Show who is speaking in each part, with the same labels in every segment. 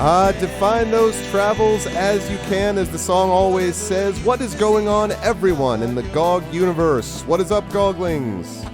Speaker 1: Define those travels as you can, as the song always says. What is going on, everyone, in the GOG universe? What is up, Goglings?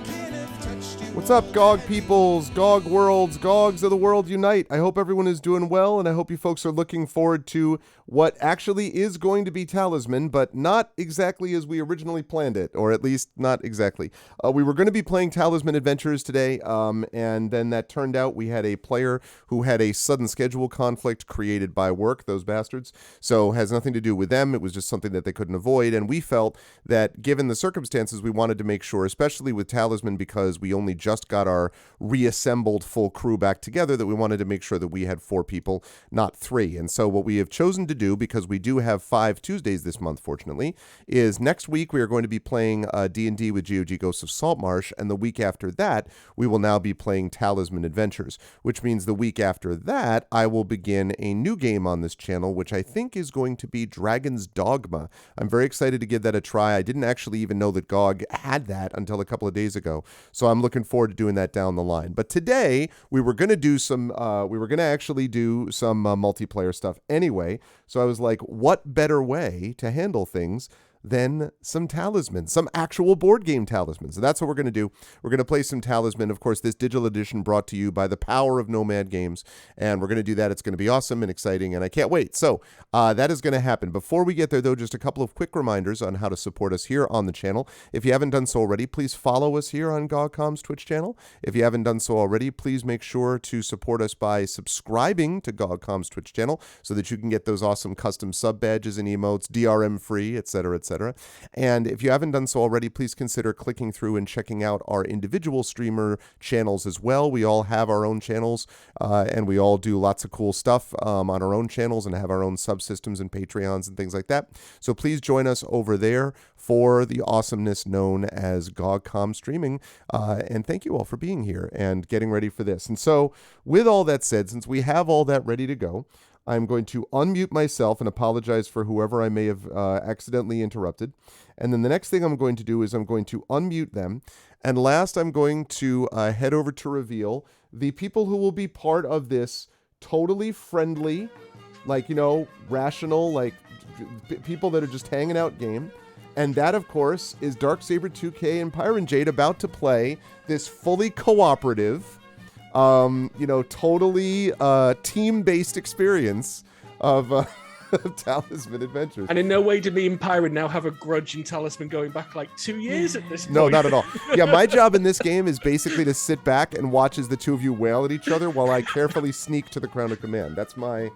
Speaker 1: What's up, GOG peoples, GOG worlds, GOGs of the world unite? I hope everyone is doing well, and I hope you folks are looking forward to what actually is going to be Talisman, but not exactly as we originally planned it, or at least not exactly. We were going to be playing Talisman Adventures today, and then that turned out we had a player who had a sudden schedule conflict created by work, those bastards, so has nothing to do with them. It was just something that they couldn't avoid, and we felt that given the circumstances, we wanted to make sure, especially with Talisman, because we only just got our reassembled full crew back together, that we wanted to make sure that we had 4 people, not 3. And so what we have chosen to do, because we do have 5 Tuesdays this month, fortunately, is next week we are going to be playing D&D with GOG Ghosts of Saltmarsh, and the week after that, we will now be playing Talisman Adventures, which means the week after that, I will begin a new game on this channel, which I think is going to be Dragon's Dogma. I'm very excited to give that a try. I didn't actually even know that GOG had that until a couple of days ago, so I'm looking forward to doing that down the line. But today we were going to do some actually do some multiplayer stuff anyway. So I was like, what better way to handle things than some Talisman, some actual board game Talisman. So that's what we're going to do. We're going to play some Talisman. Of course, this digital edition brought to you by the power of Nomad Games, and we're going to do that. It's going to be awesome and exciting, and I can't wait. So that is going to happen. Before we get there, though, just a couple of quick reminders on how to support us here on the channel. If you haven't done so already, please follow us here on GOGCOM's Twitch channel. If you haven't done so already, please make sure to support us by subscribing to GOGCOM's Twitch channel so that you can get those awesome custom sub badges and emotes, DRM free, etc., etc. And if you haven't done so already, please consider clicking through and checking out our individual streamer channels as well. We all have our own channels, and we all do lots of cool stuff on our own channels and have our own subsystems and Patreons and things like that. So please join us over there for the awesomeness known as GOGCOM streaming. And thank you all for being here and getting ready for this. And so with all that said, since we have all that ready to go, I'm going to unmute myself and apologize for whoever I may have accidentally interrupted. And then the next thing I'm going to do is I'm going to unmute them. And last, I'm going to head over to reveal the people who will be part of this totally friendly, like, you know, rational, like people that are just hanging out game. And that, of course, is DarkSaber2k and PiranJade about to play this fully cooperative, totally team-based experience of Talisman Adventures.
Speaker 2: And in no way do me and Pyran now have a grudge in Talisman going back like 2 years at this point.
Speaker 1: No, not at all. Yeah, my job in this game is basically to sit back and watch as the two of you wail at each other while I carefully sneak to the crown of command. That's my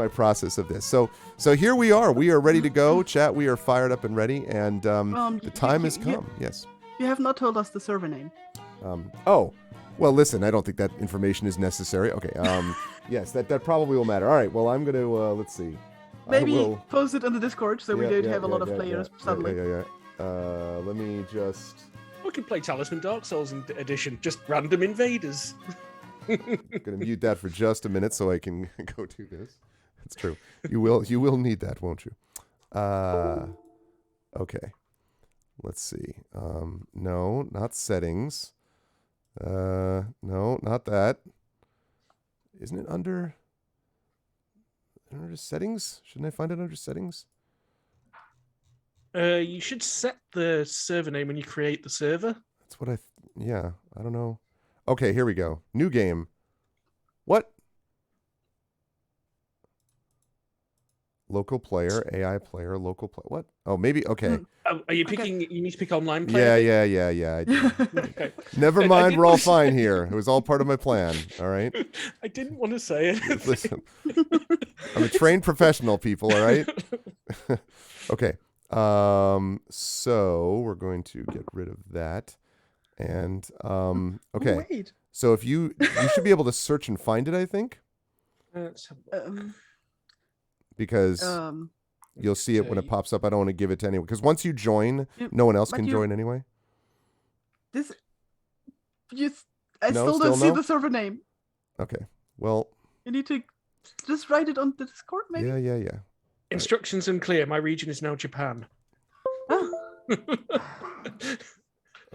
Speaker 1: process of this. So here we are. We are ready to go. Chat, we are fired up and ready, and the time has come. Yes.
Speaker 3: You have not told us the server name.
Speaker 1: Well, listen, I don't think that information is necessary. Okay, yes, that probably will matter. All right, well, I'm going to, let's see.
Speaker 3: Maybe post it in the Discord so we don't have a lot of players suddenly.
Speaker 1: Let me just...
Speaker 2: We can play Talisman Dark Souls edition, just random invaders.
Speaker 1: I'm going to mute that for just a minute so I can go do this. That's true. You will need that, won't you? Okay. Let's see. No, not settings. No, not that. Isn't it under settings? Shouldn't I find it under settings?
Speaker 2: You should set the server name when you create the server.
Speaker 1: That's what I don't know. Okay, here we go. New game. What? Local player, AI player, local player. What? Oh, maybe. Okay.
Speaker 2: Are you picking? Okay. You need to pick online player.
Speaker 1: Yeah. I did. Okay. Never mind. We're all fine here. It was all part of my plan. All right.
Speaker 2: I didn't want to say it.
Speaker 1: Listen, I'm a trained professional, people. All right. Okay. So we're going to get rid of that, and okay.
Speaker 3: Oh, wait.
Speaker 1: So if you should be able to search and find it, I think. Because you'll see it when it pops up. I don't want to give it to anyone. Because once you join, no one else can join anyway.
Speaker 3: I still don't see the server name.
Speaker 1: Okay. Well.
Speaker 3: You need to just write it on the Discord, maybe?
Speaker 1: Yeah.
Speaker 2: Instructions unclear. My region is now Japan.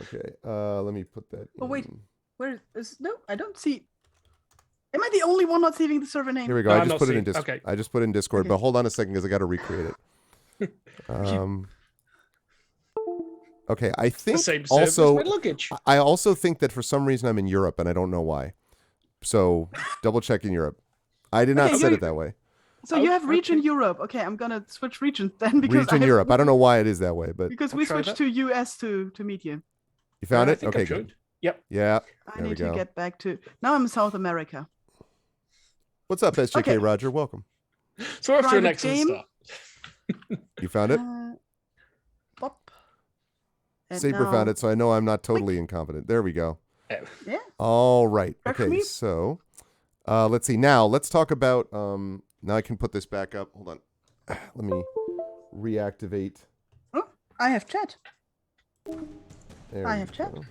Speaker 1: Okay. Let me put that in.
Speaker 3: Oh, wait. Where is... No, I don't see... Am I the only one not saving the server name?
Speaker 1: Here we go.
Speaker 2: No,
Speaker 1: I
Speaker 2: I'm
Speaker 1: just
Speaker 2: not
Speaker 1: put it in
Speaker 2: seeing-
Speaker 1: Discord.
Speaker 2: okay.
Speaker 1: I just put it in Discord,
Speaker 3: Okay.
Speaker 1: but hold on a second because I got to recreate it. Okay, I
Speaker 2: The
Speaker 1: think
Speaker 2: same server as
Speaker 1: also
Speaker 2: my luggage.
Speaker 1: I also think that for some reason I'm in Europe and I don't know why. So double check in Europe. I did not
Speaker 3: Okay,
Speaker 1: set
Speaker 3: you-
Speaker 1: it that way.
Speaker 3: So you have
Speaker 2: Okay.
Speaker 3: region Europe. Okay, I'm gonna switch regions then because
Speaker 1: Region Europe. I don't know why it is that way, but
Speaker 3: Because
Speaker 2: I'll
Speaker 3: we
Speaker 2: try
Speaker 3: switched
Speaker 2: that.
Speaker 3: to US to meet you.
Speaker 1: you found
Speaker 2: I
Speaker 1: it?
Speaker 2: think
Speaker 1: Okay,
Speaker 2: I've
Speaker 1: good.
Speaker 2: joined. Yep.
Speaker 1: Yeah.
Speaker 3: I
Speaker 1: There we
Speaker 3: need to
Speaker 1: go.
Speaker 3: get back to. Now I'm in South America.
Speaker 1: What's up, SJK
Speaker 3: Okay.
Speaker 1: Roger? Welcome.
Speaker 2: So we're off to an
Speaker 3: Private
Speaker 2: excellent
Speaker 3: game.
Speaker 2: start.
Speaker 1: You found it?
Speaker 3: Bop. And
Speaker 1: Saber
Speaker 3: now-
Speaker 1: found it, so I know I'm not totally incompetent. There we go.
Speaker 3: Yeah.
Speaker 1: All right.
Speaker 3: Back for
Speaker 1: Okay,
Speaker 3: me?
Speaker 1: so let's see. Now let's talk about now I can put this back up. Hold on. Let me reactivate.
Speaker 3: Oh, I have chat.
Speaker 1: There
Speaker 3: I
Speaker 1: we
Speaker 3: have chat.
Speaker 1: go.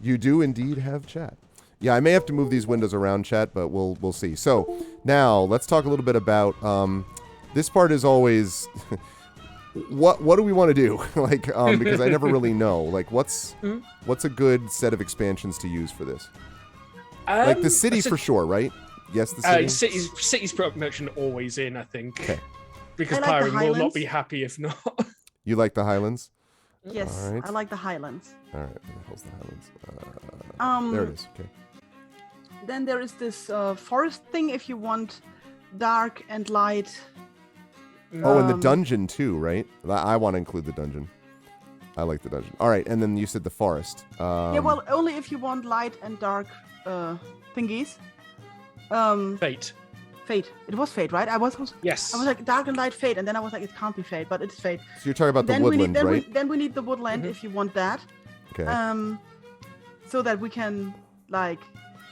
Speaker 1: You do indeed have chat. Yeah, I may have to move these windows around, chat, but we'll see. So now let's talk a little bit about this part is always what do we want to do? Like because I never really know. Like what's a good set of expansions to use for this? Like the city for sure, right? Yes, the city.
Speaker 2: City's pretty much an always in, I think.
Speaker 1: Okay.
Speaker 2: Because
Speaker 3: I like the
Speaker 2: Pyron will not
Speaker 3: Highlands.
Speaker 2: be happy if not.
Speaker 1: You like the Highlands?
Speaker 3: Yes,
Speaker 1: Alright.
Speaker 3: I like the Highlands.
Speaker 1: All right, where the hell's the Highlands? There it is. Okay.
Speaker 3: Then there is this forest thing if you want dark and light.
Speaker 1: Oh, and the
Speaker 3: Um,
Speaker 1: dungeon too, right? I want to include the dungeon. I like the dungeon. All right, and then you said the forest.
Speaker 3: Yeah, well, only if you want light and dark thingies.
Speaker 2: Fate.
Speaker 3: Fate. It was Fate, right? I was
Speaker 2: Yes.
Speaker 3: like dark and light Fate, and then I was like, it can't be Fate, but it's Fate.
Speaker 1: So you're talking about the
Speaker 3: Then
Speaker 1: woodland, right?
Speaker 3: then we need the woodland
Speaker 2: Mhm.
Speaker 3: if you want that.
Speaker 1: Okay.
Speaker 3: So that we can like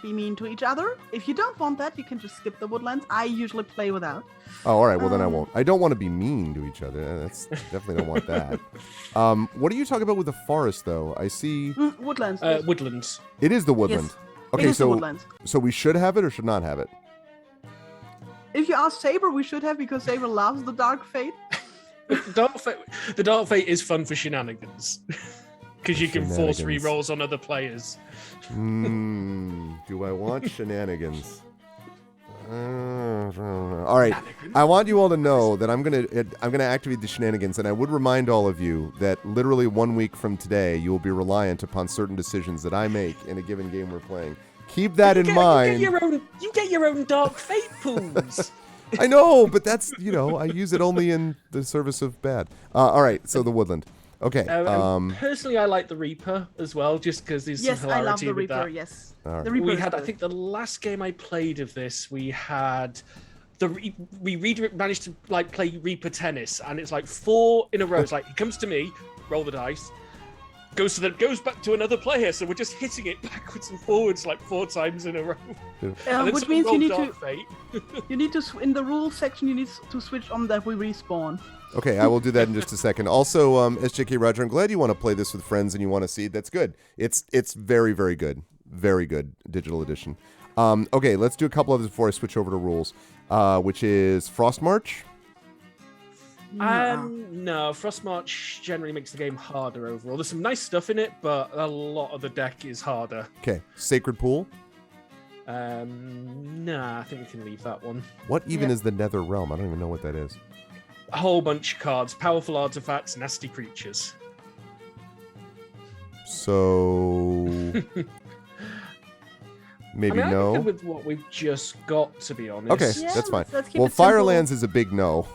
Speaker 3: be mean to each other. If you don't want that, you can just skip the woodlands. I usually play without.
Speaker 1: Oh, all right. Well, then I
Speaker 3: um,
Speaker 1: won't. I don't want to be mean to each other. That's definitely don't want that. What are you talking about with the forest, though? I see.
Speaker 3: Woodlands. yes.
Speaker 2: Woodlands.
Speaker 1: It is the woodland.
Speaker 3: Yes,
Speaker 1: Okay,
Speaker 3: it is the
Speaker 1: so
Speaker 3: woodlands.
Speaker 1: we should have it or should not have it?
Speaker 3: If you ask Saber, we should have because Saber loves the dark Fate.
Speaker 2: The Dark Fate is fun for shenanigans. Because you can force
Speaker 1: Shenanigans.
Speaker 2: rerolls on other players.
Speaker 1: Do I want shenanigans? All right. I want you all to know that I'm gonna activate the shenanigans, and I would remind all of you that literally 1 week from today, you will be reliant upon certain decisions that I make in a given game we're playing. Keep that in mind.
Speaker 2: You get your own Dark Fate pools.
Speaker 1: I know, but that's I use it only in the service of bad. All right. So the woodland. Okay.
Speaker 2: Personally, I like the Reaper as well, just because there's
Speaker 3: Yes,
Speaker 2: some
Speaker 3: I
Speaker 2: hilarity
Speaker 3: love the
Speaker 2: with
Speaker 3: Reaper.
Speaker 2: that.
Speaker 3: Yes,
Speaker 1: All right.
Speaker 3: the Reaper.
Speaker 2: We
Speaker 3: is
Speaker 2: had, I
Speaker 3: good.
Speaker 2: think, the last game I played of this, we had managed to like play Reaper tennis, and it's like 4 in a row. It's like he comes to me, roll the dice, goes back to another player. So we're just hitting it backwards and forwards like 4 times in a row. And then
Speaker 3: which
Speaker 2: someone
Speaker 3: means you
Speaker 2: rolled
Speaker 3: need
Speaker 2: Dark
Speaker 3: to
Speaker 2: Fate.
Speaker 3: in the rules section. You need to switch on that we respawn.
Speaker 1: Okay, I will do that in just a second. Also, SJK Roger, I'm glad you want to play this with friends and you want to see. That's good. It's very, very good. Very good digital edition. Okay, let's do a couple others before I switch over to rules, which is Frost March.
Speaker 2: No, Frost March generally makes the game harder overall. There's some nice stuff in it, but a lot of the deck is harder.
Speaker 1: Okay, Sacred Pool.
Speaker 2: Nah, I think we can leave that one.
Speaker 1: What even
Speaker 3: Yeah.
Speaker 1: is the Nether Realm? I don't even know what that is.
Speaker 2: A whole bunch of cards, powerful artifacts, nasty creatures.
Speaker 1: So maybe
Speaker 2: I'm
Speaker 1: no.
Speaker 2: good with what we've just got, to be honest.
Speaker 1: Okay,
Speaker 3: Yeah,
Speaker 1: that's fine.
Speaker 3: let's keep
Speaker 1: Well,
Speaker 3: it simple.
Speaker 1: Firelands is a big no.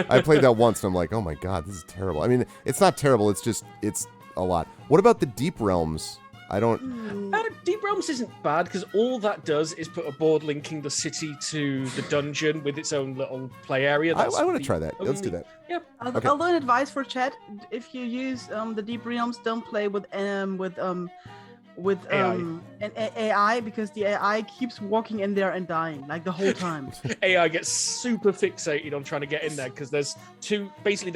Speaker 1: I played that once and I'm like, oh my god, this is terrible. I mean, it's not terrible. It's a lot. What about the Deep Realms? I don't.
Speaker 2: Deep Realms isn't bad because all that does is put a board linking the city to the dungeon with its own little play area.
Speaker 1: I
Speaker 2: That's
Speaker 1: want to
Speaker 2: the
Speaker 1: try that. Let's do
Speaker 2: only-
Speaker 1: that.
Speaker 2: Yeah.
Speaker 1: Okay.
Speaker 3: Although an advice for chat, if you use the Deep Realms, don't play with an AI because the AI keeps walking in there and dying like the whole time.
Speaker 2: AI gets super fixated on trying to get in there because there's 2. Basically,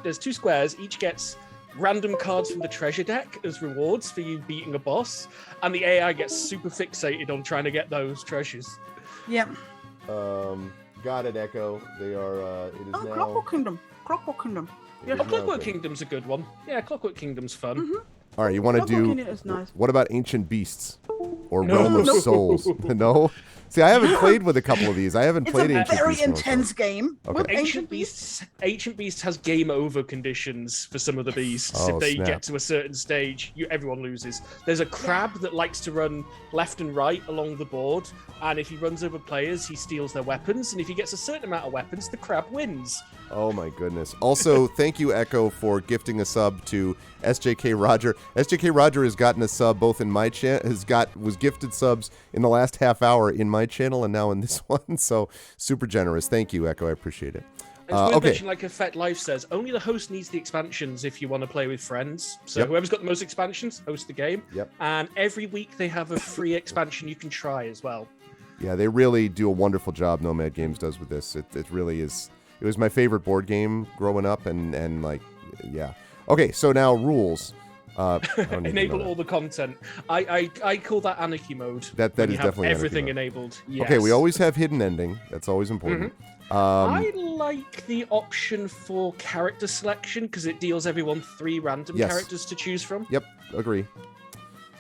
Speaker 2: there's 2 squares. Each gets random cards from the treasure deck as rewards for you beating a boss, and the AI gets super fixated on trying to get those treasures.
Speaker 3: Yeah.
Speaker 1: Got it, Echo. They are. It is
Speaker 3: Oh,
Speaker 1: now.
Speaker 3: Clockwork Kingdom. Clockwork Kingdom.
Speaker 1: it is
Speaker 2: Oh,
Speaker 1: now
Speaker 2: Clockwork
Speaker 1: good.
Speaker 2: Kingdom's a good one. Yeah, Clockwork Kingdom's fun.
Speaker 1: All right, you want to
Speaker 3: Clockwork
Speaker 1: do?
Speaker 3: Kingdom is nice.
Speaker 1: What about Ancient Beasts? or Realm of Souls. No? See, I haven't played with a couple of these. I haven't played Ancient
Speaker 3: It's a very
Speaker 1: Beast.
Speaker 3: intense game.
Speaker 1: Okay.
Speaker 3: With
Speaker 2: Ancient Beast has game over conditions for some of the beasts.
Speaker 1: Oh,
Speaker 2: if they
Speaker 1: snap.
Speaker 2: get to a certain stage, everyone loses. There's a crab that likes to run left and right along the board, and if he runs over players, he steals their weapons, and if he gets a certain amount of weapons, the crab wins.
Speaker 1: Oh my goodness. Also, thank you, Echo, for gifting a sub to SJK Roger. SJK Roger has gotten a sub both in my channel, was gifted subs in the last half hour in my channel and now in this one. So super generous. Thank you, Echo. I appreciate it.
Speaker 2: It's worth mentioning, like Effect Life says, only the host needs the expansions if you want to play with friends. So whoever's got the most expansions, host the game.
Speaker 1: Yep.
Speaker 2: And every week they have a free expansion you can try as well.
Speaker 1: Yeah, they really do a wonderful job, Nomad Games does with this. It really is. It was my favorite board game growing up, and like, yeah. Okay, so now rules.
Speaker 2: Enable all the content. I call that anarchy mode.
Speaker 1: That is definitely
Speaker 2: everything enabled. Yes.
Speaker 1: Okay, we always have hidden ending. That's always important.
Speaker 2: I like the option for character selection because it deals everyone 3 random characters to choose from.
Speaker 1: Yep, agree.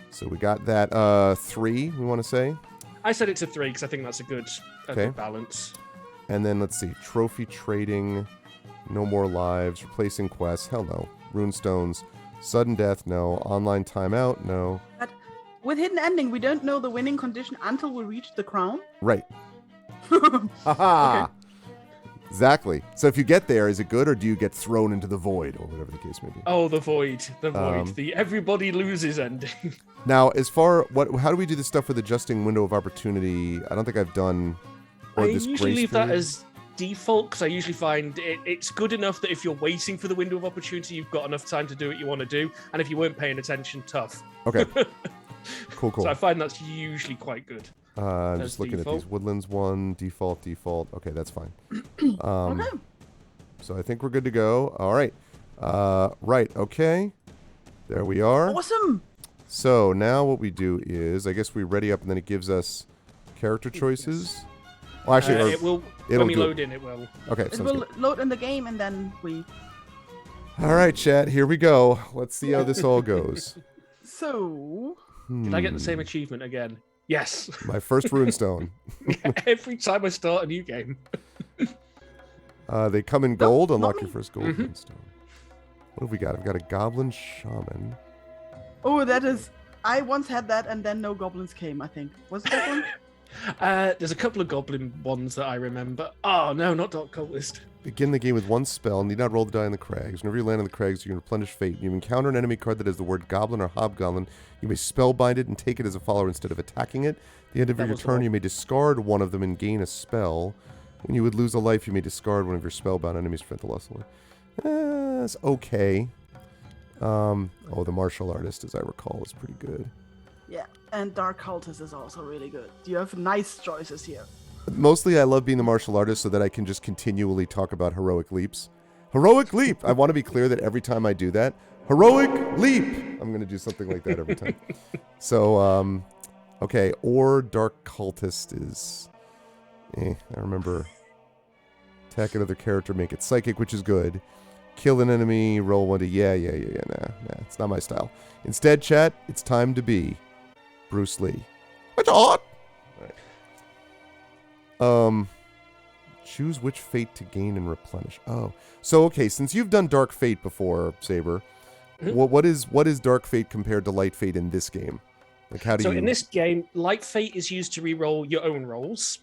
Speaker 1: So we got that 3, we want to say.
Speaker 2: I said it to 3 because I think that's a good balance.
Speaker 1: And then let's see, trophy trading, no more lives, replacing quests, hell no. Runestones, sudden death, no. Online timeout, no.
Speaker 3: But with hidden ending, we don't know the winning condition until we reach the crown.
Speaker 1: Right. Haha. Okay. Exactly. So if you get there, is it good, or do you get thrown into the void, or whatever the case may be?
Speaker 2: Oh, the void. The void. The everybody loses ending.
Speaker 1: Now, how do we do this stuff with adjusting window of opportunity? I don't think I've done...
Speaker 2: I usually leave that as default because I usually find it's good enough that if you're waiting for the window of opportunity, you've got enough time to do what you want to do. And if you weren't paying attention, tough.
Speaker 1: Okay. Cool.
Speaker 2: So I find that's usually quite good.
Speaker 1: I'm just looking at these. Woodlands 1, default. Okay, that's fine.
Speaker 3: Okay.
Speaker 1: So I think we're good to go. All right. Right, okay. There we are.
Speaker 3: Awesome.
Speaker 1: So now what we do is, I guess we ready up and then it gives us character choices. Well, actually,
Speaker 2: it will. When we load in, it will.
Speaker 1: Okay.
Speaker 3: It will load in the game, and then we.
Speaker 1: All right, chat. Here we go. Let's see how this all goes.
Speaker 3: So.
Speaker 2: Did I get the same achievement again? Yes.
Speaker 1: My first runestone.
Speaker 2: Every time I start a new game.
Speaker 1: They come in gold. Unlock your first gold runestone. What have we got? I've got a goblin shaman.
Speaker 3: Oh, that is. I once had that, and then no goblins came. I think was it that one?
Speaker 2: There's a couple of goblin ones that I remember. Oh no, not Dark Cultist.
Speaker 1: Begin the game with 1 spell. Need not roll the die on the crags. Whenever you land on the crags, you can replenish fate. You encounter an enemy card that has the word goblin or hobgoblin. You may spellbind it and take it as a follower instead of attacking it. At the end of your turn, you may discard one of them and gain a spell. When you would lose a life, you may discard one of your spellbound enemies for the loss of life. It's okay. Oh, the martial artist, as I recall, is pretty good.
Speaker 3: Yeah, and Dark Cultist is also really good. You have nice choices here.
Speaker 1: Mostly I love being the martial artist so that I can just continually talk about heroic leaps. Heroic leap! I want to be clear that every time I do that, heroic leap! I'm going to do something like that every time. So, okay, or Dark Cultist is... I remember... Attack another character, make it psychic, which is good. Kill an enemy, roll 1 to... Yeah, nah, it's not my style. Instead, chat, it's time to be Bruce Lee. What's on? Choose which fate to gain and replenish. Oh, so okay, since you've done Dark Fate before, Saber, what is Dark Fate compared to Light Fate in this game? Like, how do you...
Speaker 2: So in this game, Light Fate is used to re-roll your own rolls.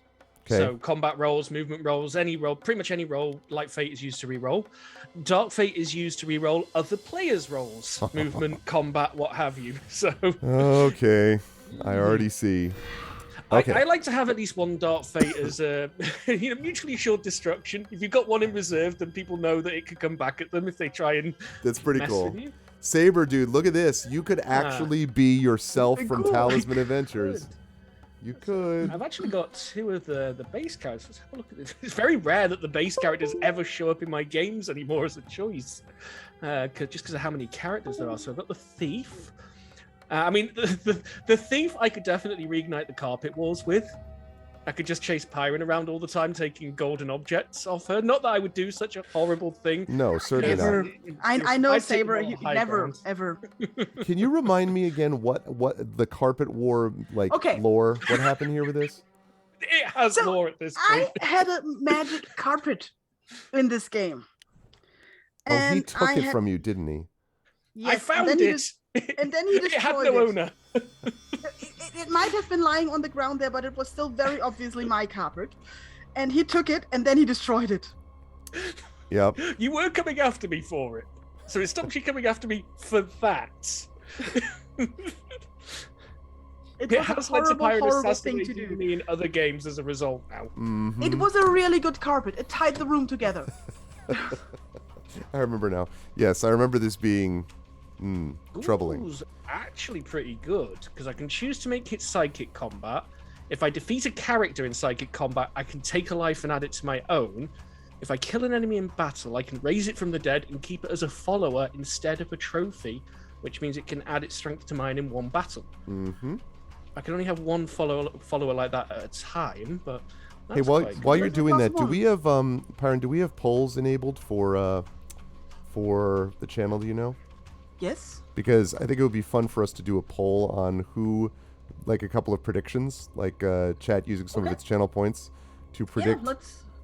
Speaker 2: Okay. So combat rolls, movement rolls, any roll, pretty much any roll, Light Fate is used to re-roll. Dark Fate is used to re-roll other players' rolls, movement, combat, what have you. So
Speaker 1: okay, I already see. Okay.
Speaker 2: I like to have at least one Dark Fate as a mutually assured destruction. If you've got one in reserve, then people know that it could come back at them if they try and
Speaker 1: That's pretty cool. Saber, dude, look at this. You could actually be yourself from Talisman Adventures. You could.
Speaker 2: I've actually got 2 of the base characters. Let's have a look at this. It's very rare that the base characters ever show up in my games anymore as a choice. Just because of how many characters there are. So I've got the Thief. I mean, the Thief I could definitely reignite the Carpet Wars with. I could just chase Pyron around all the time, taking golden objects off her. Not that I would do such a horrible thing.
Speaker 1: No, certainly
Speaker 3: Never.
Speaker 1: not.
Speaker 3: I know
Speaker 2: I'd take
Speaker 3: Saber.
Speaker 2: more
Speaker 3: He
Speaker 2: high
Speaker 3: never,
Speaker 2: ground.
Speaker 3: ever.
Speaker 1: Can you remind me again what the carpet war
Speaker 3: Okay.
Speaker 1: lore? What happened here with this?
Speaker 2: It has
Speaker 3: So,
Speaker 2: lore at this point.
Speaker 3: I had a magic carpet in this game.
Speaker 1: Oh, he
Speaker 3: And
Speaker 1: took
Speaker 3: I
Speaker 1: it
Speaker 3: had-
Speaker 1: from you, didn't he?
Speaker 3: Yes,
Speaker 2: I found
Speaker 3: and then
Speaker 2: it.
Speaker 3: and then he
Speaker 2: It had
Speaker 3: destroyed
Speaker 2: no
Speaker 3: it.
Speaker 2: owner.
Speaker 3: It might have been lying on the ground there, but it was still very obviously my carpet. And he took it, and then he destroyed it.
Speaker 1: Yep.
Speaker 2: You were coming after me for it. So it stopped you coming after me for that.
Speaker 3: It
Speaker 2: It
Speaker 3: was
Speaker 2: has
Speaker 3: a
Speaker 2: led to
Speaker 3: horrible,
Speaker 2: Pyron
Speaker 3: horrible thing to
Speaker 2: assassinating
Speaker 3: do.
Speaker 2: me in other games as a result now.
Speaker 1: Mhm.
Speaker 3: It was a really good carpet. It tied the room together.
Speaker 1: I remember now. Yes, I remember this being troubling.
Speaker 2: Ghoul's actually pretty good because I can choose to make it psychic combat. If I defeat a character in psychic combat, I can take a life and add it to my own. If I kill an enemy in battle, I can raise it from the dead and keep it as a follower instead of a trophy, which means it can add its strength to mine in one battle.
Speaker 1: Mm-hmm.
Speaker 2: I can only have one follower like that at a time, but
Speaker 1: Hey,
Speaker 2: that's
Speaker 1: while
Speaker 2: quite good.
Speaker 1: you're
Speaker 3: That's
Speaker 1: doing that, do
Speaker 3: possible.
Speaker 1: we have Pyron? Do we have polls enabled for the channel? Do you know?
Speaker 3: Yes.
Speaker 1: Because I think it would be fun for us to do a poll on who, like a couple of predictions, like chat using some of
Speaker 3: Okay.
Speaker 1: its channel points to predict.
Speaker 3: Yeah,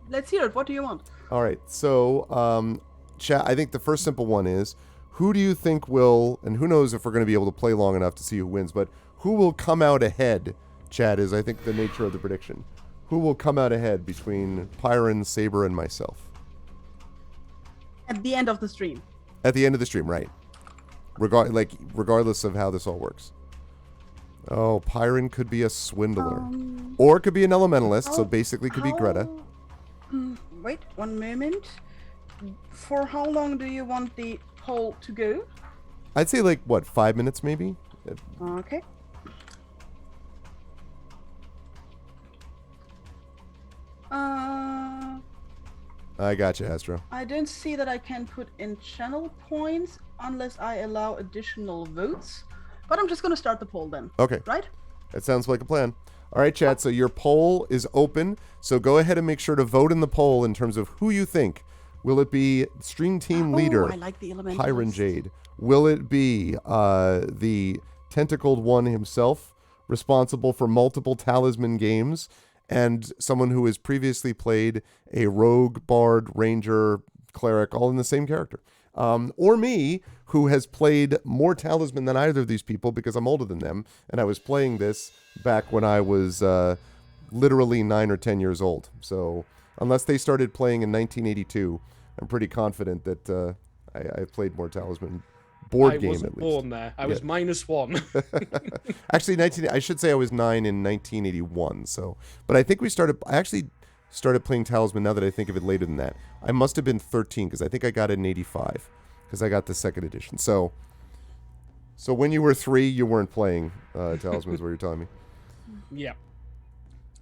Speaker 3: let's hear it. What do you want?
Speaker 1: All right, so chat. I think the first simple one is, who do you think will, and who knows if we're going to be able to play long enough to see who wins, but who will come out ahead? Chat is, I think, the nature of the prediction. Who will come out ahead between Pyron, Saber, and myself
Speaker 3: At the end of the stream.
Speaker 1: at the end of the stream? Right. Regardless of how this all works. Oh, Pyron could be a swindler, or it could be an elementalist. So basically, could be Greta.
Speaker 3: Wait, 1 moment. For how long do you want the poll to go?
Speaker 1: I'd say like what, 5 minutes maybe.
Speaker 3: Okay.
Speaker 1: I got you, Astro.
Speaker 3: I don't see that I can put in channel points unless I allow additional votes. But I'm just gonna start the poll then.
Speaker 1: Okay.
Speaker 3: Right?
Speaker 1: That sounds like a plan. All right, chat. So your poll is open. So go ahead and make sure to vote in the poll in terms of who you think. Will it be stream team leader,
Speaker 3: Oh, I like the Elementalist.
Speaker 1: PiranJade? Will it be the tentacled one himself, responsible for multiple Talisman games, and someone who has previously played a rogue, bard, ranger, cleric, all in the same character? Or me, who has played more Talisman than either of these people because I'm older than them, and I was playing this back when I was literally 9 or 10 years old. So unless they started playing in 1982, I'm pretty confident that I played more Talisman board
Speaker 2: I
Speaker 1: game
Speaker 2: wasn't
Speaker 1: at least.
Speaker 2: born there. I was -1.
Speaker 1: Actually, I should say I was 9 in 1981. So, but I think I actually started playing Talisman, now that I think of it, later than that. I must have been 13 because I think I got it in 85 because I got the second edition. So when you were 3, you weren't playing Talisman is what you're telling me.
Speaker 2: Yeah.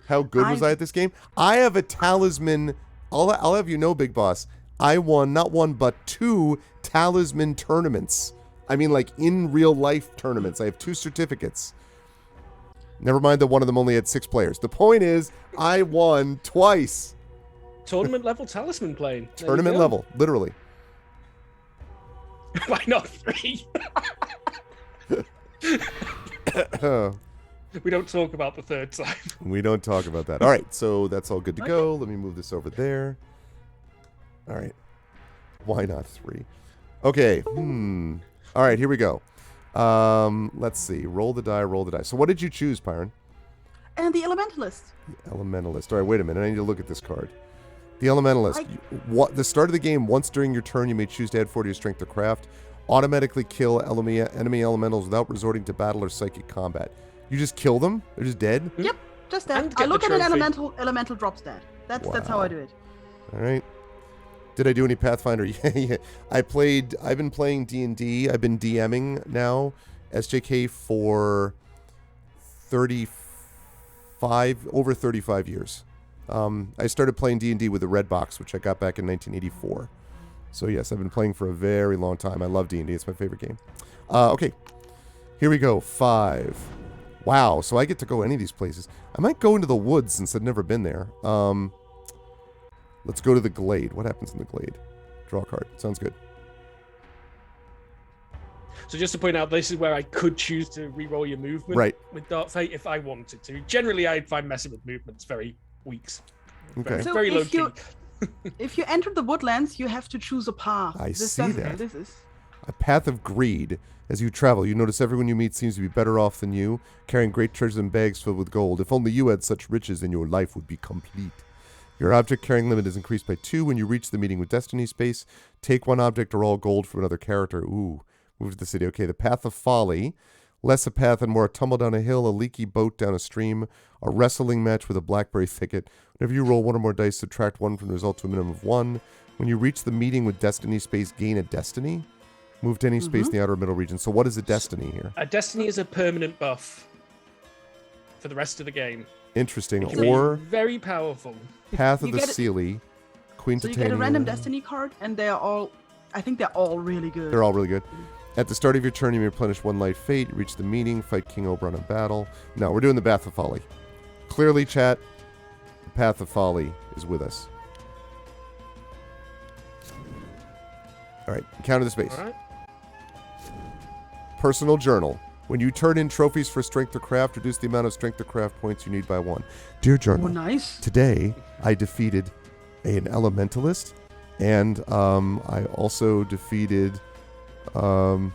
Speaker 1: How good was I at this game? I have a Talisman. I'll have you know, Big Boss, I won not one but 2 Talisman tournaments. I mean, like in real life tournaments. I have 2 certificates. Never mind that one of them only had 6 players. The point is, I won twice.
Speaker 2: Tournament level Talisman playing. There you
Speaker 1: Tournament
Speaker 2: go.
Speaker 1: level, literally.
Speaker 2: Why not 3? We don't talk about the third time.
Speaker 1: We don't talk about that. All right, so that's all good to go. Let me move this over there. All right. Why not 3? Okay. All right, here we go. Let's see. Roll the die, roll the die. So what did you choose, Pyron?
Speaker 3: And the Elementalist.
Speaker 1: The Elementalist. All right, wait a minute. I need to look at this card. The Elementalist. The start of the game, once during your turn, you may choose to add 4 to your strength or craft. Automatically kill enemy elementals without resorting to battle or psychic combat. You just kill them? They're just dead?
Speaker 3: Yep, just that.
Speaker 2: And
Speaker 3: I
Speaker 2: get
Speaker 3: look
Speaker 2: the
Speaker 3: at an
Speaker 2: trophy.
Speaker 3: elemental drops that. That's how I do it.
Speaker 1: All right. Did I do any Pathfinder? Yeah. I've been playing D&D. I've been DMing now, SJK, for over 35 years. I started playing D&D with the Red Box, which I got back in 1984. So yes, I've been playing for a very long time. I love D&D. It's my favorite game. Okay. Here we go. 5. Wow, so I get to go any of these places. I might go into the woods since I've never been there. Let's go to the glade. What happens in the glade? Draw a card. Sounds good.
Speaker 2: So just to point out, this is where I could choose to re-roll your movement with Dark Fate if I wanted to. Generally, I'd find messing with movements very weak.
Speaker 1: Okay.
Speaker 3: So
Speaker 2: very low key.
Speaker 3: If you enter the woodlands, you have to choose a path.
Speaker 1: I see that.
Speaker 3: This is
Speaker 1: A path of greed. As you travel, you notice everyone you meet seems to be better off than you, carrying great treasures and bags filled with gold. If only you had such riches, then your life would be complete. Your object carrying limit is increased by 2 when you reach the meeting with Destiny space. Take 1 object or all gold from another character. Ooh. Move to the city. Okay, the Path of Folly. Less a path and more a tumble down a hill, a leaky boat down a stream, a wrestling match with a blackberry thicket. Whenever you roll 1 or more dice, subtract 1 from the result to a minimum of 1. When you reach the meeting with Destiny space, gain a Destiny. Move to any space in the outer middle region. So what is a Destiny here?
Speaker 2: A Destiny is a permanent buff for the rest of the game.
Speaker 1: Interesting.
Speaker 2: Or very powerful.
Speaker 1: Path of the Sealy. Queen
Speaker 3: so
Speaker 1: Titania.
Speaker 3: you get a random Destiny card, and they are all... I think they're all really good.
Speaker 1: They're all really good. At the start of your turn, you may replenish 1 light fate. You reach the meeting, fight King Oberon in battle. No, we're doing the Path of Folly. Clearly, chat, the Path of Folly is with us. All right, encounter the space.
Speaker 2: All right.
Speaker 1: Personal journal. When you turn in trophies for strength or craft, reduce the amount of strength or craft points you need by 1. Dear journal,
Speaker 3: nice.
Speaker 1: Today I defeated an Elementalist, and I also defeated a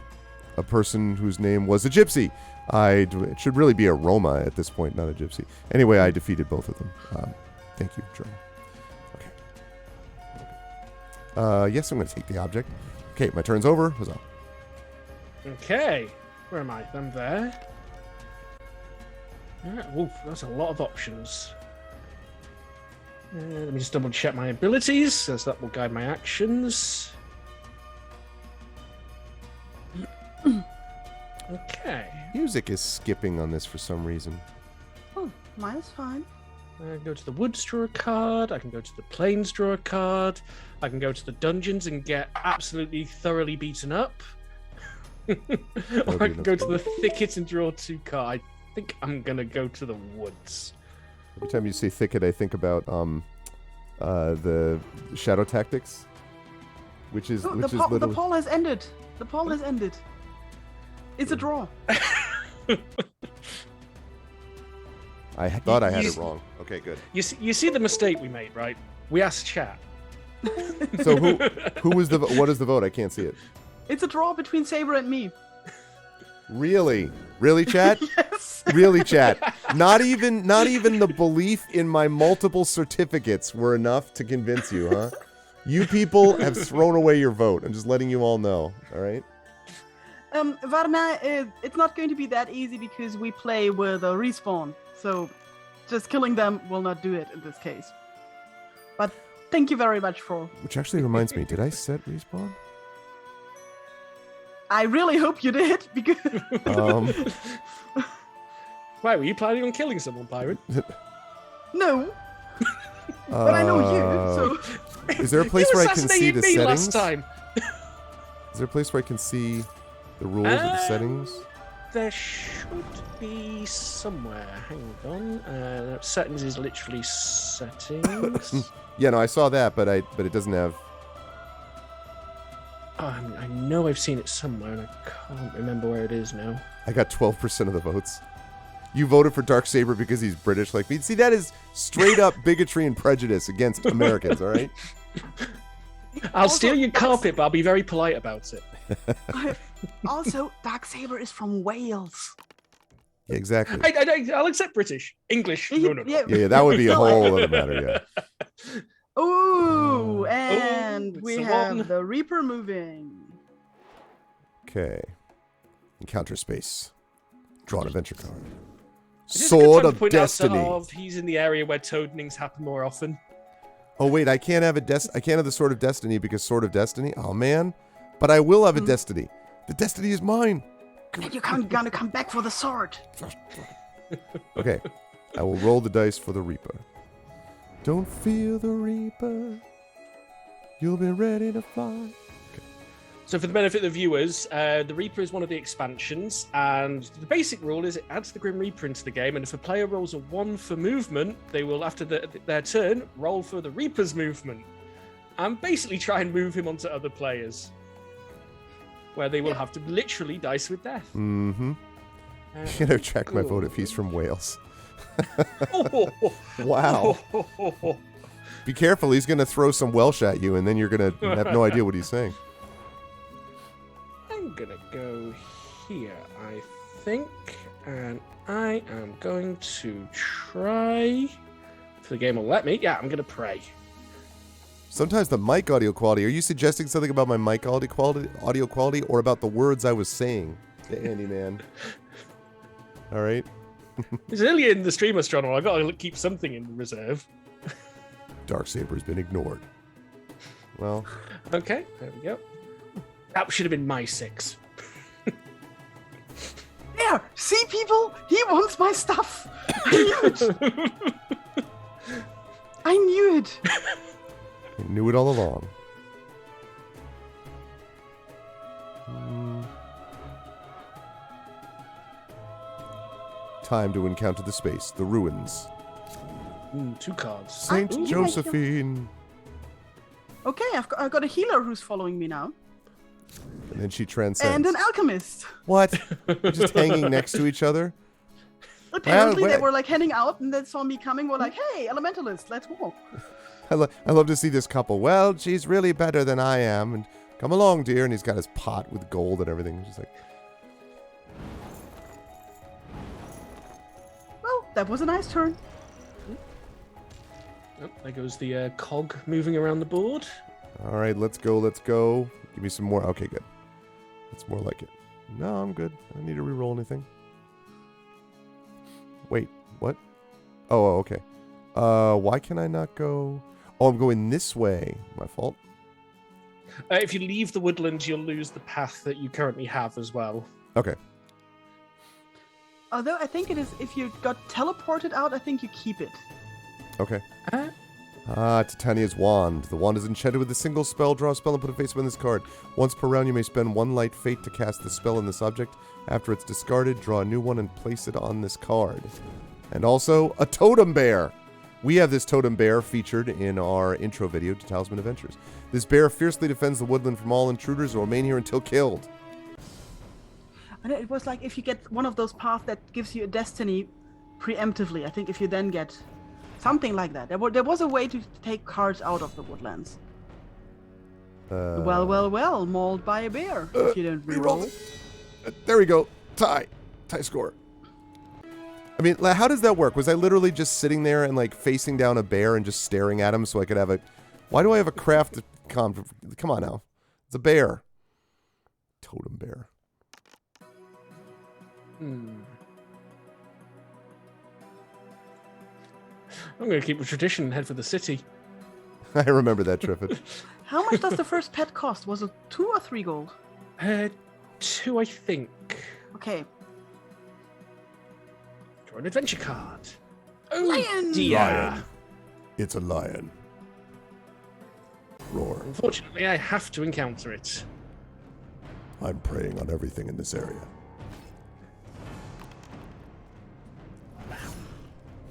Speaker 1: person whose name was a gypsy. It should really be a Roma at this point, not a gypsy. Anyway, I defeated both of them. Thank you, journal. Okay. Yes, I'm going to take the object. Okay, my turn's over. Huzzah.
Speaker 2: Okay. Where am I? I'm there. Oof, that's a lot of options. Let me just double check my abilities, as that will guide my actions. Okay.
Speaker 1: Music is skipping on this for some reason.
Speaker 3: Oh, mine is fine.
Speaker 2: I can go to the woods, draw a card. I can go to the plains, draw a card. I can go to the dungeons and get absolutely thoroughly beaten up. Or I can go to the thicket and draw 2 cards. I think I'm going to go to the woods.
Speaker 1: Every time you say thicket, I think about the shadow tactics, which is literally...
Speaker 3: The poll has ended. The poll has ended. It's a draw.
Speaker 1: I thought I had it wrong. Okay, good.
Speaker 2: You see the mistake we made, right? We asked chat.
Speaker 1: So who was what is the vote? I can't see it.
Speaker 3: It's a draw between Saber and me.
Speaker 1: Really, chat?
Speaker 3: Yes.
Speaker 1: Really, chat? Not even the belief in my multiple certificates were enough to convince you, huh? You people have thrown away your vote. I'm just letting you all know. All right.
Speaker 3: Varna, it's not going to be that easy because we play with a respawn. So just killing them will not do it in this case. But thank you very much for...
Speaker 1: Which actually reminds me, did I set respawn?
Speaker 3: I really hope you did, because...
Speaker 2: Why, were you planning on killing someone, Pirate?
Speaker 3: No. But I know you, so...
Speaker 1: Is there a place where I can see the settings?
Speaker 2: Last time.
Speaker 1: Is there a place where I can see the rules of the settings?
Speaker 2: There should be somewhere. Hang on. Settings is literally settings.
Speaker 1: Yeah, no, I saw that, but it doesn't have...
Speaker 2: I know I've seen it somewhere, and I can't remember where it is now.
Speaker 1: I got 12% of the votes. You voted for DarkSaber because he's British like me. See, that is straight up bigotry and prejudice against Americans, all right?
Speaker 2: I'll steal your carpet, but I'll be very polite about it.
Speaker 3: Also, DarkSaber is from Wales.
Speaker 1: Yeah, exactly.
Speaker 2: I'll accept British. English, no.
Speaker 1: Yeah, that would be a whole other matter, yeah.
Speaker 3: Ooh, and we have
Speaker 2: one.
Speaker 3: the Reaper moving.
Speaker 1: Okay. Encounter space. Draw an adventure card.
Speaker 2: Is
Speaker 1: Sword
Speaker 2: this a good time
Speaker 1: of
Speaker 2: to point
Speaker 1: Destiny.
Speaker 2: Out he's in the area where toadnings happen more often.
Speaker 1: Oh wait, I can't have I can't have the Sword of Destiny because Sword of Destiny. Oh man, but I will have a Destiny. The Destiny is mine.
Speaker 3: And you're gonna come back for the sword.
Speaker 1: Okay, I will roll the dice for the Reaper. Don't fear the Reaper. You'll be ready to fly. Okay.
Speaker 2: So for the benefit of the viewers, the Reaper is one of the expansions, and the basic rule is it adds the Grim Reaper into the game, and if a player rolls a 1 for movement, they will, after their turn, roll for the Reaper's movement, and basically try and move him onto other players, where they will have to literally dice with death.
Speaker 1: Mm-hmm. You know, check my vote if he's from Wales. Wow. Be careful, he's going to throw some Welsh at you, and then you're going to have no idea what he's saying.
Speaker 2: I'm going to go here, I think, and I am going to try, if the game will let me, I'm going to pray.
Speaker 1: Sometimes the mic audio quality, are you suggesting something about my mic audio quality, or about the words I was saying to Andy, man? All right.
Speaker 2: It's early in the stream, Astronomer. I've got to keep something in reserve.
Speaker 1: DarkSaber's been ignored. Well.
Speaker 2: Okay, there we go. That should have been my 6.
Speaker 3: There! See, people? He wants my stuff! I knew it!
Speaker 1: I knew it all along. Time to encounter the space, the ruins.
Speaker 2: 2 cards.
Speaker 1: Saint Josephine.
Speaker 3: Okay, I've got a healer who's following me now.
Speaker 1: And then she transcends.
Speaker 3: And an alchemist.
Speaker 1: What? Just hanging next to each other?
Speaker 3: Apparently they were like heading out and then saw me coming. Were like, hey, Elementalist, let's walk.
Speaker 1: I love to see this couple. Well, she's really better than I am. And come along, dear. And he's got his pot with gold and everything. Just like...
Speaker 3: Well, that was a nice turn.
Speaker 2: Oh, there goes the cog moving around the board.
Speaker 1: All right, let's go. Give me some more. Okay, good. That's more like it. No, I'm good. I don't need to reroll anything. Wait, what? Oh, okay. Why can I not go? Oh, I'm going this way. My fault.
Speaker 2: If you leave the woodlands, you'll lose the path that you currently have as well.
Speaker 1: Okay.
Speaker 3: Although I think it is, if you got teleported out, I think you keep it.
Speaker 1: Okay. Titania's wand. The wand is enchanted with a single spell. Draw a spell and put a face on this card. Once per round, you may spend 1 light fate to cast the spell in this object. After it's discarded, draw a new one and place it on this card. And also, a totem bear. We have this totem bear featured in our intro video to Talisman Adventures. This bear fiercely defends the woodland from all intruders and will remain here until killed.
Speaker 3: And it was like if you get one of those paths that gives you a destiny preemptively. I think if you then get something like that. There was a way to take cards out of the woodlands. Well, mauled by a bear. If you don't reroll.
Speaker 1: There we go. Tie score. I mean, how does that work? Was I literally just sitting there and like facing down a bear and just staring at him so I could have a... Why do I have a craft... Come on now. It's a bear. Totem bear.
Speaker 2: I'm going to keep the tradition and head for the city.
Speaker 1: I remember that, Triffid.
Speaker 3: How much does the first pet cost? Was it 2 or 3 gold?
Speaker 2: 2, I think.
Speaker 3: Okay.
Speaker 2: Draw an adventure card. Oh,
Speaker 3: Lion!
Speaker 2: dear.
Speaker 1: Lion. It's a lion. Roar.
Speaker 2: Unfortunately, I have to encounter it.
Speaker 1: I'm preying on everything in this area.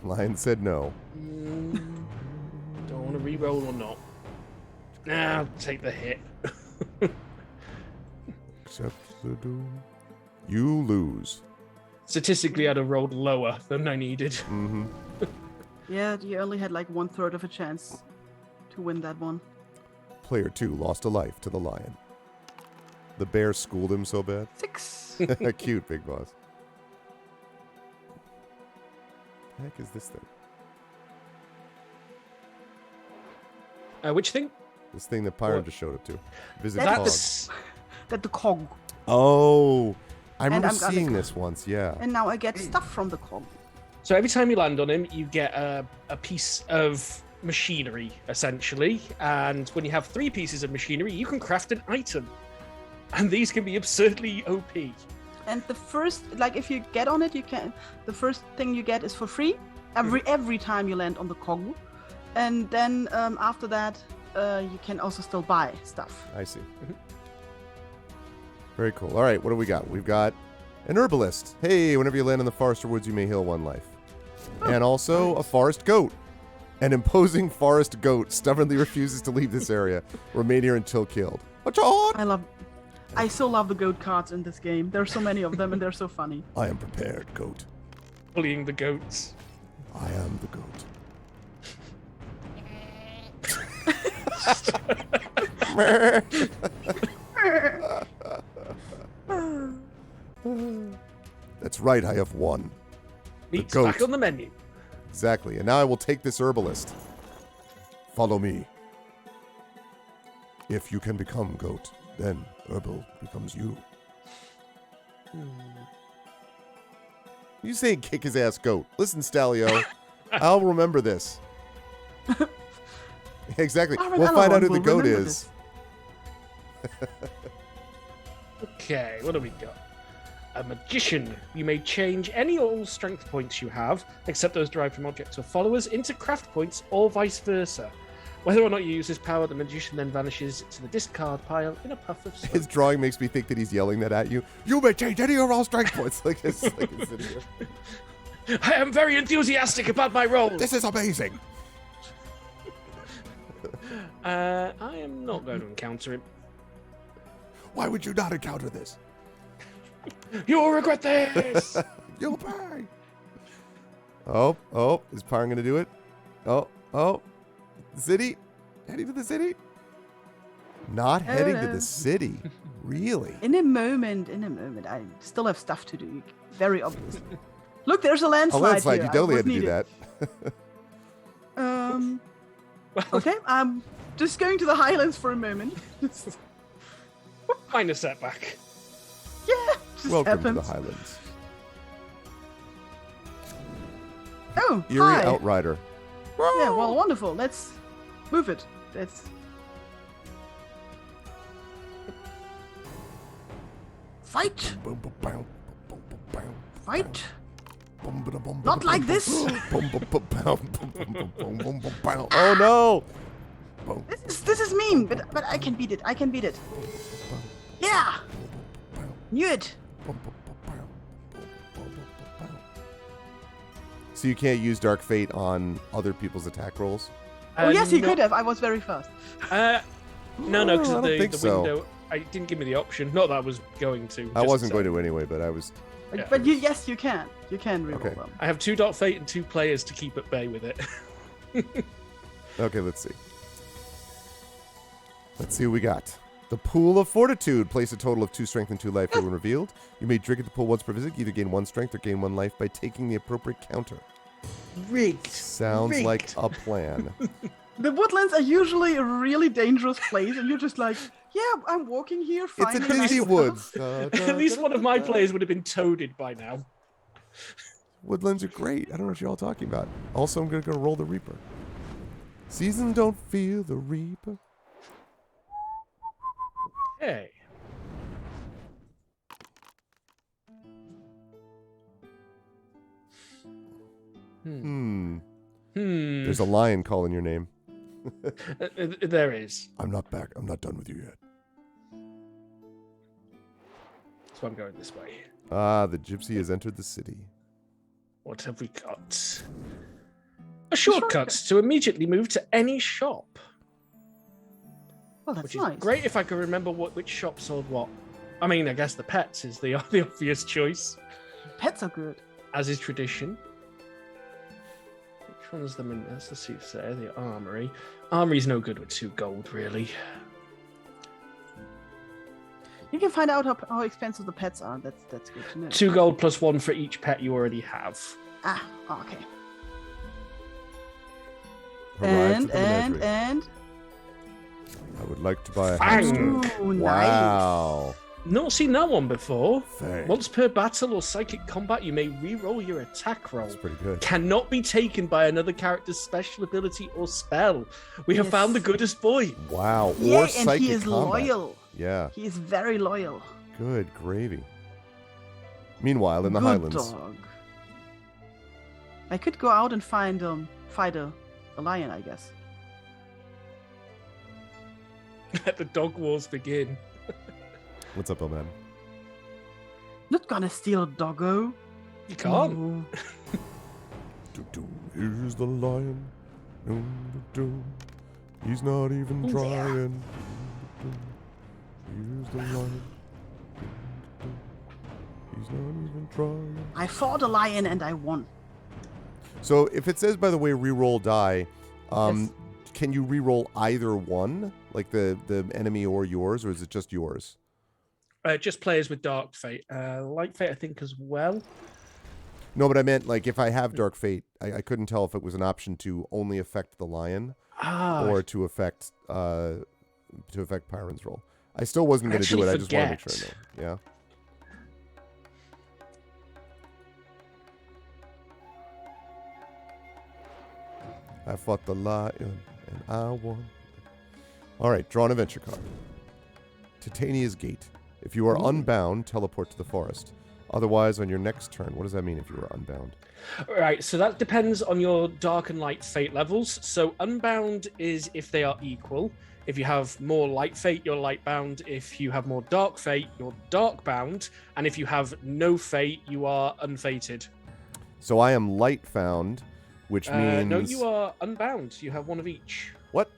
Speaker 1: Lion said no.
Speaker 2: Don't want to re-roll or not. Nah, I'll take the hit.
Speaker 1: Accept the doom. You lose.
Speaker 2: Statistically, I'd have rolled lower than I needed.
Speaker 1: Mm-hmm.
Speaker 3: Yeah, you only had like 1/3 of a chance to win that one.
Speaker 1: Player 2 lost a life to the lion. The bear schooled him so bad.
Speaker 3: 6.
Speaker 1: Cute, big boss. The heck is this thing?
Speaker 2: Which thing?
Speaker 1: This thing that Piran just showed up to. Visit
Speaker 3: That's
Speaker 1: Cog.
Speaker 3: That the cog.
Speaker 1: Oh, I remember
Speaker 3: I'm gonna
Speaker 1: seeing this once, yeah.
Speaker 3: And now I get stuff from the cog.
Speaker 2: So every time you land on him, you get a piece of machinery, essentially. And when you have 3 pieces of machinery, you can craft an item. And these can be absurdly OP.
Speaker 3: And the first, like if you get on it, you can. The first thing you get is for free every time you land on the cog, and then after that, you can also still buy stuff.
Speaker 1: I see. Very cool. All right, what do we got? We've got an herbalist. Hey, whenever you land in the forest or woods, you may heal 1 life. And also a forest goat. An imposing forest goat stubbornly refuses to leave this area. Remain here until killed.
Speaker 3: I so love the goat cards in this game. There are so many of them and they're so funny.
Speaker 1: I am prepared, goat.
Speaker 2: Bullying the goats.
Speaker 1: I am the goat. That's right, I have won.
Speaker 2: Meat's back on the menu.
Speaker 1: Exactly, and now I will take this herbalist. Follow me. If you can become goat, then herbal becomes you. You saying kick his ass goat. Listen, Stalio, I'll remember this. Exactly. We'll find out who the goat is.
Speaker 2: Okay, what do we got? A magician. You may change any or all strength points you have, except those derived from objects or followers, into craft points or vice versa. Whether or not you use this power, the magician then vanishes to the discard pile in a puff of smoke.
Speaker 1: His drawing makes me think that he's yelling that at you. You may change any or all strength points. Like it's
Speaker 2: I am very enthusiastic about my role.
Speaker 1: This is amazing.
Speaker 2: I am not going to encounter him.
Speaker 1: Why would you not encounter this?
Speaker 2: You will regret this.
Speaker 1: You'll pay. Oh, is Pyron going to do it? Oh, the city? Heading to the city? Not heading to the city. Really?
Speaker 3: In a moment. I still have stuff to do. Very obviously. Look, there's a landslide.
Speaker 1: A landslide.
Speaker 3: Here.
Speaker 1: You definitely had to do that.
Speaker 3: Okay, I'm just going to the Highlands for a moment.
Speaker 2: Minor setback.
Speaker 3: Yeah, just
Speaker 1: Welcome
Speaker 3: happens.
Speaker 1: to the Highlands.
Speaker 3: Oh,
Speaker 1: Eerie
Speaker 3: hi.
Speaker 1: Outrider.
Speaker 3: Yeah, well, wonderful. Let's move it. Let's... Fight! Fight! Not like this!
Speaker 1: Oh no!
Speaker 3: This is mean, but I can beat it. I can beat it. Yeah! Knew it!
Speaker 1: So you can't use Dark Fate on other people's attack rolls?
Speaker 3: Oh yes, he could have. I was very fast.
Speaker 2: No, because
Speaker 1: I don't
Speaker 2: the
Speaker 1: think so.
Speaker 2: window. I didn't give me the option. Not that I was going to.
Speaker 1: I
Speaker 2: just
Speaker 1: wasn't
Speaker 2: so.
Speaker 1: going to anyway, but I was...
Speaker 2: Yeah.
Speaker 3: But yes, you can. You can reroll
Speaker 1: Okay.
Speaker 3: them.
Speaker 2: I have 2 Dark Fate and 2 players to keep at bay with it.
Speaker 1: Okay, let's see. Let's see what we got. The Pool of Fortitude. Place a total of 2 strength and 2 life when revealed. You may drink at the pool once per visit. Either gain 1 strength or gain 1 life by taking the appropriate counter.
Speaker 2: Rigged.
Speaker 1: Sounds
Speaker 2: Rigged.
Speaker 1: like a plan.
Speaker 3: The woodlands are usually a really dangerous place, and you're just like, yeah, I'm walking here,
Speaker 1: It's a
Speaker 3: finding
Speaker 1: Disney
Speaker 3: nice
Speaker 1: woods.
Speaker 3: stuff.
Speaker 2: At least one of my players would have been toaded by now.
Speaker 1: Woodlands are great. I don't know what you're all talking about. Also, I'm going to go roll the Reaper. Seasons don't feel the Reaper.
Speaker 2: Hey.
Speaker 1: There's a lion calling your name.
Speaker 2: There is.
Speaker 1: I'm not back. I'm not done with you yet.
Speaker 2: So I'm going this way.
Speaker 1: Ah, the gypsy has entered the city.
Speaker 2: What have we got? A shortcut to immediately move to any shop.
Speaker 3: Well, that's
Speaker 2: Which is
Speaker 3: nice.
Speaker 2: great if I can remember which shop sold what. I mean, I guess the pets is the obvious choice,
Speaker 3: Pets are good.
Speaker 2: as is tradition. Which one's the min? That's the soothsayer, the armory. Armory's no good with 2 gold, really.
Speaker 3: You can find out how expensive the pets are. That's good to know.
Speaker 2: 2 gold plus 1 for each pet you already have.
Speaker 3: Ah, okay.
Speaker 1: Arrived at the menagerie.
Speaker 3: And
Speaker 1: I would like to buy a
Speaker 2: Fang.
Speaker 1: hamster.
Speaker 3: Ooh,
Speaker 1: Wow.
Speaker 2: Not seen that one before.
Speaker 1: Fang.
Speaker 2: Once per battle or psychic combat, you may re-roll your attack roll.
Speaker 1: That's pretty good.
Speaker 2: Cannot be taken by another character's special ability or spell. We have
Speaker 3: Yes.
Speaker 2: found the goodest boy.
Speaker 1: Wow.
Speaker 3: yeah,
Speaker 1: Or
Speaker 3: and
Speaker 1: psychic
Speaker 3: he is
Speaker 1: combat.
Speaker 3: loyal.
Speaker 1: Yeah.
Speaker 3: He is very loyal.
Speaker 1: Good gravy. Meanwhile, in the
Speaker 3: Good
Speaker 1: Highlands.
Speaker 3: dog. I could go out and find fight a lion, I guess.
Speaker 2: Let the dog wars begin.
Speaker 1: What's up, old man?
Speaker 3: Not gonna steal Doggo.
Speaker 2: You can't.
Speaker 3: No.
Speaker 1: Here's the lion. He's not even trying. Here's the lion. He's not even trying.
Speaker 3: I fought a lion and I won.
Speaker 1: So if it says, by the way, reroll die,
Speaker 3: Yes.
Speaker 1: can you reroll either one, like the enemy or yours, or is it just yours?
Speaker 2: Just players with Dark Fate. Light Fate, I think, as well.
Speaker 1: No, but I meant, like, if I have Dark Fate, I couldn't tell if it was an option to only affect the lion or to affect Piran's roll. I still wasn't going to do it. I just want to make sure I know. Yeah. I fought the lion and I won. All right, draw an adventure card. Titania's Gate. If you are unbound, teleport to the forest. Otherwise, on your next turn, what does that mean if you are unbound?
Speaker 2: Right, so that depends on your Dark and Light Fate levels. So unbound is if they are equal. If you have more Light Fate, you're light bound. If you have more Dark Fate, you're dark bound. And if you have no Fate, you are unfated.
Speaker 1: So I am light found, which means...
Speaker 2: No, you are unbound. You have one of each.
Speaker 1: What?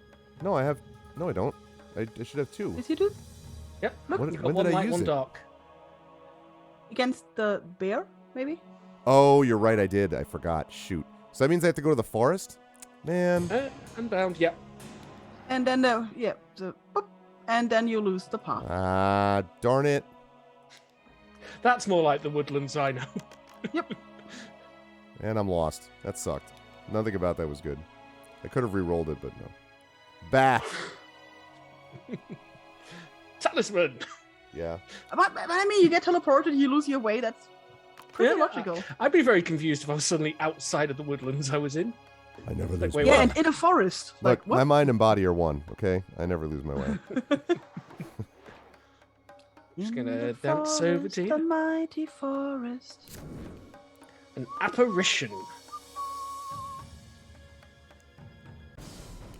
Speaker 1: No, I have... No, I don't. I should have two.
Speaker 3: Yes, you do.
Speaker 2: Yep.
Speaker 3: Look,
Speaker 2: You've got
Speaker 1: when
Speaker 2: one
Speaker 1: did I
Speaker 2: light,
Speaker 1: use
Speaker 2: one
Speaker 1: it?
Speaker 2: dark.
Speaker 3: Against the bear, maybe?
Speaker 1: Oh, you're right, I did. I forgot. Shoot. So that means I have to go to the forest? Man.
Speaker 2: Unbound, yep.
Speaker 3: And then, so, boop, and then you lose the path.
Speaker 1: Ah, darn it.
Speaker 2: That's more like the woodlands I know.
Speaker 1: And I'm lost. That sucked. Nothing about that was good. I could have re-rolled it, but no. Bah!
Speaker 2: Talisman!
Speaker 1: Yeah.
Speaker 3: But I mean, you get teleported, you lose your way. That's pretty logical.
Speaker 2: I'd be very confused if I was suddenly outside of the woodlands I was in.
Speaker 1: I never lose
Speaker 2: wait,
Speaker 1: my
Speaker 3: Yeah,
Speaker 1: way.
Speaker 3: and in a forest.
Speaker 1: Look,
Speaker 3: Like, what?
Speaker 1: my mind and body are one, okay? I never lose my way.
Speaker 2: Just gonna
Speaker 3: In the
Speaker 2: dance over
Speaker 3: forest,
Speaker 2: to you.
Speaker 3: The mighty forest.
Speaker 2: An apparition.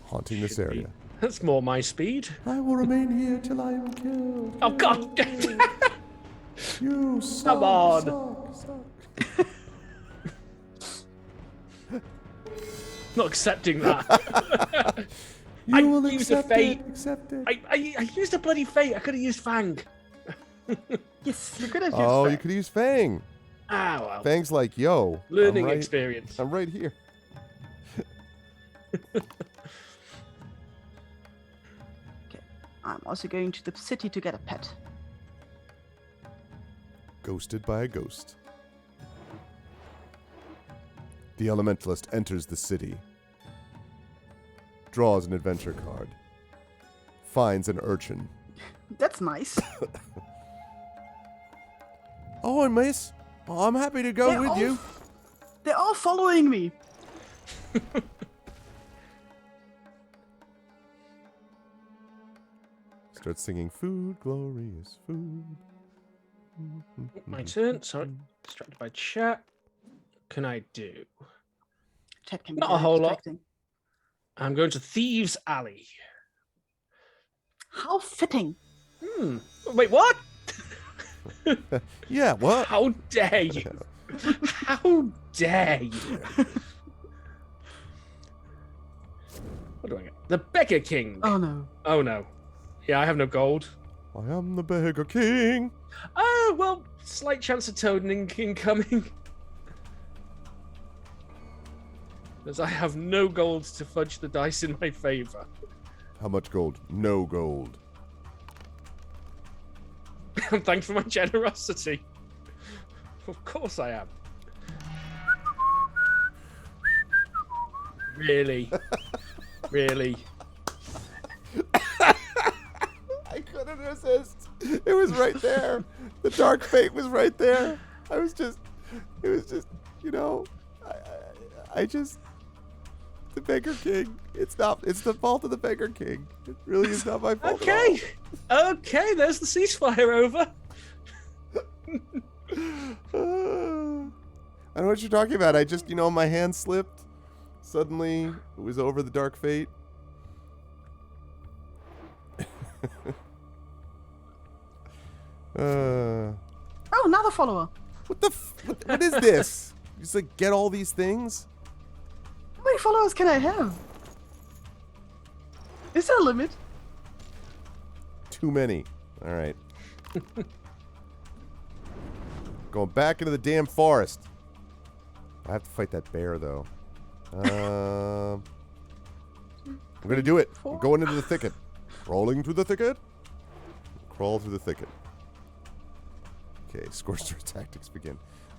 Speaker 1: Haunting this
Speaker 2: Should be.
Speaker 1: area.
Speaker 2: That's more my speed.
Speaker 1: I will remain here till I am killed.
Speaker 2: Oh, God!
Speaker 1: You suck,
Speaker 2: Come on.
Speaker 1: suck.
Speaker 2: Not accepting that.
Speaker 1: You
Speaker 2: I
Speaker 1: will
Speaker 2: used a
Speaker 1: accept
Speaker 2: fate.
Speaker 1: it. Accept it.
Speaker 2: I used a bloody fate. I could have used Fang.
Speaker 3: Yes, you could have used
Speaker 1: Oh,
Speaker 3: that.
Speaker 1: you could use Fang.
Speaker 2: Ah, well.
Speaker 1: Fang's like, yo.
Speaker 2: Learning
Speaker 1: I'm right,
Speaker 2: experience.
Speaker 1: I'm right here.
Speaker 3: I'm also going to the city to get a pet.
Speaker 1: Ghosted by a ghost. The Elementalist enters the city. Draws an adventure card. Finds an urchin.
Speaker 3: That's nice.
Speaker 1: Oh, miss. Oh, I'm happy to go
Speaker 3: They're
Speaker 1: with
Speaker 3: all
Speaker 1: you.
Speaker 3: They're all following me.
Speaker 1: Starts singing food, glorious food.
Speaker 2: My turn. Sorry. Distracted by chat. What can I do?
Speaker 3: Chat can be
Speaker 2: Not a
Speaker 3: very
Speaker 2: whole lot.
Speaker 3: distracting.
Speaker 2: I'm going to Thieves' Alley.
Speaker 3: How fitting.
Speaker 2: Wait, what?
Speaker 1: Yeah, what?
Speaker 2: How dare you? How dare you? What do I get? The Beggar King.
Speaker 3: Oh no.
Speaker 2: Oh no. Yeah, I have no gold.
Speaker 1: I am the Beggar King.
Speaker 2: Oh, well, slight chance of toading incoming. As I have no gold to fudge the dice in my favor.
Speaker 1: How much gold? No gold.
Speaker 2: I'm thankful for my generosity. Of course I am. Really? Really?
Speaker 1: I couldn't resist. It was right there. The dark fate was right there. It was just, you know, the Beggar King. It's the fault of the Beggar King. It really is not my fault.
Speaker 2: Okay. Okay, there's the ceasefire over.
Speaker 1: I know what you're talking about. I just, my hand slipped. Suddenly, it was over the dark fate.
Speaker 3: Oh, another follower.
Speaker 1: What the what is this? You just like get all these things?
Speaker 3: How many followers can I have? Is there a limit?
Speaker 1: Too many. All right. Going back into the damn forest. I have to fight that bear, though. I'm going to do it. I'm going into the thicket. Crawling through the thicket. Crawl through the thicket. Okay, Scorched Earth tactics begin.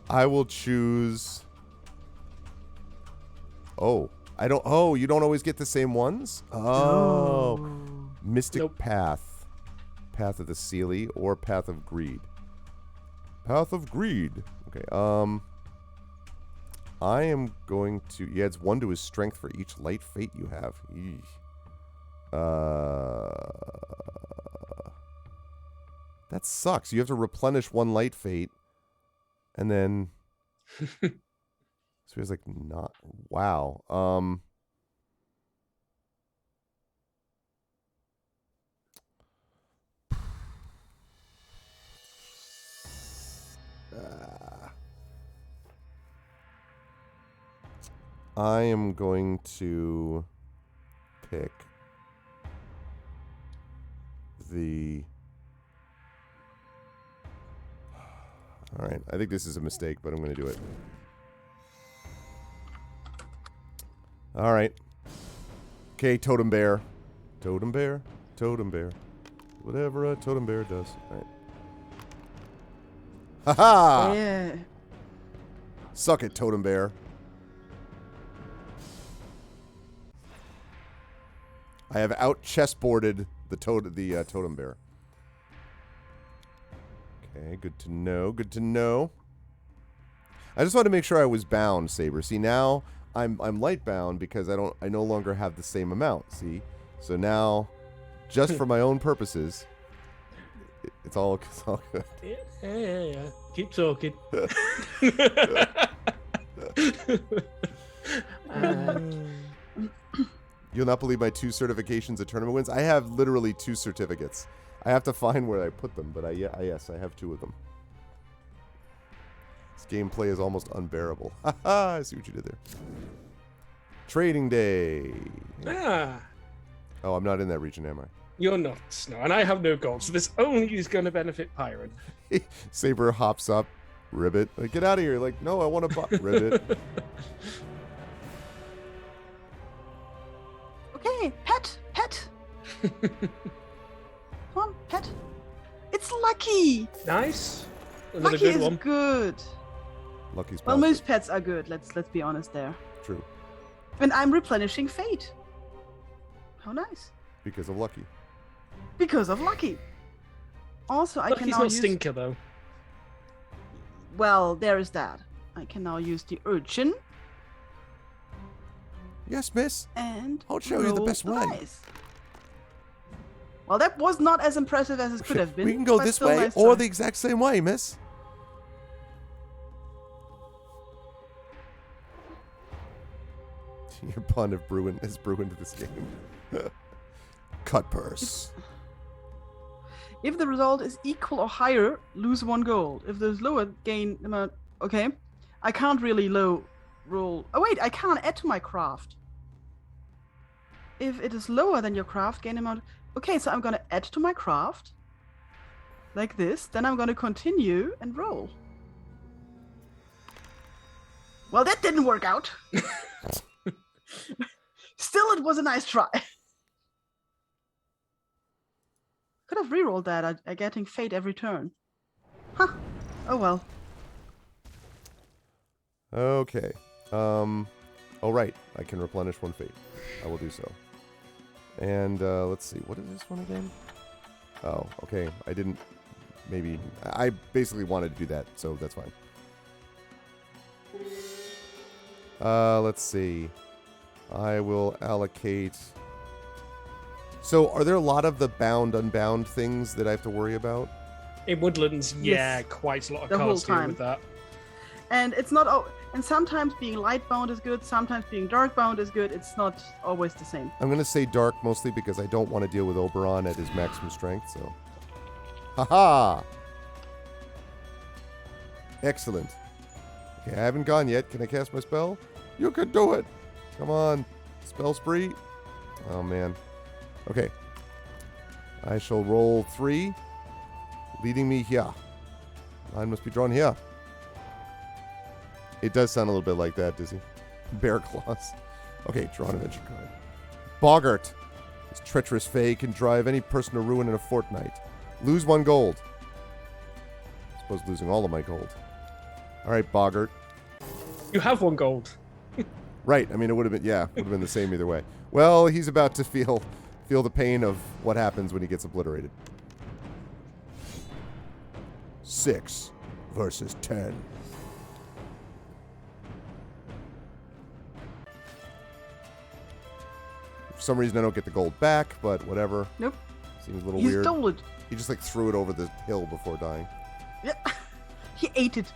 Speaker 1: I will choose... Oh. You don't always get the same ones? Oh. Mystic Path. Path of the Seelie or Path of Greed. Path of Greed. Okay, I am going to... He adds 1 to his strength for each light fate you have. Eesh. That sucks. You have to replenish 1 light fate. And then... So he's like, not... Wow. I am going to pick the... Alright, I think this is a mistake, but I'm going to do it. Alright. Okay, Totem Bear. Totem Bear. Totem Bear. Whatever a Totem Bear does. Alright. Haha!
Speaker 3: Yeah.
Speaker 1: Suck it, Totem Bear. I have out chessboarded the Totem Bear. Okay, good to know. Good to know. I just wanted to make sure I was bound, Saber. See, now I'm light bound because I no longer have the same amount. See, so now, just for my own purposes, it's all good.
Speaker 2: Yeah. Keep talking.
Speaker 1: You'll not believe my 2 certifications of tournament wins. I have literally 2 certificates. I have to find where I put them, but yes, I have 2 of them. This gameplay is almost unbearable. Haha, I see what you did there. Trading day.
Speaker 2: Ah.
Speaker 1: Oh, I'm not in that region, am I?
Speaker 2: You're not, no, and I have no gold, so this only is going to benefit Pyron.
Speaker 1: Saber hops up, Ribbit. Like, get out of here. Like, no, I want to Ribbit.
Speaker 3: Okay, pet. Come on, pet. It's Lucky.
Speaker 2: Nice. Another
Speaker 3: Lucky
Speaker 2: good
Speaker 3: is
Speaker 2: one.
Speaker 3: good.
Speaker 1: Lucky's
Speaker 3: Well,
Speaker 1: positive.
Speaker 3: most pets are good. Let's be honest there.
Speaker 1: True.
Speaker 3: And I'm replenishing fate. How nice.
Speaker 1: Because of Lucky.
Speaker 3: Because of Lucky. Also, I can
Speaker 2: Lucky's
Speaker 3: now
Speaker 2: not
Speaker 3: use...
Speaker 2: Stinker, though.
Speaker 3: Well, there is that. I can now use the Urchin
Speaker 1: Yes, miss.
Speaker 3: and
Speaker 1: I'll show you the
Speaker 3: roll
Speaker 1: best way.
Speaker 3: dice. Well, that was not as impressive as it could have been.
Speaker 1: We can go
Speaker 3: but
Speaker 1: this
Speaker 3: still
Speaker 1: way
Speaker 3: nice
Speaker 1: or
Speaker 3: try.
Speaker 1: the exact same way, miss. Your pun of has brew into this game. Cut purse.
Speaker 3: If the result is equal or higher, lose 1 gold. If there's lower, gain amount. Okay. I can't really low roll. Oh, wait, I can't add to my craft. If it is lower than your craft, gain amount. Okay, so I'm going to add to my craft. Like this. Then I'm going to continue and roll. Well, that didn't work out. Still, it was a nice try. Could have rerolled that. I'm getting fate every turn. Huh. Oh well.
Speaker 1: Okay. Oh, right. I can replenish 1 fate. I will do so. And let's see. What is this one again? Oh, okay. I didn't... Maybe... I basically wanted to do that, so that's fine. Let's see. I will allocate... So, are there a lot of the bound, unbound things that I have to worry about?
Speaker 2: In Woodlands, yeah,
Speaker 3: Yes.
Speaker 2: quite a lot of
Speaker 3: The whole
Speaker 2: cards deal
Speaker 3: time.
Speaker 2: with that.
Speaker 3: And it's not... Oh, and sometimes being light bound is good. Sometimes being dark bound is good. It's not always the same.
Speaker 1: I'm going to say dark mostly because I don't want to deal with Oberon at his maximum strength, so... Haha! Excellent. Okay, I haven't gone yet. Can I cast my spell? You can do it. Come on. Spell spree. Oh, man. Okay. I shall roll 3, leading me here. Line must be drawn here. It does sound a little bit like that, Dizzy. Bear claws. Okay, draw an adventure card. Boggart. This treacherous fae can drive any person to ruin in a fortnight. Lose 1 gold. I suppose losing all of my gold. All right, Boggart.
Speaker 2: You have 1 gold.
Speaker 1: Right. I mean, it would have been, yeah, would have been the same either way. Well, he's about to feel the pain of what happens when he gets obliterated. 6 versus 10. For some reason, I don't get the gold back, but whatever.
Speaker 3: Nope.
Speaker 1: Seems a little
Speaker 3: He
Speaker 1: weird.
Speaker 3: stole it.
Speaker 1: He just like threw it over the hill before dying.
Speaker 3: Yeah. He ate it.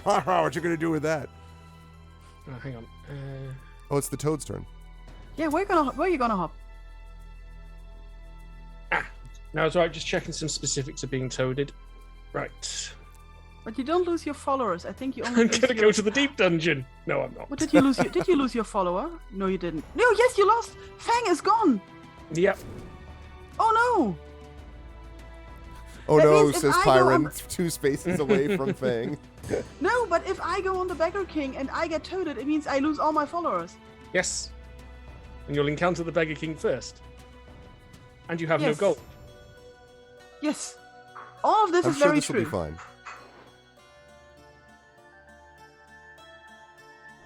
Speaker 1: What you gonna do with that?
Speaker 2: Oh, hang on.
Speaker 1: Oh, it's the toad's turn.
Speaker 3: Yeah, where are you gonna hop?
Speaker 2: No, it's alright. Just checking some specifics of being toaded. Right.
Speaker 3: But you don't lose your followers. I think you
Speaker 2: I'm
Speaker 3: only lose
Speaker 2: gonna
Speaker 3: your...
Speaker 2: go to the deep dungeon. No, I'm not.
Speaker 3: What did you lose? Did you lose your follower? No, you didn't. No, yes, you lost. Fang is gone.
Speaker 2: Yep.
Speaker 3: Oh no.
Speaker 1: Oh
Speaker 3: That
Speaker 1: no,
Speaker 3: means if
Speaker 1: says
Speaker 3: I go
Speaker 1: Pyron,
Speaker 3: on-
Speaker 1: 2 spaces away from Fang.
Speaker 3: No, but if I go on the Beggar King and I get toaded, it means I lose all my followers.
Speaker 2: Yes. And you'll encounter the Beggar King first. And you have no
Speaker 3: Yes.
Speaker 2: gold.
Speaker 3: Yes. All of this
Speaker 1: I'm
Speaker 3: is
Speaker 1: sure
Speaker 3: very
Speaker 1: this will
Speaker 3: true.
Speaker 1: be fine.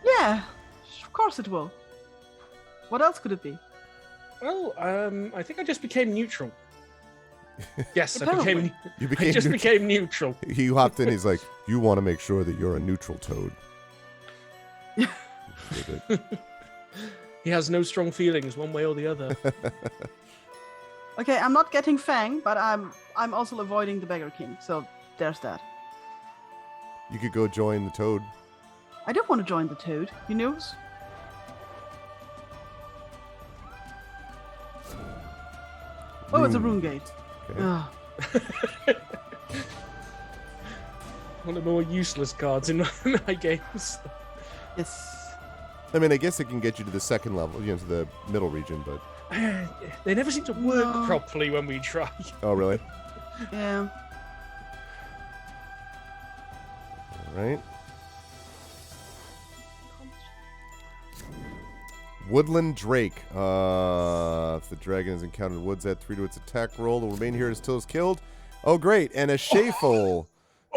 Speaker 3: Yeah, of course it will. What else could it be?
Speaker 2: Well, I think I just became neutral. Yes, I
Speaker 3: Apparently.
Speaker 2: became.
Speaker 1: You
Speaker 2: I
Speaker 1: became
Speaker 2: just
Speaker 1: neutral.
Speaker 2: became neutral.
Speaker 1: He hopped in. He's like, "You want to make sure that you're a neutral toad."
Speaker 3: Yeah.
Speaker 1: Did it.
Speaker 2: He has no strong feelings, one way or the other.
Speaker 3: Okay, I'm not getting Fang, but I'm also avoiding the Beggar King. So there's that.
Speaker 1: You could go join the toad.
Speaker 3: I don't want to join the toad. He knows. Oh, it's a rune gate.
Speaker 1: Okay.
Speaker 3: Ugh.
Speaker 2: One of the more useless cards in my games.
Speaker 3: Yes.
Speaker 1: I mean, I guess it can get you to the 2nd level, to the middle region, but...
Speaker 2: They never seem to work
Speaker 3: No.
Speaker 2: properly when we try.
Speaker 1: Oh, really?
Speaker 3: Yeah.
Speaker 1: All right. Woodland Drake. If the dragon is encountered in the woods, add 3 to its attack roll. It will remain here until it's killed. Oh, great. And a Shafel.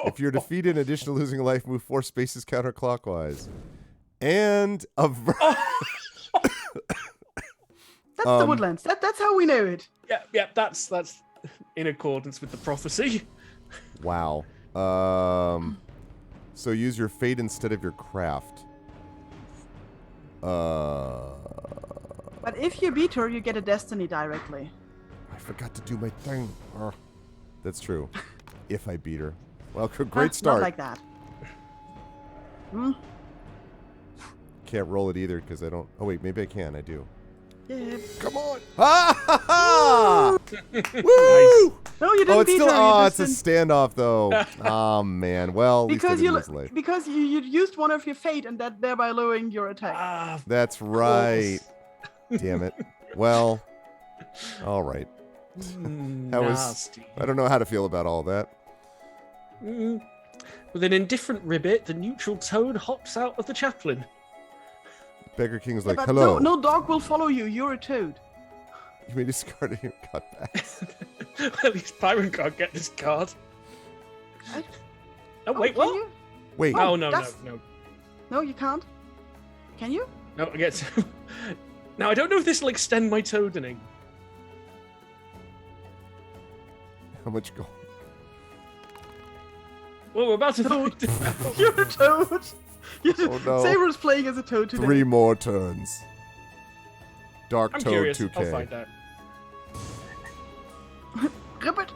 Speaker 1: If you're defeated, in addition to losing a life, move 4 spaces counterclockwise. And a...
Speaker 3: That's the Woodlands. That's how we know it.
Speaker 2: Yeah, that's in accordance with the prophecy.
Speaker 1: Wow. So use your fate instead of your craft.
Speaker 3: But if you beat her, you get a destiny directly.
Speaker 1: I forgot to do my thing. That's true. If I beat her. Well, great start.
Speaker 3: Not like that. Hmm?
Speaker 1: Can't roll it either because I don't... Oh, wait, maybe I can. I do.
Speaker 3: Yeah.
Speaker 1: Come on. Ha ha ha! Woo!
Speaker 3: No, you didn't
Speaker 1: Oh, it's
Speaker 3: beat
Speaker 1: still...
Speaker 3: her. You
Speaker 1: Oh,
Speaker 3: just
Speaker 1: it's a
Speaker 3: didn't-
Speaker 1: standoff, though. Oh, man. Well, at least I
Speaker 3: because
Speaker 1: didn't
Speaker 3: you
Speaker 1: lose life.
Speaker 3: because you used one of your fate and that thereby lowering your attack.
Speaker 2: Ah,
Speaker 1: That's right. Damn it. Well, all right. That was...
Speaker 2: nasty.
Speaker 1: I don't know how to feel about all that.
Speaker 2: With an indifferent ribbit, the neutral toad hops out of the chaplain.
Speaker 1: Beggar King's
Speaker 3: Yeah,
Speaker 1: like,
Speaker 3: but
Speaker 1: hello.
Speaker 3: no dog will follow you. You're a toad.
Speaker 1: You may discard your cutbacks.
Speaker 2: At least Pyron can't get this card.
Speaker 3: I-
Speaker 2: Oh, wait,
Speaker 3: can
Speaker 2: what?
Speaker 3: you?
Speaker 1: Wait.
Speaker 2: Oh, no.
Speaker 3: No, you can't. Can you?
Speaker 2: No, I get to... Now, I don't know if this will extend my toadening.
Speaker 1: How much gold?
Speaker 2: Well, we're about to...
Speaker 3: You're a toad.
Speaker 1: Oh, no.
Speaker 3: Saber's playing as a toad today.
Speaker 1: 3 more turns. Dark
Speaker 2: I'm
Speaker 1: Toad
Speaker 2: curious.
Speaker 1: 2K.
Speaker 2: I'll find out.
Speaker 3: Ribbit.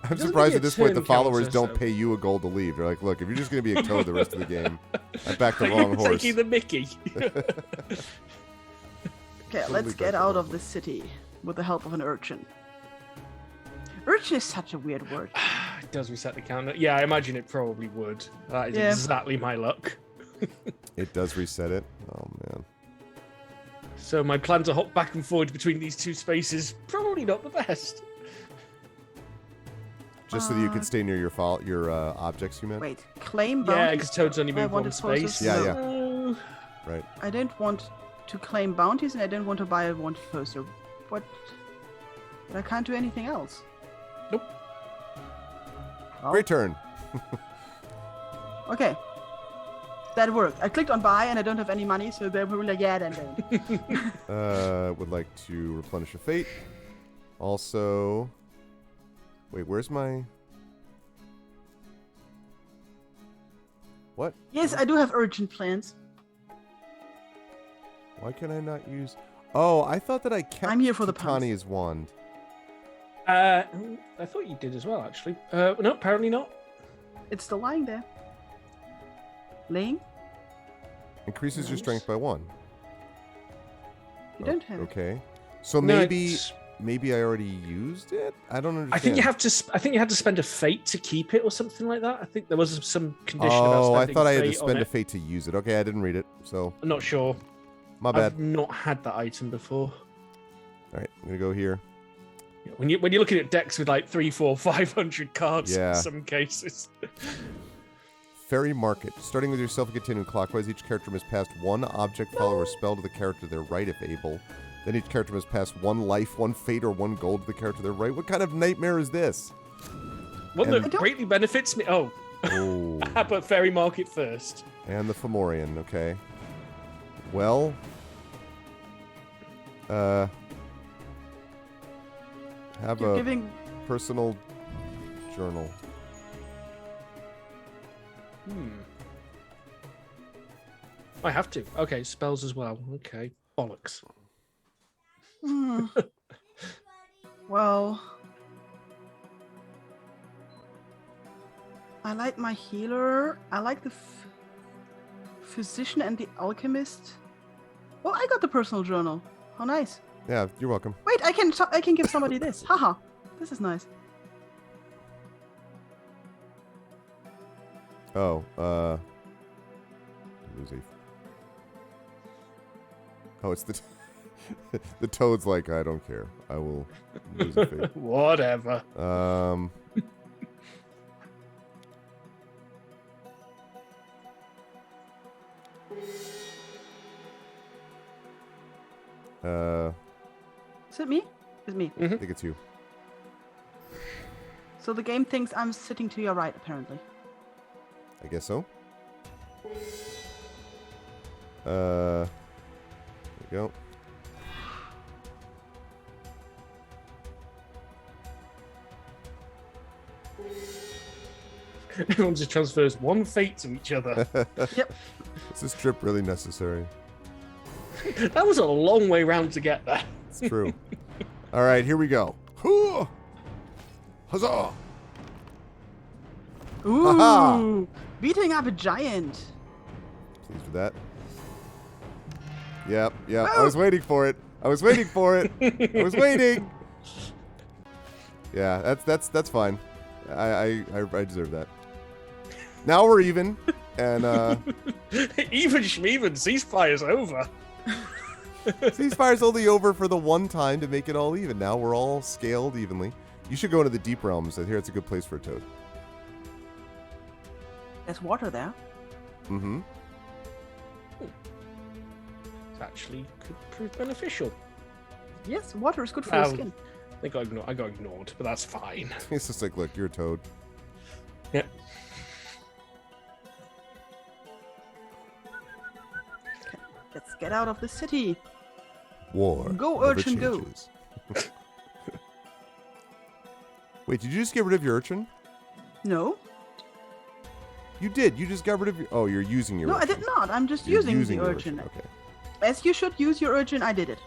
Speaker 1: I'm
Speaker 2: Doesn't
Speaker 1: surprised
Speaker 2: be
Speaker 1: at
Speaker 2: a
Speaker 1: this point the
Speaker 2: turn
Speaker 1: followers
Speaker 2: counter,
Speaker 1: don't
Speaker 2: so-
Speaker 1: pay you a gold to leave. They're like, look, if you're just going to be a toad the rest of the game, I backed the
Speaker 2: Are
Speaker 1: wrong
Speaker 2: you
Speaker 1: horse.
Speaker 2: taking the Mickey?
Speaker 3: Okay,
Speaker 1: Totally
Speaker 3: let's get
Speaker 1: back
Speaker 3: out
Speaker 1: the
Speaker 3: of
Speaker 1: wrong
Speaker 3: this city with the help of an urchin. Urchin is such a weird word.
Speaker 2: It does reset the counter. Yeah, I imagine it probably would. That is exactly my luck.
Speaker 1: It does reset it. Oh man.
Speaker 2: So my plan to hop back and forward between these two spaces probably not the best.
Speaker 1: Just so that you can stay near your objects, you meant?
Speaker 3: Wait, claim bounties?
Speaker 2: Yeah, because Toad's only moved one space.
Speaker 1: Yeah, yeah.
Speaker 2: So...
Speaker 1: Right.
Speaker 3: I don't want to claim bounties, and I don't want to buy a wanted poster. What? But I can't do anything else.
Speaker 2: Nope.
Speaker 3: Oh.
Speaker 1: Great turn.
Speaker 3: Okay. That worked. I clicked on buy, and I don't have any money, so they were like, yeah, then don't.
Speaker 1: Would like to replenish a fate. Also... Wait, where's my... What?
Speaker 3: Yes, I do have urgent plans.
Speaker 1: Why can I not use... Oh, I thought that I kept
Speaker 3: I'm here for the puns.
Speaker 1: Tani's wand.
Speaker 2: I thought you did as well, actually. No, apparently not.
Speaker 3: It's still lying there. Laying?
Speaker 1: Increases your strength by 1.
Speaker 3: You don't have it.
Speaker 1: Okay. So maybe I already used it? I don't understand.
Speaker 2: I think you have to. I think you had to spend a fate to keep it, or something like that. I think there was some condition about
Speaker 1: Oh, I
Speaker 2: spending
Speaker 1: thought I had to
Speaker 2: fate on
Speaker 1: spend a
Speaker 2: it.
Speaker 1: fate to use it. Okay, I didn't read it, so
Speaker 2: I'm not sure.
Speaker 1: my bad.
Speaker 2: I've not had that item before.
Speaker 1: All right, I'm gonna go here.
Speaker 2: When you're looking at decks with like 300, 400, 500 cards
Speaker 1: Yeah.
Speaker 2: in some cases.
Speaker 1: Fairy Market. Starting with yourself and continuing clockwise, each character must pass 1 object, follow, or spell to the character to their right if able. Then each character must pass 1 life, 1 fate, or 1 gold to the character to their right. What kind of nightmare is this?
Speaker 2: One
Speaker 1: And-
Speaker 2: that greatly benefits me. Oh,
Speaker 1: Oh.
Speaker 2: I put Fairy Market first.
Speaker 1: And the Fomorian, okay. Well, have
Speaker 3: You're
Speaker 1: a
Speaker 3: giving...
Speaker 1: personal journal.
Speaker 2: I have to. Okay, spells as well. Okay, bollocks.
Speaker 3: Well... I like my healer. I like the physician and the alchemist. Oh, I got the personal journal. How nice.
Speaker 1: Yeah, you're welcome.
Speaker 3: Wait, I can give somebody this. Haha. This is nice.
Speaker 1: Oh, lose a... Oh, it's the... the Toad's like, I don't care. I will lose a fate.
Speaker 2: Whatever.
Speaker 3: Is it me? It's me.
Speaker 1: I think it's you.
Speaker 3: So the game thinks I'm sitting to your right, apparently.
Speaker 1: I guess so. There we go.
Speaker 2: Everyone just transfers 1 fate to each other.
Speaker 3: Yep.
Speaker 1: Is this trip really necessary?
Speaker 2: That was a long way round to get there.
Speaker 1: It's true. All right, here we go. Hoo! Huzzah!
Speaker 3: Ooh,
Speaker 1: Haha!
Speaker 3: beating up a giant.
Speaker 1: Pleased with that. Yep. I was waiting for it. I was waiting. Yeah, that's fine. I deserve that. Now we're even, and
Speaker 2: Even Schmeven, ceasefire's over.
Speaker 1: ceasefire's only over for the one time to make it all even. Now we're all scaled evenly. You should go into the deep realms. I hear it's a good place for a toad.
Speaker 3: There's water there.
Speaker 1: Mm-hmm.
Speaker 2: It actually could prove beneficial.
Speaker 3: Yes, water is good for your skin.
Speaker 2: I got ignored, but that's fine.
Speaker 1: It's just like, look, you're a toad.
Speaker 2: Yep.
Speaker 3: Let's get out of the city.
Speaker 1: War.
Speaker 3: Go,
Speaker 1: never
Speaker 3: urchin, go.
Speaker 1: changes. Wait, did you just get rid of your urchin?
Speaker 3: No.
Speaker 1: You did. You just got rid of your... Oh, you're using your
Speaker 3: No,
Speaker 1: urchin.
Speaker 3: I did not. I'm just
Speaker 1: You're
Speaker 3: using the
Speaker 1: your
Speaker 3: urchin.
Speaker 1: Okay.
Speaker 3: As you should use your urchin, I did it.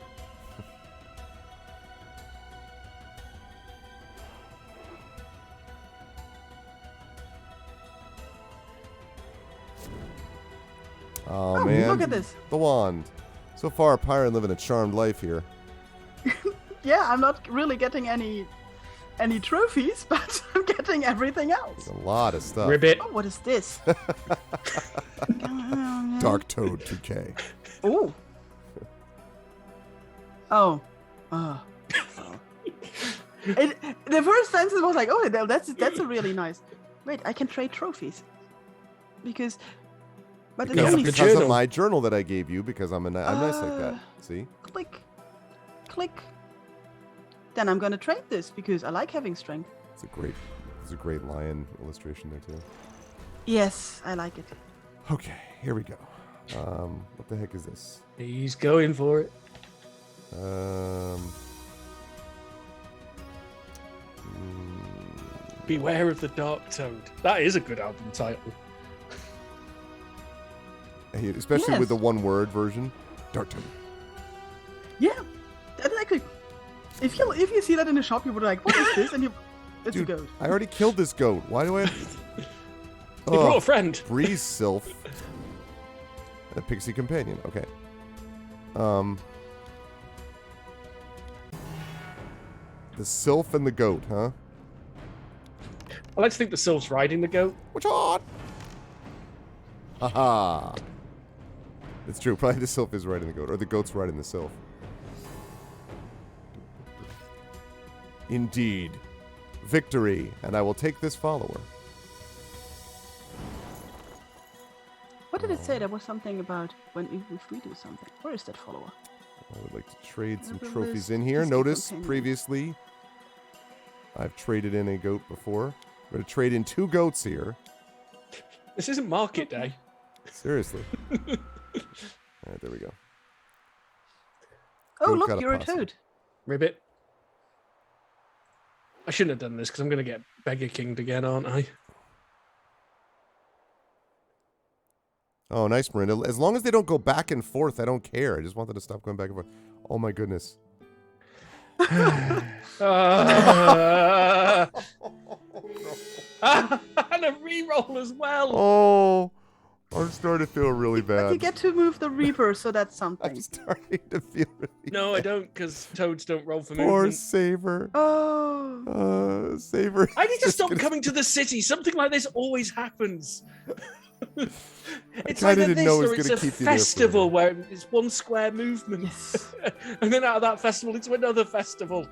Speaker 1: Oh, man.
Speaker 3: Look at this.
Speaker 1: The wand. So far, Piran living a charmed life here.
Speaker 3: Yeah, I'm not really getting any any trophies, but I'm getting everything else.
Speaker 1: A lot of stuff.
Speaker 2: Ribbit.
Speaker 3: Oh, what is this?
Speaker 1: DarkSaber2k.
Speaker 3: Oh. Oh. The first sentence was like, oh, that's a really nice. Wait, I can trade trophies. But it's
Speaker 2: Yeah,
Speaker 3: only
Speaker 2: the
Speaker 1: Because of
Speaker 2: journal.
Speaker 1: my journal that I gave you, because I'm nice like that. See?
Speaker 3: click. Then I'm gonna trade this because I like having strength.
Speaker 1: It's a great lion illustration there too.
Speaker 3: Yes, I like it.
Speaker 1: Okay, here we go. What the heck is this?
Speaker 2: He's going for it. Beware of the Dark Toad. That is a good album title.
Speaker 1: Especially
Speaker 3: Yes.
Speaker 1: with the one-word version. Dark Toad.
Speaker 3: Yeah, that's actually. If you see that in the shop, you would be like, what is this? And it's
Speaker 1: Dude,
Speaker 3: a goat.
Speaker 1: I already killed this goat. Why do I...
Speaker 2: He brought a friend.
Speaker 1: Breeze Sylph. And a Pixie Companion. Okay. The Sylph and the goat, huh?
Speaker 2: I like to think the Sylph's riding the goat.
Speaker 1: Which on? Haha. It's true. Probably the Sylph is riding the goat. Or the goat's riding the Sylph. Indeed. Victory. And I will take this follower.
Speaker 3: What did it say? There was something about if we do something. Where is that follower?
Speaker 1: I would like to trade some
Speaker 3: Never
Speaker 1: trophies
Speaker 3: list
Speaker 1: in here.
Speaker 3: Pixie
Speaker 1: Notice
Speaker 3: Companion.
Speaker 1: previously I've traded in a goat before. I'm going to trade in 2 goats here.
Speaker 2: This isn't market day.
Speaker 1: Seriously. Alright, there we go.
Speaker 3: Oh,
Speaker 1: Goat got
Speaker 3: look,
Speaker 1: a
Speaker 3: you're a
Speaker 1: possum.
Speaker 3: toad.
Speaker 2: Ribbit. I shouldn't have done this because I'm going to get Beggar Kinged again, aren't I?
Speaker 1: Oh, nice, Miranda. As long as they don't go back and forth, I don't care. I just want them to stop going back and forth. Oh my goodness.
Speaker 2: And a reroll as well.
Speaker 1: Oh, I'm starting to feel really
Speaker 3: But you
Speaker 1: bad.
Speaker 3: get to move the Reaper, so that's
Speaker 1: I'm
Speaker 3: something.
Speaker 1: starting to feel really
Speaker 2: No, I don't, because toads don't roll for
Speaker 1: Poor
Speaker 2: movement.
Speaker 1: Saber.
Speaker 3: Oh.
Speaker 1: Saber.
Speaker 2: I need to
Speaker 1: just
Speaker 2: stop
Speaker 1: gonna-
Speaker 2: coming to the city. Something like this always happens. It's
Speaker 1: kinda
Speaker 2: like
Speaker 1: didn't
Speaker 2: this,
Speaker 1: know it was
Speaker 2: or it's
Speaker 1: gonna
Speaker 2: a
Speaker 1: keep you there
Speaker 2: festival where it's one square movement,
Speaker 3: Yes.
Speaker 2: and then out of that festival into another festival,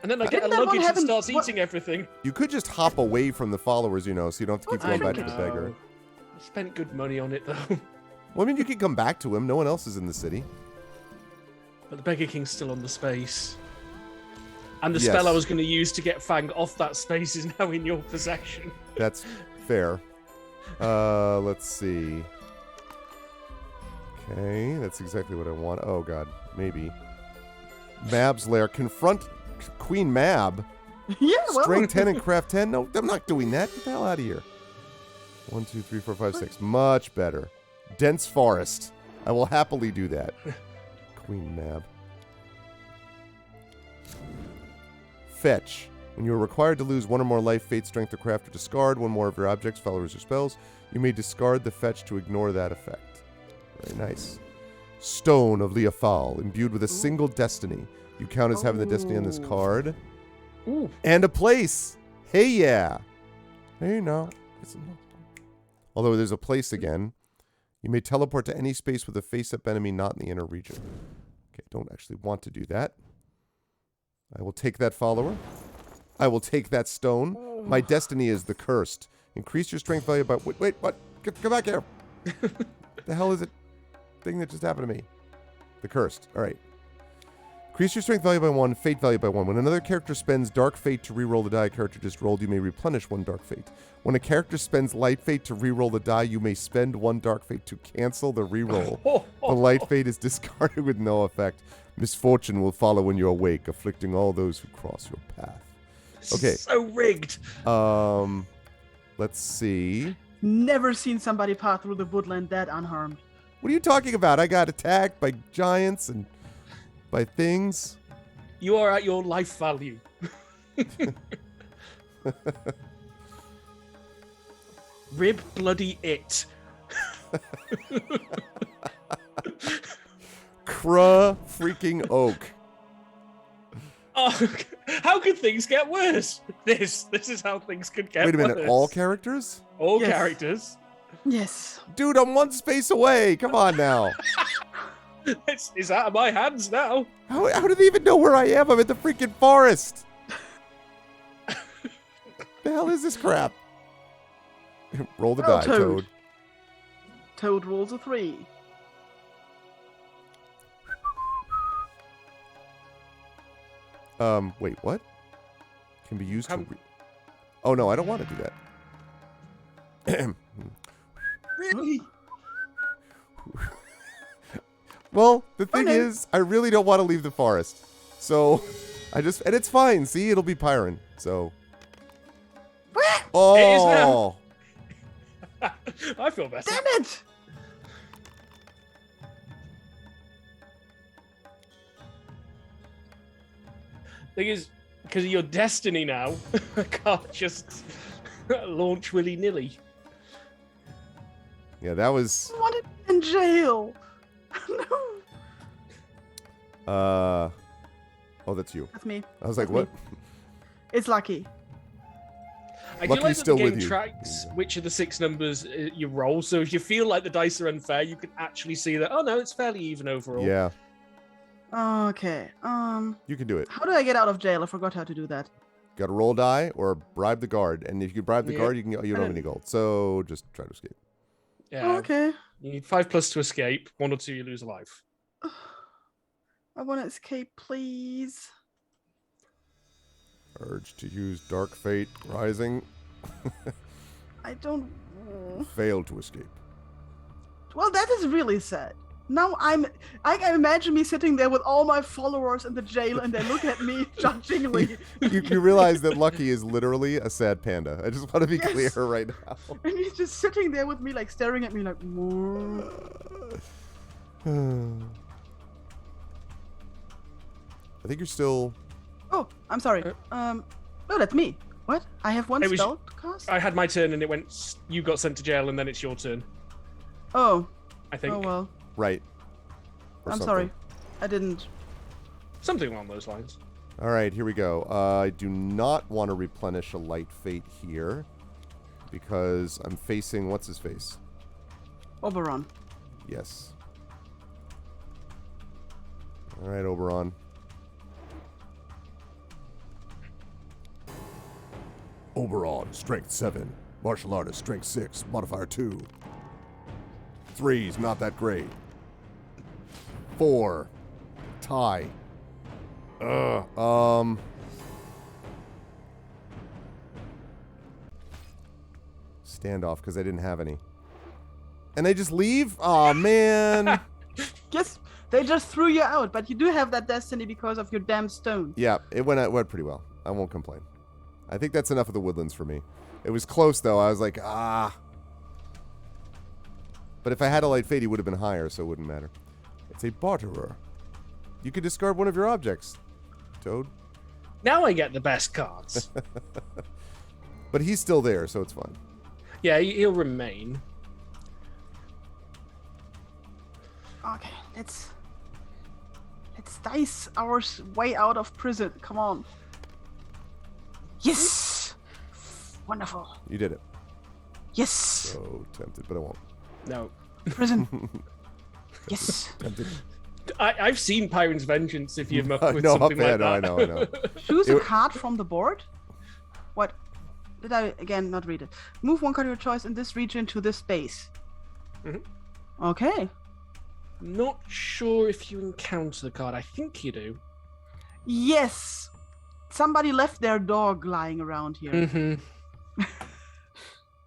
Speaker 2: and then I get a
Speaker 3: Didn't that one
Speaker 2: luggage that
Speaker 3: happen-
Speaker 2: starts
Speaker 3: what-
Speaker 2: eating everything.
Speaker 1: You could just hop away from the followers, you know, so you don't have to keep
Speaker 3: What's
Speaker 1: going back to
Speaker 3: that?
Speaker 1: the beggar.
Speaker 2: I spent good money on it though.
Speaker 1: Well, I mean, you could come back to him. No one else is in the city.
Speaker 2: But the Beggar King's still on the space. And the
Speaker 1: Yes.
Speaker 2: spell I was going to use to get Fang off that space is now in your possession.
Speaker 1: That's fair. Let's see. Okay, that's exactly what I want. Oh, God. Maybe. Mab's lair. Confront Queen Mab.
Speaker 3: Yeah, well.
Speaker 1: Strength 10 and craft 10. No, I'm not doing that. Get the hell out of here. 1, 2, 3, 4, 5, 6. Much better. Dense forest. I will happily do that. Queen Mab. Fetch. When you are required to lose 1 or more life, fate, strength, or craft, or discard 1 more of your objects, followers, or spells, you may discard the fetch to ignore that effect. Very nice. Stone of Leofal, imbued with a single destiny. You count as having the destiny on this
Speaker 3: Ooh.
Speaker 1: card.
Speaker 2: Ooh.
Speaker 1: And a place. Hey, yeah. Hey, no. Although there's a place again. You may teleport to any space with a face-up enemy not in the inner region. Okay, don't actually want to do that. I will take that follower. I will take that stone. My destiny is the cursed. Increase your strength value by... Wait, what? Come back here. The hell is it? Thing that just happened to me. The cursed. All right. Increase your strength value by 1, fate value by 1. When another character spends dark fate to reroll the die a character just rolled, you may replenish 1 dark fate. When a character spends light fate to reroll the die, you may spend 1 dark fate to cancel the reroll. The light fate is discarded with no effect. Misfortune will follow when you awake, afflicting all those who cross your path. Okay.
Speaker 2: So rigged.
Speaker 1: Let's see.
Speaker 3: Never seen somebody pass through the woodland that unharmed.
Speaker 1: What are you talking about? I got attacked by giants and by things.
Speaker 2: You are at your life value. Rib bloody it.
Speaker 1: Cruh freaking oak.
Speaker 2: Oh, how How could things get worse? This is how things could get worse.
Speaker 1: Wait a minute, all characters?
Speaker 2: All
Speaker 3: Yes.
Speaker 2: characters.
Speaker 3: Yes.
Speaker 1: Dude, I'm one space away. Come on now.
Speaker 2: It's out of my hands now.
Speaker 1: How do they even know where I am? I'm in the freaking forest. The hell is this crap? Roll the die, Toad.
Speaker 3: Toad rolls a 3.
Speaker 1: Wait, what? Can be used to... Oh, no, I don't want to do that.
Speaker 2: Really?
Speaker 1: Well, the thing
Speaker 3: no.
Speaker 1: is, I really don't want to leave the forest. So, and it's fine. See, it'll be Piran. So. Oh!
Speaker 2: I feel better.
Speaker 3: Damn it!
Speaker 2: Thing is, because of your destiny now, I can't just launch willy-nilly.
Speaker 1: Yeah, that was...
Speaker 3: I wanted in jail. No.
Speaker 1: Oh, that's you.
Speaker 3: That's me.
Speaker 1: I was like,
Speaker 3: That's
Speaker 1: what?
Speaker 3: me. It's lucky.
Speaker 2: I do
Speaker 1: Lucky's
Speaker 2: like that
Speaker 1: still
Speaker 2: the game
Speaker 1: with you.
Speaker 2: tracks which of the 6 numbers you roll, so if you feel like the dice are unfair, you can actually see that, oh no, it's fairly even overall.
Speaker 1: Yeah,
Speaker 3: Okay.
Speaker 1: you can do it.
Speaker 3: How do I get out of jail? I forgot how to do that.
Speaker 1: Got to roll die or bribe the guard. And if you bribe the
Speaker 2: Yep.
Speaker 1: guard, you don't have any gold. So just try to escape.
Speaker 2: Yeah.
Speaker 3: Okay.
Speaker 2: You need 5+ to escape. 1 or 2, you lose a life.
Speaker 3: I want to escape, please.
Speaker 1: Urge to use Dark Fate Rising.
Speaker 3: I don't.
Speaker 1: Failed to escape.
Speaker 3: Well, that is really sad. Now I can imagine me sitting there with all my followers in the jail, and they look at me judgingly.
Speaker 1: You realize that Lucky is literally a sad panda. I just want to be
Speaker 3: Yes.
Speaker 1: clear right now.
Speaker 3: And he's just sitting there with me, like staring at me, like.
Speaker 1: I think you're still...
Speaker 3: Oh, I'm sorry. No, that's me. What? I have one
Speaker 2: It was-
Speaker 3: spell cast?
Speaker 2: I had my turn and it went, you got sent to jail and then it's your turn,
Speaker 3: Oh.
Speaker 2: I think.
Speaker 3: Oh, well.
Speaker 1: Right. Or
Speaker 3: I'm
Speaker 1: something.
Speaker 3: sorry. I didn't.
Speaker 2: Something along those lines.
Speaker 1: All right, here we go. I do not want to replenish a light fate here because I'm facing... What's his face?
Speaker 3: Oberon.
Speaker 1: Yes. All right, Oberon. Oberon, strength 7. Martial artist, strength 6. Modifier 2. 3's not that great. 4. Tie. Standoff, because I didn't have any. And they just leave? Aw, man.
Speaker 3: Yes, they just threw you out, but you do have that destiny because of your damn stone.
Speaker 1: Yeah, it went pretty well. I won't complain. I think that's enough of the woodlands for me. It was close, though. I was like, ah. But if I had a light fate, he would have been higher, so it wouldn't matter. It's a barterer. You could discard one of your objects, Toad.
Speaker 2: Now I get the best cards.
Speaker 1: But he's still there, so it's fine.
Speaker 2: Yeah, he'll remain.
Speaker 3: Okay, let's dice our way out of prison. Come on. Yes! Wonderful.
Speaker 1: You did it.
Speaker 3: Yes!
Speaker 1: So tempted, but I won't.
Speaker 2: No.
Speaker 3: Prison. Yes.
Speaker 1: Tempted.
Speaker 2: I've seen Piran's Vengeance if you've mucked with
Speaker 1: No,
Speaker 2: something like
Speaker 1: I
Speaker 2: that.
Speaker 1: know.
Speaker 3: Choose a card from the board. What? Did I, again, not read it? Move one card of your choice in this region to this space.
Speaker 2: Mhm.
Speaker 3: Okay.
Speaker 2: Not sure if you encounter the card. I think you do.
Speaker 3: Yes! Somebody left their dog lying around here.
Speaker 2: Mm-hmm.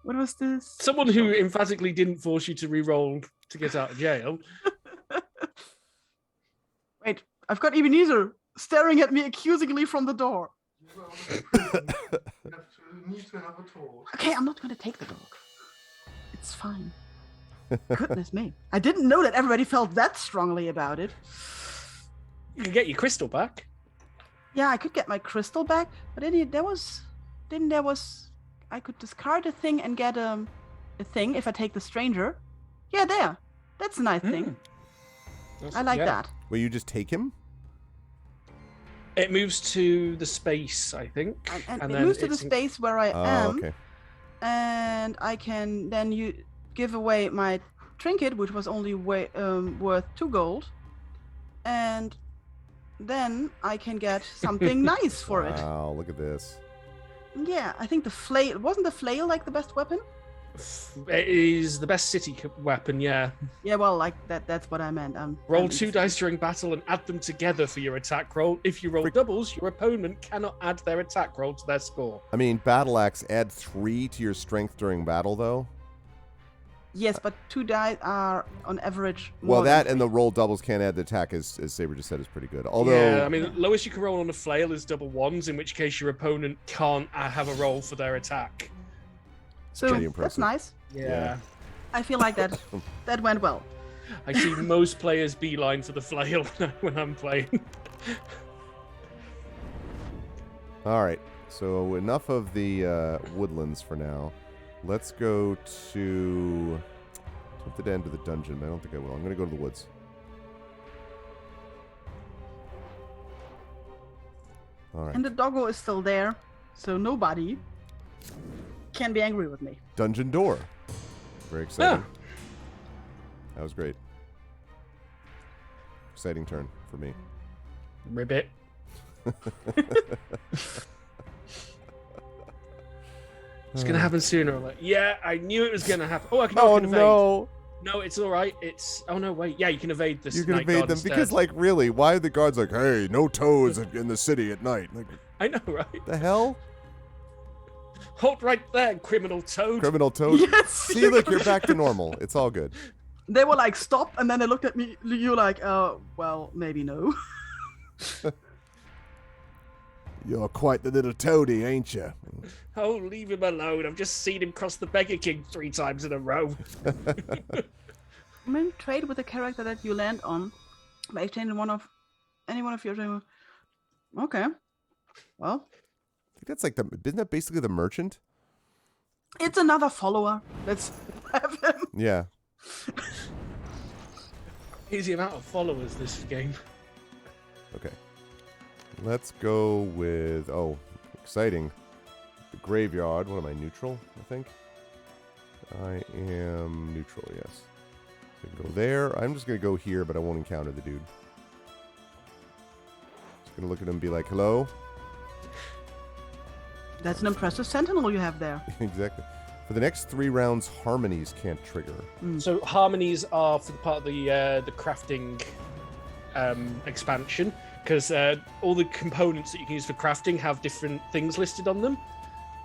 Speaker 3: What was this?
Speaker 2: Someone who emphatically didn't force you to re-roll to get out of jail.
Speaker 3: Wait, I've got Ebenezer staring at me accusingly from the door.
Speaker 4: Need to have a talk.
Speaker 3: Okay, I'm not going to take the dog. It's fine. Goodness me. I didn't know that everybody felt that strongly about it.
Speaker 2: You can get your crystal back.
Speaker 3: Yeah, I could get my crystal back, but I could discard a thing and get a thing if I take the stranger. Yeah, there. That's a nice thing. I like that.
Speaker 1: Will you just take him?
Speaker 2: It moves to the space, I think.
Speaker 3: And it
Speaker 2: then
Speaker 3: moves to the
Speaker 2: it's
Speaker 3: space where I
Speaker 1: Oh,
Speaker 3: am.
Speaker 1: okay.
Speaker 3: And I can then give away my trinket, which was only worth 2 gold. And then I can get something nice for it.
Speaker 1: Wow, look at this.
Speaker 3: Yeah, I think the flail... Wasn't the flail like the best weapon?
Speaker 2: It is the best city weapon, yeah.
Speaker 3: Yeah, well, like that's what I meant.
Speaker 2: Roll 2 dice during battle and add them together for your attack roll. If you roll doubles, your opponent cannot add their attack roll to their score.
Speaker 1: I mean, Battle Axe, add 3 to your strength during battle, though.
Speaker 3: Yes, but 2 dice are on average more
Speaker 1: Well, that
Speaker 3: than
Speaker 1: and the
Speaker 3: 3.
Speaker 1: roll doubles can't add the attack, as Saber just said, is pretty good. Although,
Speaker 2: yeah, I mean, the lowest you can roll on a flail is double 1s, in which case your opponent can't have a roll for their attack.
Speaker 3: So
Speaker 1: pretty
Speaker 3: that's
Speaker 1: impressive.
Speaker 3: nice.
Speaker 2: Yeah.
Speaker 3: I feel like that went well.
Speaker 2: I see most players beeline for the flail when I'm playing.
Speaker 1: all right. So enough of the woodlands for now. Let's go to... I tempted to enter the dungeon, but I don't think I will. I'm going to go to the woods. All right.
Speaker 3: And the doggo is still there, so nobody can be angry with me.
Speaker 1: Dungeon door. Very exciting. That was great. Exciting turn for me.
Speaker 2: Ribbit. It's gonna happen sooner or later. Yeah, I knew it was gonna happen. Oh, I can evade.
Speaker 1: no.
Speaker 2: No, it's all right. It's no wait. Yeah, you can evade this.
Speaker 1: You can
Speaker 2: night
Speaker 1: evade
Speaker 2: guard
Speaker 1: them
Speaker 2: instead.
Speaker 1: because, like, really, why are the guards like, hey, no toads in the city at night? Like,
Speaker 2: I know, right?
Speaker 1: the hell?
Speaker 2: Hold right there, criminal toad.
Speaker 1: Criminal toad.
Speaker 3: Yes.
Speaker 1: See, look, you're back to normal. It's all good.
Speaker 3: They were like, stop, and then they looked at me. You're like, well, maybe no.
Speaker 1: You're quite the little toady, ain't you?
Speaker 2: Oh, leave him alone. I've just seen him cross the Beggar King 3 times in a row.
Speaker 3: Maybe trade with a character that you land on by exchanging any one of your. Okay. Well,
Speaker 1: I think that's like isn't that basically the merchant?
Speaker 3: it's another follower. Let's have him.
Speaker 1: Yeah.
Speaker 2: Here's the amount of followers this game.
Speaker 1: Okay. Let's go with, exciting. The graveyard. What am I, neutral, I think? I am neutral, yes. So I can go there. I'm just going to go here, but I won't encounter the dude. Just going to look at him and be like, hello?
Speaker 3: That's an impressive sentinel you have there.
Speaker 1: Exactly. For the next 3 rounds, harmonies can't trigger.
Speaker 2: So harmonies are for the part of the crafting expansion, because all the components that you can use for crafting have different things listed on them,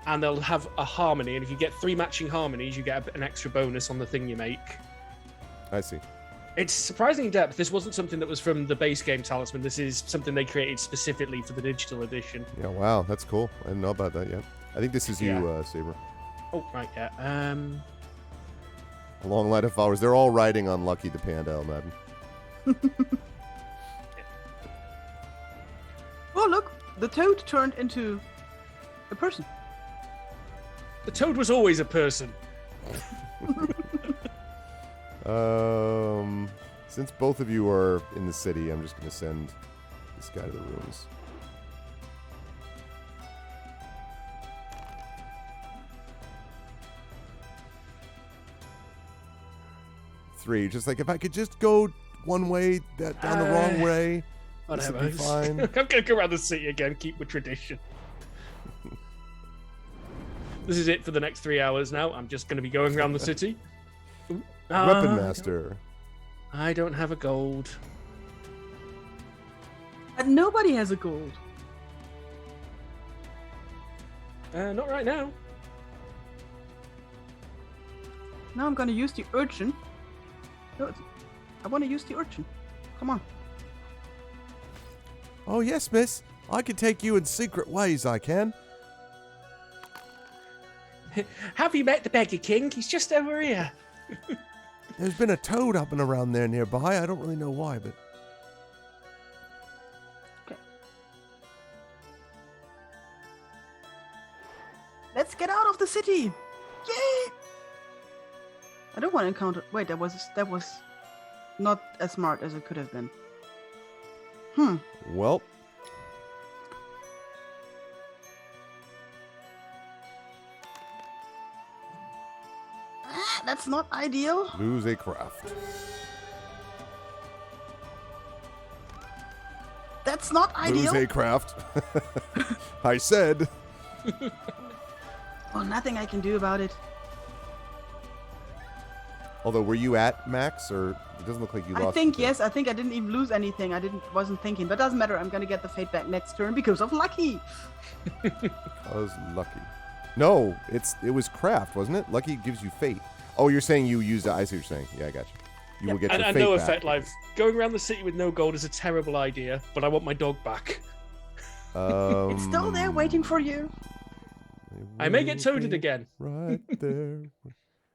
Speaker 2: and they'll have a harmony. And if you get 3 matching harmonies, you get an extra bonus on the thing you make.
Speaker 1: I see.
Speaker 2: It's surprising depth. This wasn't something that was from the base game Talisman. This is something they created specifically for the digital edition.
Speaker 1: Yeah, wow, that's cool. I didn't know about that yet. I think this is you, Saber.
Speaker 2: Oh, right, yeah.
Speaker 1: A long line of followers. They're all riding on Lucky the Panda, Madden.
Speaker 3: Oh, look, the toad turned into a person.
Speaker 2: The toad was always a person.
Speaker 1: Since both of you are in the city, I'm just going to send this guy to the rooms. Three, just like if I could just go one way down the wrong way, this would be fine.
Speaker 2: I'm gonna go around the city again, keep with tradition. This is it for the next 3 hours now. I'm just gonna be going around the city.
Speaker 1: Weapon Master.
Speaker 2: I don't have a gold.
Speaker 3: But nobody has a gold.
Speaker 2: Not right now.
Speaker 3: Now I'm gonna use the urchin. No, I want to use the urchin. Come on.
Speaker 1: Oh, yes, miss. I can take you in secret ways, I can.
Speaker 2: Have you met the Beggar King? He's just over here.
Speaker 1: There's been a toad up and around there nearby. I don't really know why, but...
Speaker 3: Okay. Let's get out of the city! Yay! I don't want to encounter... Wait, that was not as smart as it could have been.
Speaker 1: Well,
Speaker 3: That's not ideal.
Speaker 1: Lose a craft.
Speaker 3: That's not
Speaker 1: Lose
Speaker 3: ideal.
Speaker 1: a craft. I said.
Speaker 3: Well, nothing I can do about it.
Speaker 1: Although, were you at max, or it doesn't look like you lost?
Speaker 3: I think
Speaker 1: anything.
Speaker 3: yes. I think I didn't even lose anything. Wasn't thinking, but doesn't matter. I'm gonna get the fate back next turn because of lucky.
Speaker 1: I was lucky. No, it was craft, wasn't it? Lucky gives you fate. Oh, you're saying you used it. I see what you're saying. Yeah, I got you. You will get your
Speaker 2: And
Speaker 1: fate
Speaker 2: no
Speaker 1: back.
Speaker 2: effect life. Going around the city with no gold is a terrible idea, but I want my dog back.
Speaker 3: It's still there waiting for you.
Speaker 2: I may get toaded again.
Speaker 1: Right there.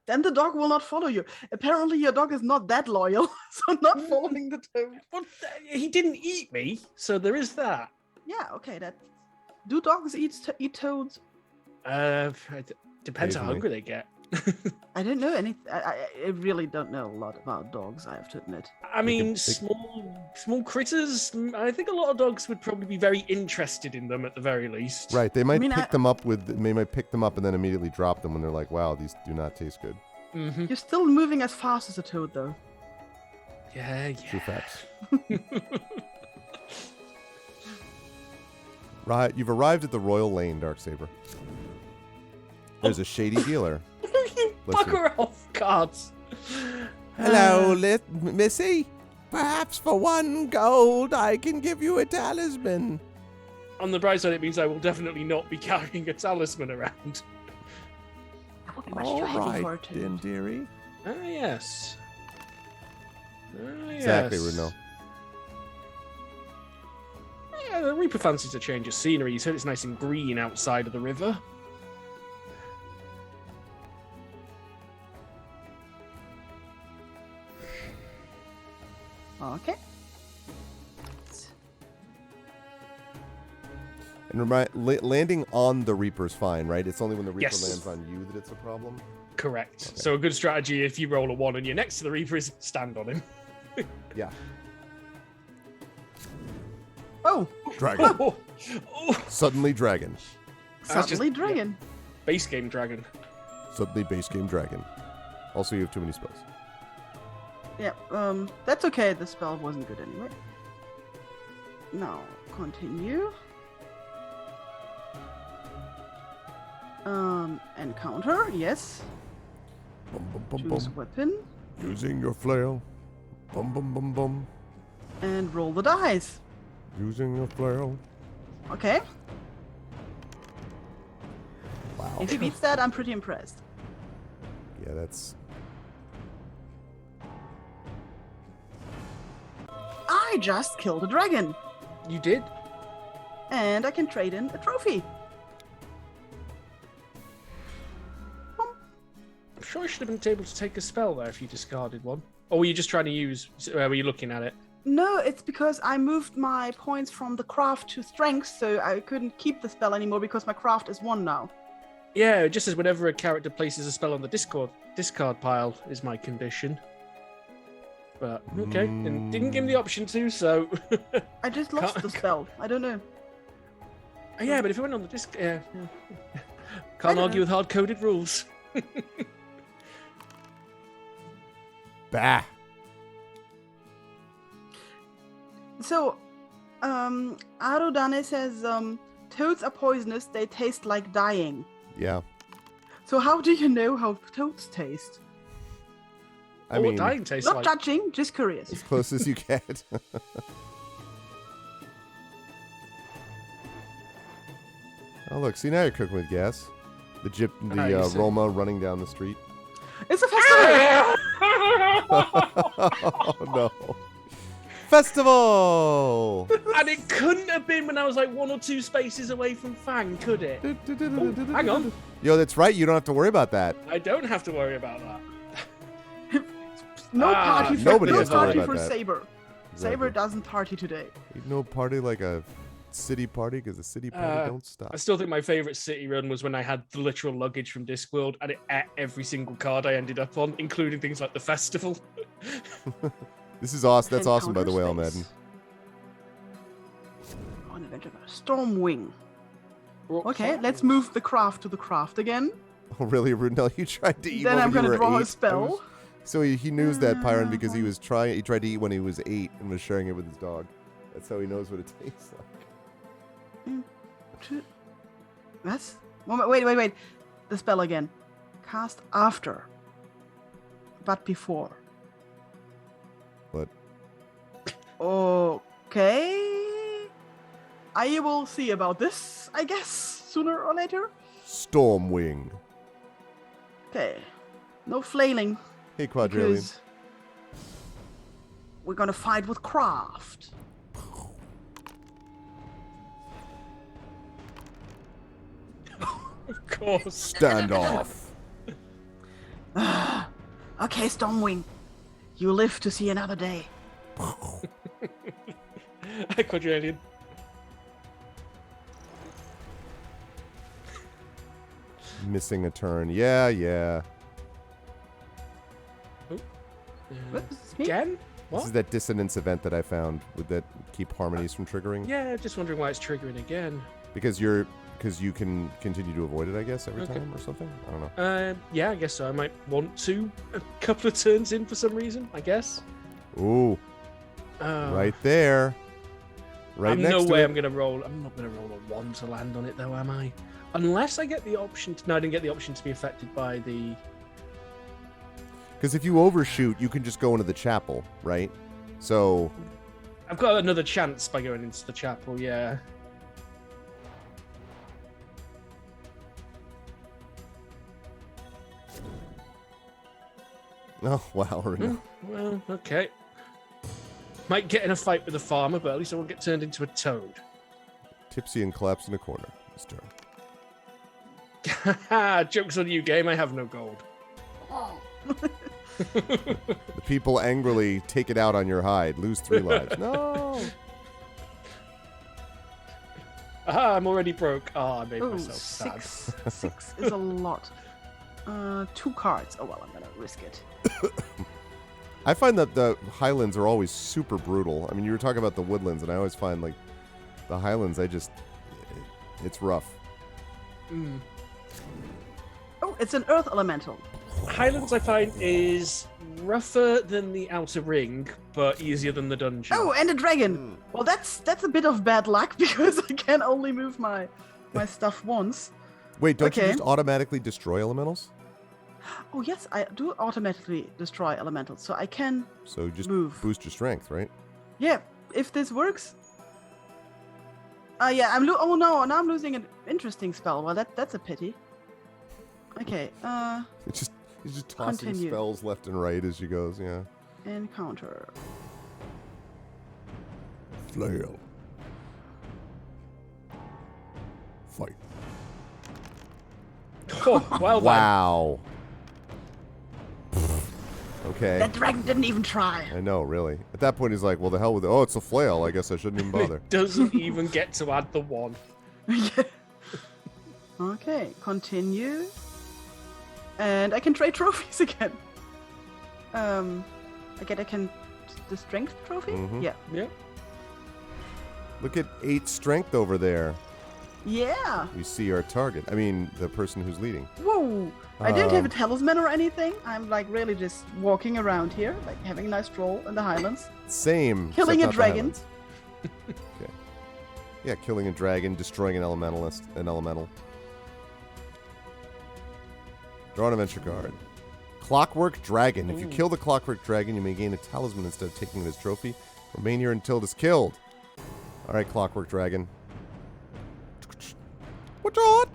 Speaker 3: Then the dog will not follow you. Apparently, your dog is not that loyal, so not following the toad.
Speaker 2: Well, he didn't eat me, so there is that.
Speaker 3: Yeah, okay. Do dogs eat toads?
Speaker 2: It depends how
Speaker 1: Occasionally.
Speaker 2: hungry they get.
Speaker 3: I don't know any. I really don't know a lot about dogs. I have to admit.
Speaker 2: I mean, small critters. I think a lot of dogs would probably be very interested in them at the very least.
Speaker 1: Right, they might
Speaker 3: mean,
Speaker 1: pick them up and then immediately drop them when they're like, "Wow, these do not taste good."
Speaker 2: Mm-hmm.
Speaker 3: You're still moving as fast as a toad, though.
Speaker 2: Yeah.
Speaker 1: True facts. Right, you've arrived at the Royal Lane, Darksaber. There's a shady dealer. Bless you.
Speaker 2: Fuck off, cards.
Speaker 1: Hello, Missy. Perhaps for 1 gold, I can give you a talisman.
Speaker 2: On the bright side, it means I will definitely not be carrying a talisman around.
Speaker 3: That would be much
Speaker 1: All
Speaker 3: too heavy for a
Speaker 1: right,
Speaker 3: toad.
Speaker 1: then, dearie.
Speaker 2: Ah, yes.
Speaker 1: Exactly, Runo.
Speaker 2: Yeah, the Reaper fancies a change of scenery. You said it's nice and green outside of the river.
Speaker 3: Okay.
Speaker 1: And landing on the Reaper's fine, right? It's only when the Reaper
Speaker 2: Yes.
Speaker 1: lands on you that it's a problem.
Speaker 2: Correct.
Speaker 1: Okay.
Speaker 2: So a good strategy if you roll a 1 and you're next to the Reaper is stand on him.
Speaker 1: Yeah.
Speaker 3: Oh,
Speaker 1: Dragon.
Speaker 2: Oh, oh.
Speaker 1: Suddenly dragon.
Speaker 2: That's
Speaker 3: suddenly
Speaker 2: just-
Speaker 3: dragon.
Speaker 2: Base game dragon.
Speaker 1: Suddenly base game dragon. Also, you have too many spells.
Speaker 3: Yeah, that's okay. The spell wasn't good anyway. Now, continue. Encounter, yes.
Speaker 1: Bum, bum, bum,
Speaker 3: Choose
Speaker 1: bum.
Speaker 3: weapon.
Speaker 1: Using your flail. Bum, bum, bum, bum.
Speaker 3: And roll the dice.
Speaker 1: Using your flail.
Speaker 3: Okay.
Speaker 1: Wow.
Speaker 3: If he beats that, I'm pretty impressed.
Speaker 1: Yeah, that's...
Speaker 3: I just killed a dragon.
Speaker 2: You did?
Speaker 3: And I can trade in a trophy.
Speaker 2: I'm sure I should have been able to take a spell there if you discarded one. Or were you just trying to use... were you looking at it?
Speaker 3: No, it's because I moved my points from the craft to strength, so I couldn't keep the spell anymore because my craft is 1 now.
Speaker 2: Yeah, it just says whenever a character places a spell on the discard pile is my condition. But, okay. And didn't give me the option to, so...
Speaker 3: I just lost
Speaker 2: Can't-
Speaker 3: the spell. I don't know.
Speaker 2: Yeah, but if it went on the disc... yeah.
Speaker 3: I
Speaker 2: Can't
Speaker 3: don't
Speaker 2: argue
Speaker 3: know.
Speaker 2: with hard-coded rules.
Speaker 1: Bah!
Speaker 3: So, Arudane says, toads are poisonous, they taste like dying.
Speaker 1: Yeah.
Speaker 3: So how do you know how toads taste?
Speaker 1: I
Speaker 2: Or
Speaker 1: mean,
Speaker 2: what dying tastes
Speaker 3: Not
Speaker 2: like.
Speaker 3: judging, just curious.
Speaker 1: as close as you get. Oh, look. See, now you're cooking with gas. The
Speaker 2: you see.
Speaker 1: Roma running down the street.
Speaker 3: It's a festival!
Speaker 1: Oh, no. Festival!
Speaker 2: And it couldn't have been when I was like 1 or 2 spaces away from Fang, could it? Hang on.
Speaker 1: Yo, that's right. You don't have to worry about that.
Speaker 2: I don't have to worry about that.
Speaker 3: No
Speaker 2: Ah,
Speaker 3: party for,
Speaker 1: nobody
Speaker 3: no
Speaker 1: has to worry
Speaker 3: party
Speaker 1: about
Speaker 3: for
Speaker 1: that.
Speaker 3: Saber.
Speaker 1: Exactly.
Speaker 3: Saber doesn't party today.
Speaker 1: Ain't no party like a city party because the city party don't stop.
Speaker 2: I still think my favorite city run was when I had the literal luggage from Discworld and it ate every single card I ended up on, including things like the festival.
Speaker 1: This is awesome. That's awesome, by the way,
Speaker 3: Encounter
Speaker 1: Almadden.
Speaker 3: space. On adventure. Stormwing. Okay, let's move the craft to the craft again.
Speaker 1: Oh, really, Rudnell? You tried to eat
Speaker 3: Then
Speaker 1: one
Speaker 3: I'm
Speaker 1: when you
Speaker 3: gonna
Speaker 1: were
Speaker 3: draw
Speaker 1: 8?
Speaker 3: a spell.
Speaker 1: So he knew that, Pyron, because he tried to eat when he was 8 and was sharing it with his dog. That's how he knows what it tastes like.
Speaker 3: What? Wait. The spell again. Cast after. But before.
Speaker 1: What?
Speaker 3: Okay. I will see about this, I guess, sooner or later.
Speaker 1: Stormwing.
Speaker 3: Okay. No flailing.
Speaker 1: Hey, Quadrillion.
Speaker 3: Because we're gonna fight with craft.
Speaker 2: Of course.
Speaker 1: Standoff.
Speaker 3: Okay, Stormwing. You live to see another day.
Speaker 2: Quadrillion.
Speaker 1: Missing a turn. Yeah.
Speaker 3: What, is this me?
Speaker 2: Again? What?
Speaker 1: This is that dissonance event that I found with that keep harmonies from triggering.
Speaker 2: Yeah, just wondering why it's triggering again.
Speaker 1: Because you can continue to avoid it, I guess, every time or something. I don't know.
Speaker 2: Yeah, I guess so. I might want to a couple of turns in for some reason, I guess.
Speaker 1: Ooh. Right there. Right next to
Speaker 2: no way
Speaker 1: it.
Speaker 2: I'm not gonna roll a 1 to land on it though, am I? Unless I get the option to... No, I didn't get the option to be affected by the...
Speaker 1: Because if you overshoot, you can just go into the chapel, right? So...
Speaker 2: I've got another chance by going into the chapel, yeah.
Speaker 1: Oh, wow.
Speaker 2: Well, okay. Might get in a fight with a farmer, but at least I won't get turned into a toad.
Speaker 1: Tipsy and collapse in a corner this turn.
Speaker 2: Joke's on you, game. I have no gold.
Speaker 1: The people angrily take it out on your hide. Lose 3 lives. No!
Speaker 2: Aha, I'm already broke. Oh, I made
Speaker 3: Ooh,
Speaker 2: myself sad.
Speaker 3: 6 is a lot. 2 cards. Oh, well, I'm gonna risk it.
Speaker 1: I find that the Highlands are always super brutal. I mean, you were talking about the Woodlands, and I always find, like, the Highlands, it's rough.
Speaker 2: Mm.
Speaker 3: Oh, it's an Earth Elemental.
Speaker 2: Highlands, I find, is rougher than the Outer Ring, but easier than the dungeon.
Speaker 3: Oh, and a dragon. Well, that's a bit of bad luck because I can only move my stuff once.
Speaker 1: Wait, don't you
Speaker 3: Okay.
Speaker 1: just automatically destroy elementals?
Speaker 3: Oh yes, I do automatically destroy elementals, so I can
Speaker 1: So just
Speaker 3: move.
Speaker 1: boost your strength, right?
Speaker 3: Yeah, if this works. Yeah, oh no, now I'm losing an interesting spell. Well, that's a pity. Okay,
Speaker 1: He's just tossing
Speaker 3: Continue.
Speaker 1: spells left and right as she goes, yeah.
Speaker 3: encounter.
Speaker 1: Flail. Fight.
Speaker 2: Oh, well done.
Speaker 1: Wow. Okay.
Speaker 3: That dragon didn't even try.
Speaker 1: I know, really. At that point, he's like, well, the hell with it. Oh, it's a flail. I guess I shouldn't even bother.
Speaker 2: It doesn't even get to add the 1.
Speaker 3: Yeah. Okay, continue. And I can trade trophies again. I can the strength trophy?
Speaker 1: Mhm.
Speaker 3: Yeah.
Speaker 2: Yeah.
Speaker 1: Look at 8 strength over there.
Speaker 3: Yeah.
Speaker 1: You see our target. I mean, the person who's leading.
Speaker 3: Whoa. I don't have a
Speaker 1: Um,
Speaker 3: talisman or anything. I'm like really just walking around here, like having a nice stroll in the Highlands.
Speaker 1: Same.
Speaker 3: Killing
Speaker 1: except
Speaker 3: a
Speaker 1: not the
Speaker 3: dragon.
Speaker 1: Highlands. Okay. Yeah, killing a dragon, destroying an elemental. Draw an adventure card. Clockwork Dragon. If you kill the Clockwork Dragon, you may gain a talisman instead of taking it as trophy. Remain here until it is killed. Alright, Clockwork Dragon. What's on?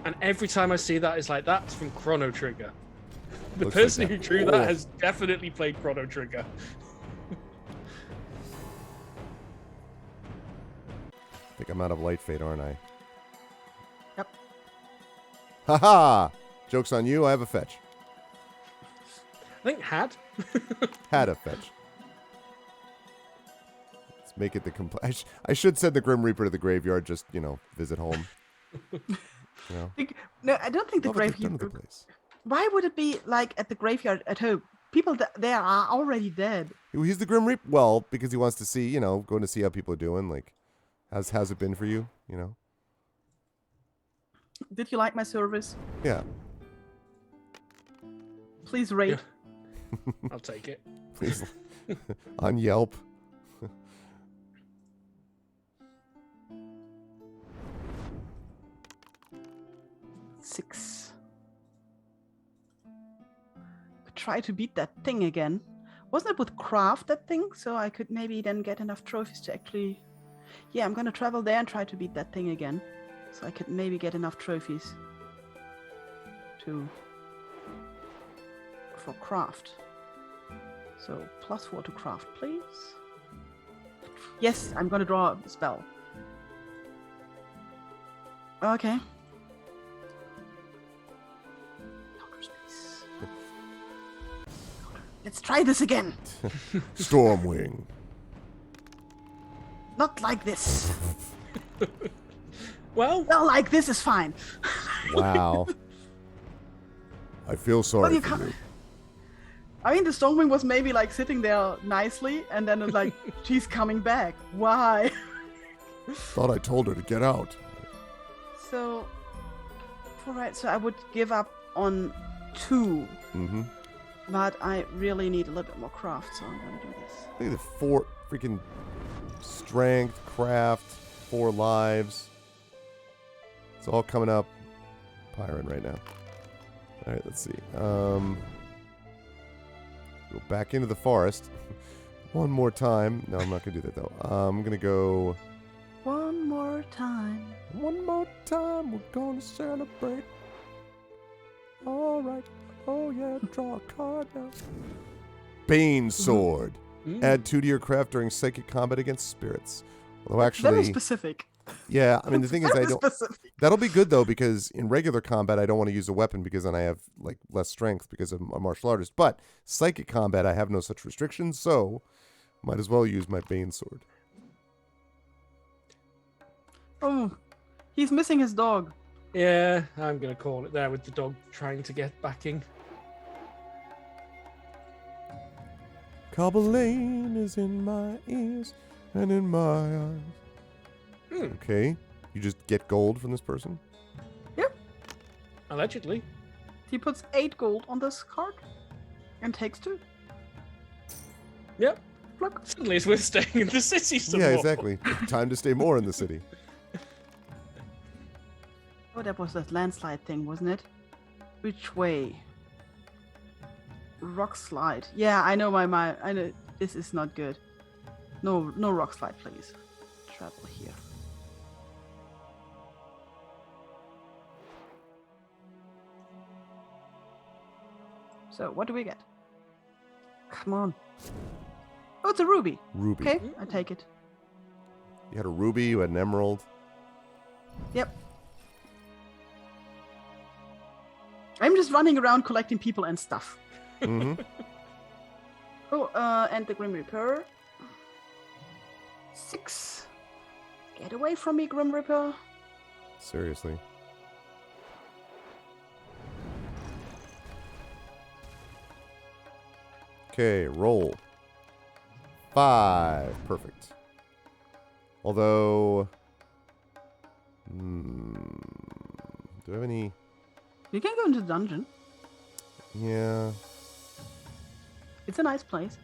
Speaker 2: And every time I see that, it's like, that's from Chrono Trigger. The
Speaker 1: Looks like
Speaker 2: person
Speaker 1: that.
Speaker 2: who drew
Speaker 1: Oh.
Speaker 2: that has definitely played Chrono Trigger.
Speaker 1: I think I'm out of Light Fate, aren't I?
Speaker 3: Yep.
Speaker 1: Haha! Joke's on you, I have a fetch.
Speaker 2: I think had.
Speaker 1: Had a fetch. Let's make it the I should send the Grim Reaper to the graveyard, just, visit home.
Speaker 3: No, I don't think the
Speaker 1: Love what they've done
Speaker 3: graveyard.
Speaker 1: with the place.
Speaker 3: Why would it be like at the graveyard at home? People there are already dead.
Speaker 1: He's the Grim Reaper. Well, because he wants to see, going to see how people are doing. Like, how's it been for you?
Speaker 3: Did you like my service?
Speaker 1: Yeah.
Speaker 3: Please rate.
Speaker 2: Yeah. I'll take it.
Speaker 1: Please. On Yelp.
Speaker 3: Six. Could try to beat that thing again. Wasn't it with craft, that thing? So I could maybe then get enough trophies to actually... Yeah, I'm gonna travel there and try to beat that thing again. So I could maybe get enough trophies for craft. So +4 to craft, please. Yes, I'm gonna draw a spell. Okay. Let's try this again.
Speaker 1: Stormwing.
Speaker 3: Not like this.
Speaker 2: Well,
Speaker 3: Like this is fine.
Speaker 1: Wow. I feel sorry
Speaker 3: you
Speaker 1: for
Speaker 3: can't.
Speaker 1: you.
Speaker 3: I mean, the Stormwing was maybe like sitting there nicely, and then it's like, she's coming back. Why?
Speaker 1: Thought I told her to get out.
Speaker 3: So, alright, so I would give up on 2.
Speaker 1: Mm-hmm.
Speaker 3: But I really need a little bit more craft, so I'm gonna do this.
Speaker 1: Look at the 4 freaking strength, craft, 4 lives. It's all coming up Piran right now. Alright, let's see. Go back into the forest. One more time. No, I'm not going to do that, though. I'm going to go...
Speaker 3: One more time.
Speaker 1: One more time, we're going to celebrate. Alright. Oh, yeah, draw a card now. Bane Sword. Add 2 to your craft during psychic combat against spirits. Although actually...
Speaker 3: Very specific.
Speaker 1: Yeah, I mean, the thing is, I don't...
Speaker 3: Specific.
Speaker 1: That'll be good, though, because in regular combat, I don't want to use a weapon because then I have, like, less strength because I'm a martial artist. But psychic combat, I have no such restrictions, so might as well use my Bane Sword.
Speaker 3: Oh, he's missing his dog.
Speaker 2: yeah, I'm going to call it there with the dog trying to get backing.
Speaker 1: Cobble Lane is in my ears and in my eyes. Okay. You just get gold from this person?
Speaker 3: Yep.
Speaker 2: Allegedly.
Speaker 3: He puts 8 gold on this card and takes 2.
Speaker 2: Yep.
Speaker 3: Look.
Speaker 2: Suddenly it's worth staying in the city some
Speaker 1: Yeah,
Speaker 2: more.
Speaker 1: exactly. Time to stay more in the city.
Speaker 3: Oh, that was that landslide thing, wasn't it? Which way? Rock slide. Yeah, I know I know this is not good. No rock slide, please. Travel here. So, what do we get? Come on. Oh, it's a ruby.
Speaker 1: Ruby.
Speaker 3: Okay, I take it.
Speaker 1: You had a ruby, you had an emerald.
Speaker 3: Yep. I'm just running around collecting people and stuff.
Speaker 1: Mm-hmm.
Speaker 3: Oh, and the Grim Reaper. 6. Get away from me, Grim Reaper.
Speaker 1: Seriously. Okay, roll. 5. Perfect. Although... do I have any...
Speaker 3: You can go into the dungeon.
Speaker 1: Yeah.
Speaker 3: It's a nice place.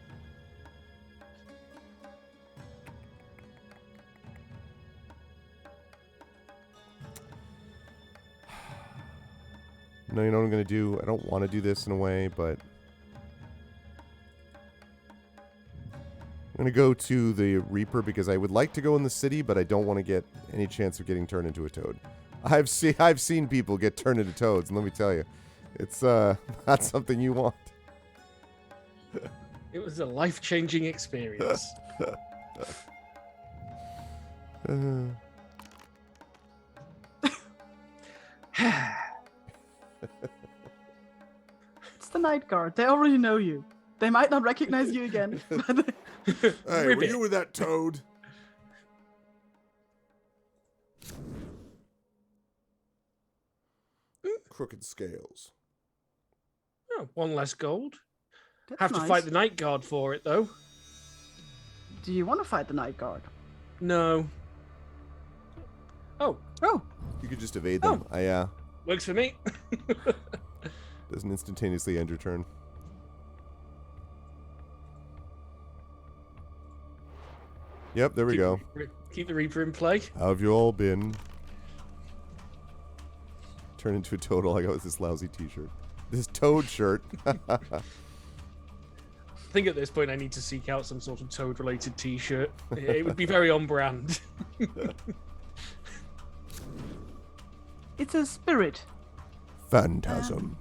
Speaker 1: No, you know what I'm going to do? I don't want to do this in a way, but... I'm going to go to the Reaper because I would like to go in the city, but I don't want to get any chance of getting turned into a toad. I've seen people get turned into toads, and let me tell you, it's not something you want.
Speaker 2: It was a life-changing experience.
Speaker 3: It's the Night Guard. They already know you. They might not recognize you again. But
Speaker 1: Hey, were you with that toad? Crooked scales.
Speaker 2: Oh, 1 less gold.
Speaker 3: that's
Speaker 2: Have
Speaker 3: nice.
Speaker 2: to fight the Night Guard for it, though.
Speaker 3: Do you want to fight the Night Guard?
Speaker 2: No. Oh,
Speaker 3: Oh,
Speaker 1: You could just evade them.
Speaker 2: Oh. Works for me.
Speaker 1: Doesn't instantaneously end your turn. Yep, there we go.
Speaker 2: Keep the Reaper in play.
Speaker 1: How have you all been? Turn into a total. I got with this lousy t-shirt. This toad shirt.
Speaker 2: I think at this point I need to seek out some sort of toad-related t-shirt. It would be very on brand.
Speaker 3: It's a spirit.
Speaker 1: Phantasm.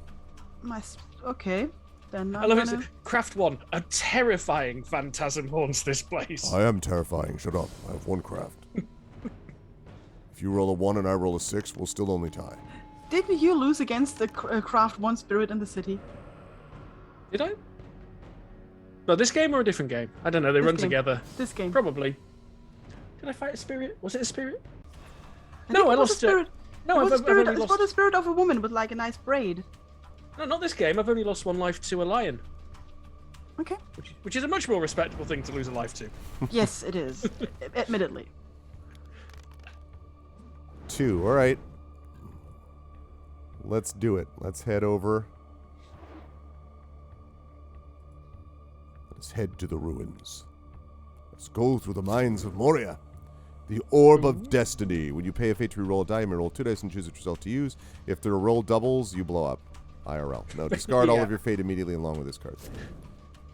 Speaker 3: Okay. Then
Speaker 2: I love it. Craft 1. A terrifying phantasm haunts this place.
Speaker 1: I am terrifying. Shut up. I have one craft. If you roll a 1 and I roll a 6, we'll still only tie.
Speaker 3: Didn't you lose against the craft 1 spirit in the city?
Speaker 2: Did I? No, this game or a different game? I don't know. They run together.
Speaker 3: This game.
Speaker 2: Probably. Did I fight a spirit? Was it a spirit?
Speaker 3: I
Speaker 2: No,
Speaker 3: think
Speaker 2: I
Speaker 3: it was a
Speaker 2: lost
Speaker 3: spirit.
Speaker 2: it. No,
Speaker 3: it
Speaker 2: I've
Speaker 3: was
Speaker 2: only
Speaker 3: it's
Speaker 2: lost.
Speaker 3: about a spirit of a woman with like a nice braid.
Speaker 2: No, not this game. I've only lost 1 life to a lion,
Speaker 3: Okay.
Speaker 2: which is a much more respectable thing to lose a life to.
Speaker 3: Yes, it is. Admittedly.
Speaker 1: 2. All right. Let's do it. Let's head over. Let's head to the ruins. Let's go through the mines of Moria. The Orb of Destiny. When you pay a fate to reroll a die, you may roll 2 dice and choose which result to use. If there are roll doubles, you blow up. IRL. No, discard all
Speaker 2: Yeah.
Speaker 1: of your fate immediately along with this card.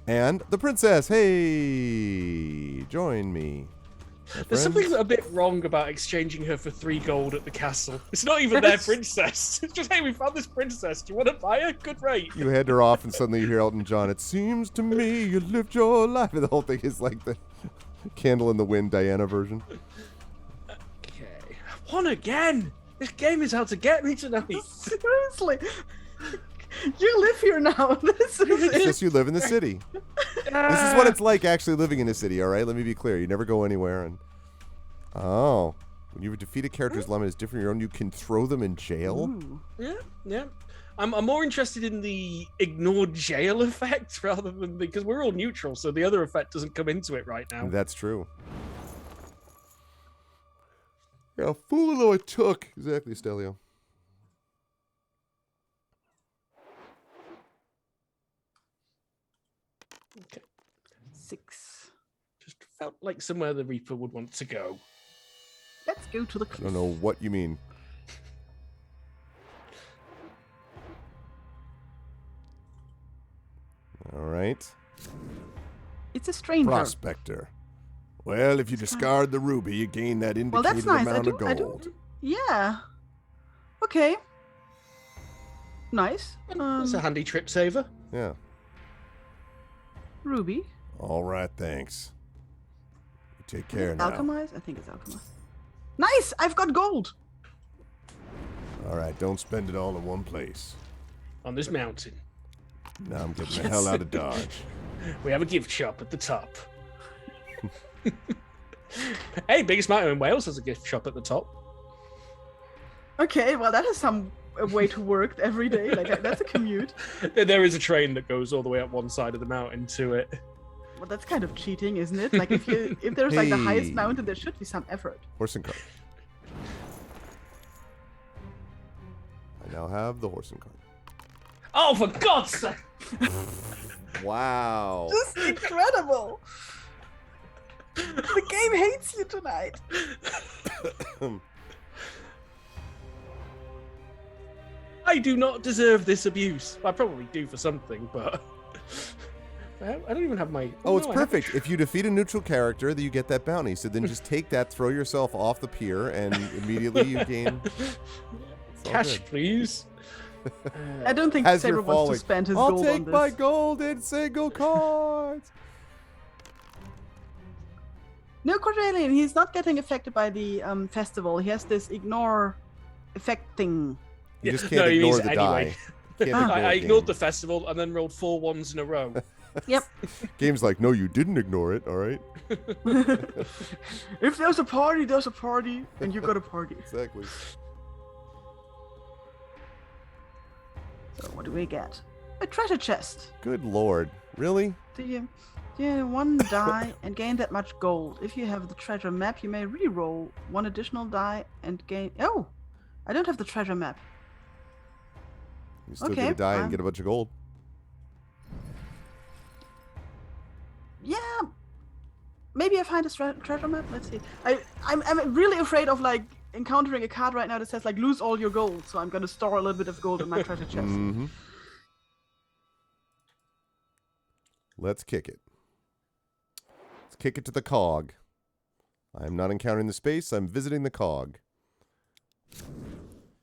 Speaker 1: And the princess. Hey, join me.
Speaker 2: There's something a bit wrong about exchanging her for 3 gold at the castle. It's not even their princess. It's just, hey, we found this princess. Do you want to buy her? Good rate.
Speaker 1: You head her off, and suddenly you hear Elton John. It seems to me you lived your life. And the whole thing is like the Candle in the Wind Diana version.
Speaker 2: Okay. 1 again. This game is out to get me tonight.
Speaker 3: Seriously. You live here now. This is
Speaker 1: It's just you live in the city. This is what it's like actually living in a city, all right? Let me be clear. You never go anywhere. And oh, when you defeat a character's limit is different from your own, you can throw them in jail?
Speaker 3: Ooh.
Speaker 2: Yeah. I'm more interested in the ignored jail effect rather than because we're all neutral, so the other effect doesn't come into it right now.
Speaker 1: That's true. Yeah, fool though it took. Exactly, Stelio.
Speaker 2: Okay.
Speaker 3: 6.
Speaker 2: Just felt like somewhere the Reaper would want to go.
Speaker 3: Let's go to the
Speaker 1: I
Speaker 3: cliff.
Speaker 1: don't know what you mean. All right.
Speaker 3: It's a stranger.
Speaker 1: Prospector. Well, if you discard the ruby, you gain that
Speaker 3: Well,
Speaker 1: indicated
Speaker 3: that's nice.
Speaker 1: amount of
Speaker 3: I do.
Speaker 1: gold.
Speaker 3: Yeah. Okay. Nice.
Speaker 2: That's a handy trip saver.
Speaker 1: Yeah.
Speaker 3: Ruby.
Speaker 1: All right, thanks. You take care now.
Speaker 3: Alchemize? I think it's alchemize. Nice! I've got gold!
Speaker 1: All right, don't spend it all in one place.
Speaker 2: On this mountain.
Speaker 1: Now I'm getting the hell out of Dodge.
Speaker 2: We have a gift shop at the top. Hey, biggest mountain in Wales has a gift shop at the top.
Speaker 3: Okay, well, that is some way to work every day. Like, that's a commute.
Speaker 2: There is a train that goes all the way up one side of the mountain to it.
Speaker 3: Well, that's kind of cheating, isn't it? Like, if there's like the highest
Speaker 1: Hey.
Speaker 3: mountain, there should be some effort.
Speaker 1: Horse and cart. I now have the horse and cart.
Speaker 2: Oh, for God's sake!
Speaker 1: Wow.
Speaker 3: Just incredible! The game hates you tonight.
Speaker 2: I do not deserve this abuse. I probably do for something, but I don't even have my.
Speaker 1: Oh, it's
Speaker 2: no, I have-
Speaker 1: perfect. If you defeat a neutral character, then you get that bounty. So then just take that, throw yourself off the pier, and immediately you gain It's all
Speaker 2: Cash,
Speaker 1: good.
Speaker 2: please.
Speaker 3: I don't think
Speaker 1: As
Speaker 3: Saber
Speaker 1: you're
Speaker 3: wants
Speaker 1: falling,
Speaker 3: to spend his
Speaker 1: I'll
Speaker 3: gold
Speaker 1: take
Speaker 3: on
Speaker 1: my
Speaker 3: this.
Speaker 1: gold in single cards.
Speaker 3: No, Cordelian, he's not getting affected by the festival. He has this ignore effect thing.
Speaker 1: You
Speaker 2: Yeah,
Speaker 1: just can't
Speaker 2: no, he
Speaker 1: ignore
Speaker 2: means
Speaker 1: the
Speaker 2: anyway.
Speaker 1: die. Can't ignore
Speaker 2: I
Speaker 1: a
Speaker 2: ignored
Speaker 1: game.
Speaker 2: the festival and then rolled 4 1s in a row.
Speaker 3: Yep.
Speaker 1: Game's like, no, you didn't ignore it. All right.
Speaker 3: If there's a party, there's a party, and you got a party.
Speaker 1: Exactly.
Speaker 3: So what do we get? A treasure chest.
Speaker 1: Good lord. Really?
Speaker 3: Do you one die and gain that much gold? If you have the treasure map, you may re-roll 1 additional die and gain. Oh, I don't have the treasure map.
Speaker 1: You still
Speaker 3: Okay,
Speaker 1: get a die and
Speaker 3: fine.
Speaker 1: get a bunch of gold.
Speaker 3: Yeah, maybe I find a treasure map. Let's see. I'm really afraid of like encountering a card right now that says like lose all your gold. So I'm gonna store a little bit of gold in my treasure chest.
Speaker 1: Mm-hmm. Let's kick it. Let's kick it to the cog. I'm not encountering the space. I'm visiting the cog.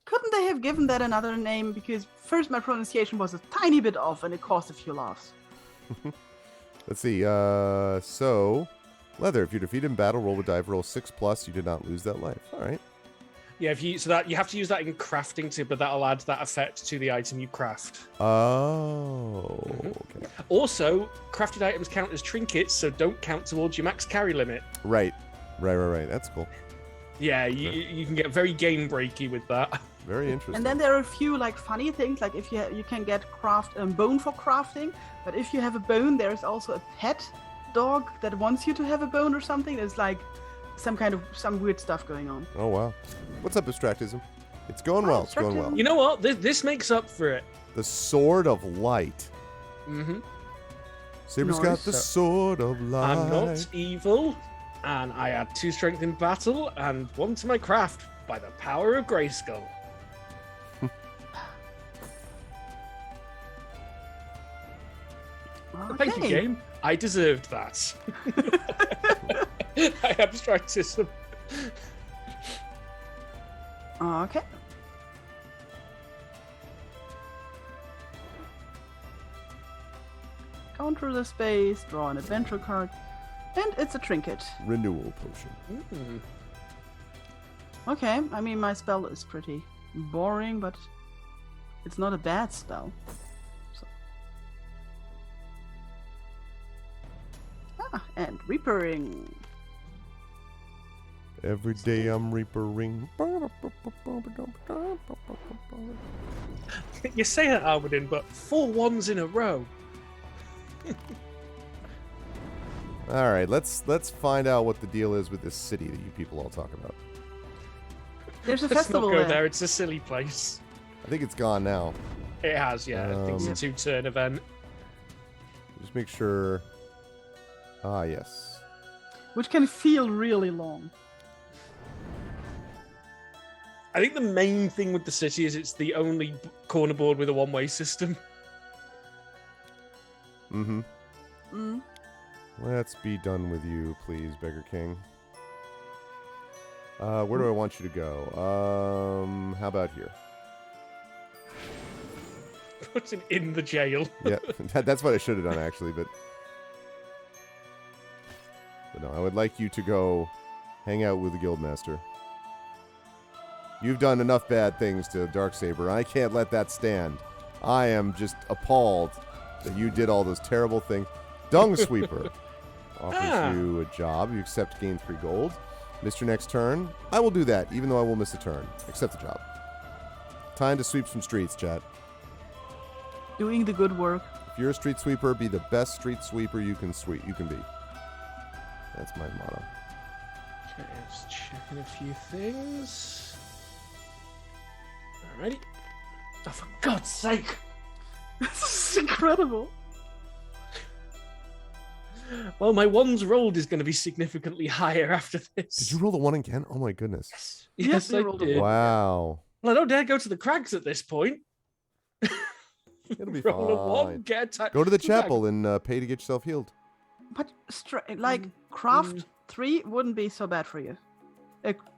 Speaker 3: Couldn't they have given that another name? Because first my pronunciation was a tiny bit off and it caused a few laughs.
Speaker 1: Let's see. So, leather. If you defeat in battle, roll a die. Roll 6+. You did not lose that life. All right.
Speaker 2: Yeah, you have to use that in crafting too, but that'll add that effect to the item you craft.
Speaker 1: Oh. Okay.
Speaker 2: Also, crafted items count as trinkets, so don't count towards your max carry limit.
Speaker 1: Right. That's cool.
Speaker 2: Yeah, you can get very game breaky with that.
Speaker 1: Very interesting.
Speaker 3: And then there are a few like funny things, like if you can get bone for crafting, but if you have a bone, there's also a pet dog that wants you to have a bone or something. There's like some weird stuff going on.
Speaker 1: Oh wow. What's up, Abstractism? It's going well. It's going well.
Speaker 2: You know what? This makes up for it.
Speaker 1: The Sword of Light.
Speaker 2: Mm-hmm.
Speaker 1: Saber's got the Sword of Light.
Speaker 2: I'm not evil, and I add 2 strength in battle and 1 to my craft by the power of Grayskull. Thank you, game. I deserved that. I abstract system.
Speaker 3: Okay. Counter the space, draw an adventure card, and it's a trinket.
Speaker 1: Renewal potion.
Speaker 2: Mm.
Speaker 3: Okay, I mean my spell is pretty boring, but it's not a bad spell. So. And Reapering.
Speaker 1: Every day I'm reapering.
Speaker 2: You say that, Almadin, but 4 1s in a row.
Speaker 1: All right, let's find out what the deal is with this city that you people all talk about.
Speaker 3: There's a
Speaker 2: Let's
Speaker 3: festival
Speaker 2: not go
Speaker 3: there.
Speaker 2: there. It's a silly place.
Speaker 1: I think it's gone now.
Speaker 2: It has, yeah. I think it's a 2-turn event.
Speaker 1: Just make sure. Ah, yes.
Speaker 3: Which can feel really long.
Speaker 2: I think the main thing with the city is it's the only corner board with a one-way system.
Speaker 1: Mm-hmm.
Speaker 3: Mm.
Speaker 1: Let's be done with you, please, Beggar King. Where do I want you to go? How about here?
Speaker 2: Put him in the jail.
Speaker 1: Yeah, that's what I should have done, actually, but no, I would like you to go hang out with the Guildmaster. You've done enough bad things to DarkSaber. I can't let that stand. I am just appalled that you did all those terrible things. Dung Sweeper offers you a job. You accept, gain 3 gold. Missed your next turn. I will do that, even though I will miss a turn. Accept the job. Time to sweep some streets, chat.
Speaker 3: Doing the good work.
Speaker 1: If you're a street sweeper, be the best street sweeper you can be. That's my motto.
Speaker 2: Okay, just checking a few things. Alrighty. Oh, for God's sake!
Speaker 3: This is incredible.
Speaker 2: Well, my 1s rolled is going to be significantly higher after this.
Speaker 1: Did you roll the 1 again? Oh my goodness.
Speaker 2: Yes,
Speaker 3: you
Speaker 2: I
Speaker 3: rolled a
Speaker 2: did.
Speaker 1: Wow.
Speaker 2: Well, I don't dare go to the crags at this point.
Speaker 1: It'll be
Speaker 2: Roll a 1,
Speaker 1: fine.
Speaker 2: get a
Speaker 1: Go to the chapel and pay to get yourself healed.
Speaker 3: But craft 3 wouldn't be so bad for you.